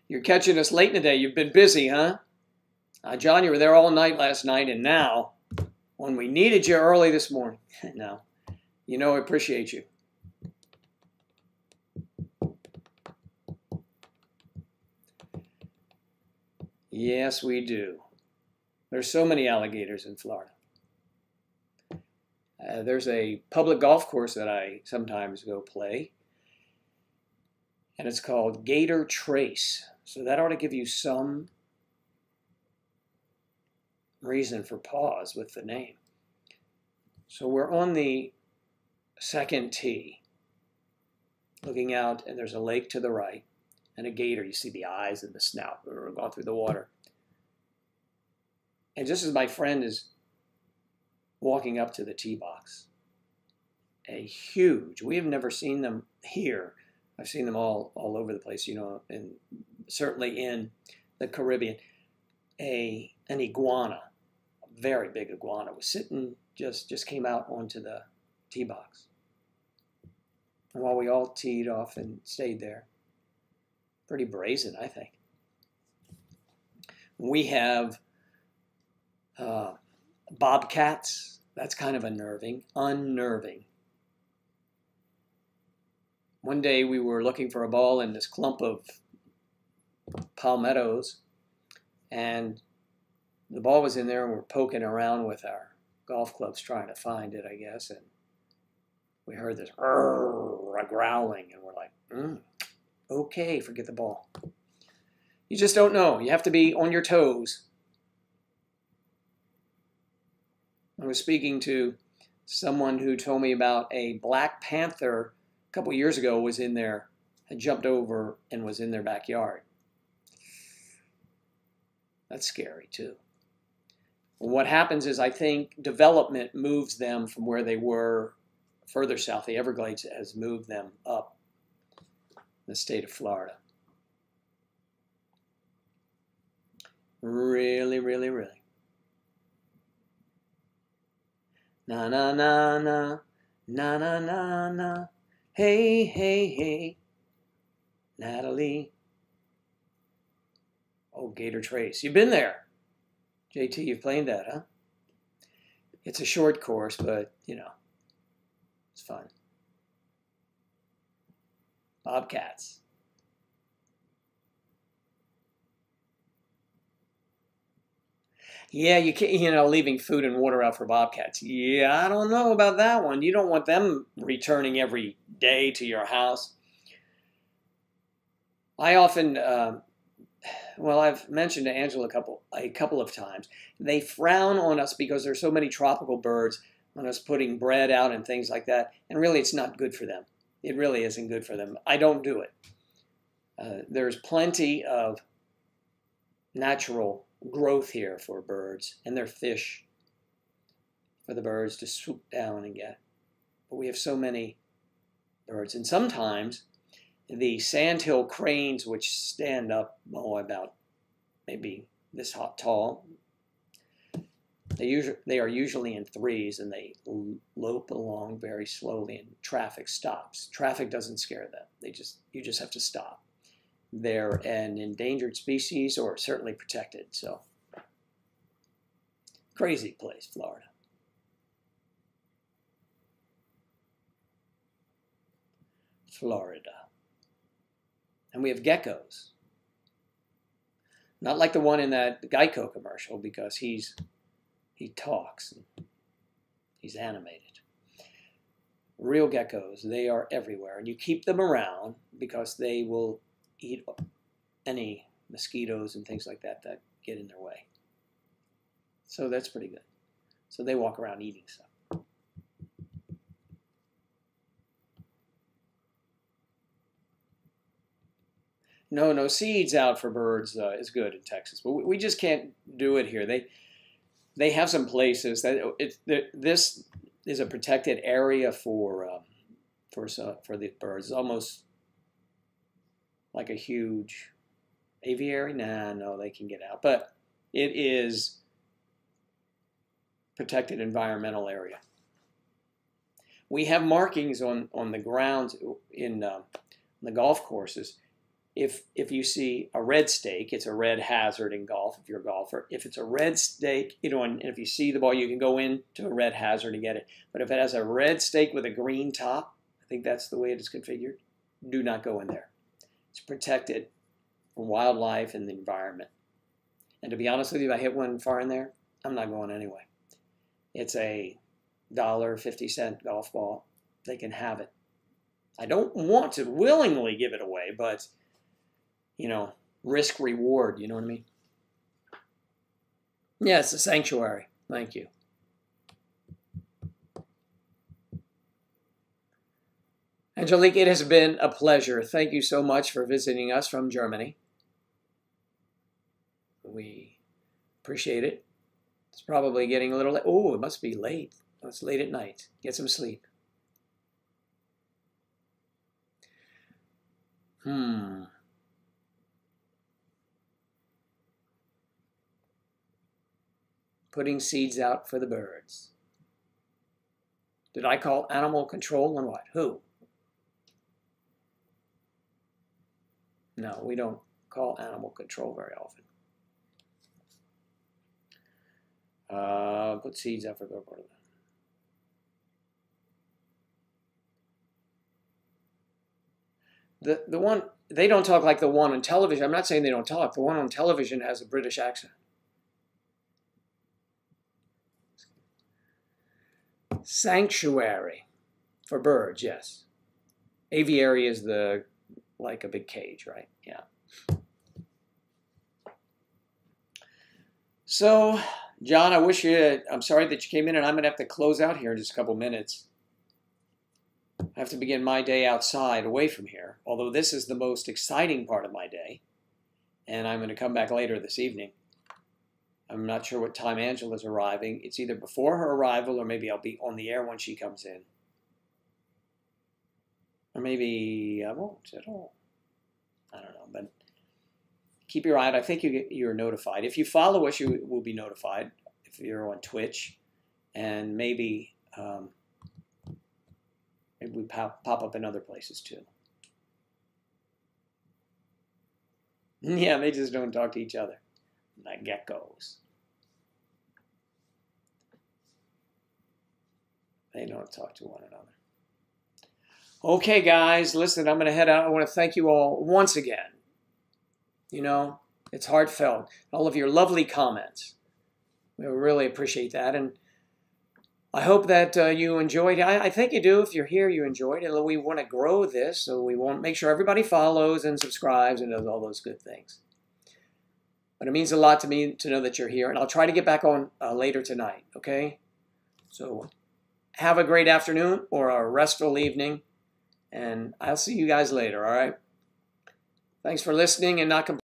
You're catching us late in the day. You've been busy, huh? John, you were there all night last night, and now, when we needed you early this morning, no, you know I appreciate you. Yes, we do. There's so many alligators in Florida. There's a public golf course that I sometimes go play, and it's called Gator Trace. So that ought to give you some reason for pause with the name. So we're on the second tee, looking out, and there's a lake to the right, and a gator. You see the eyes and the snout going through the water. And just as my friend is walking up to the tee box, a huge, we have never seen them here. I've seen them all over the place, you know, and certainly in the Caribbean. An iguana, a very big iguana, was sitting, just came out onto the tee box. And while we all teed off and stayed there, pretty brazen, I think. We have bobcats. That's kind of unnerving. One day we were looking for a ball in this clump of palmettos, and the ball was in there, and we're poking around with our golf clubs trying to find it, I guess, and we heard this growling, and we're like, okay, forget the ball. You just don't know. You have to be on your toes. I was speaking to someone who told me about a black panther a couple years ago was in there, had jumped over and was in their backyard. That's scary too. What happens is I think development moves them from where they were further south. The Everglades has moved them up the state of Florida. Really. Na na na na, na na na na. Hey, hey, hey, Natalie. Oh, Gator Trace. You've been there. JT, you've played that, huh? It's a short course, but, you know, it's fun. Bobcats. Yeah, you can't, leaving food and water out for bobcats. Yeah, I don't know about that one. You don't want them returning every day to your house. I often, well, I've mentioned to Angela a couple of times, they frown on us because there's so many tropical birds on us putting bread out and things like that. And really, it's not good for them. It really isn't good for them. I don't do it. There's plenty of natural growth here for birds and their fish for the birds to swoop down and get. But we have so many birds. And sometimes the sandhill cranes, which stand up, about maybe this tall, they are usually in threes, and they lope along very slowly, and traffic stops. Traffic doesn't scare them. You just have to stop. They're an endangered species, or certainly protected. So, crazy place, Florida. Florida. And we have geckos. Not like the one in that Geico commercial, because he talks and he's animated. Real geckos, they are everywhere, and you keep them around because they will eat any mosquitoes and things like that that get in their way. So that's pretty good. So they walk around eating stuff. No seeds out for birds is good in Texas, but we just can't do it here. They have some places that this is a protected area for the birds. It's almost like a huge aviary. No, they can get out, but it is protected environmental area. We have markings on the grounds in the golf courses. If you see a red stake, it's a red hazard in golf if you're a golfer. If it's a red stake, and if you see the ball, you can go into a red hazard and get it. But if it has a red stake with a green top, I think that's the way it is configured, do not go in there. It's protected from wildlife and the environment. And to be honest with you, if I hit one far in there, I'm not going anyway. It's a $1.50 golf ball. They can have it. I don't want to willingly give it away, but risk reward, you know what I mean? Yeah, it's a sanctuary. Thank you. Angelique, it has been a pleasure. Thank you so much for visiting us from Germany. We appreciate it. It's probably getting a little late. Oh, it must be late. Oh, it's late at night. Get some sleep. Putting seeds out for the birds. Did I call animal control on what? Who? No, we don't call animal control very often. Put seeds out for the birds. The one, they don't talk like the one on television. I'm not saying they don't talk. The one on television has a British accent. Sanctuary for birds, yes. Aviary is like a big cage, right? Yeah. So, John, I'm sorry that you came in, and I'm going to have to close out here in just a couple minutes. I have to begin my day outside away from here, although this is the most exciting part of my day, and I'm going to come back later this evening. I'm not sure what time Angela's arriving. It's either before her arrival, or maybe I'll be on the air when she comes in. Or maybe I won't at all. I don't know, but keep your eye out. I think you're notified. If you follow us, you will be notified if you're on Twitch. And maybe Maybe we pop up in other places too. Yeah, they just don't talk to each other like geckos. They don't talk to one another. Okay, guys, listen, I'm going to head out. I want to thank you all once again. You know, it's heartfelt. All of your lovely comments. We really appreciate that. And I hope that you enjoyed it. I think you do. If you're here, you enjoyed it. We want to grow this, so we want to make sure everybody follows and subscribes and does all those good things. But it means a lot to me to know that you're here. And I'll try to get back on later tonight, okay? So have a great afternoon or a restful evening. And I'll see you guys later, all right? Thanks for listening and not complaining.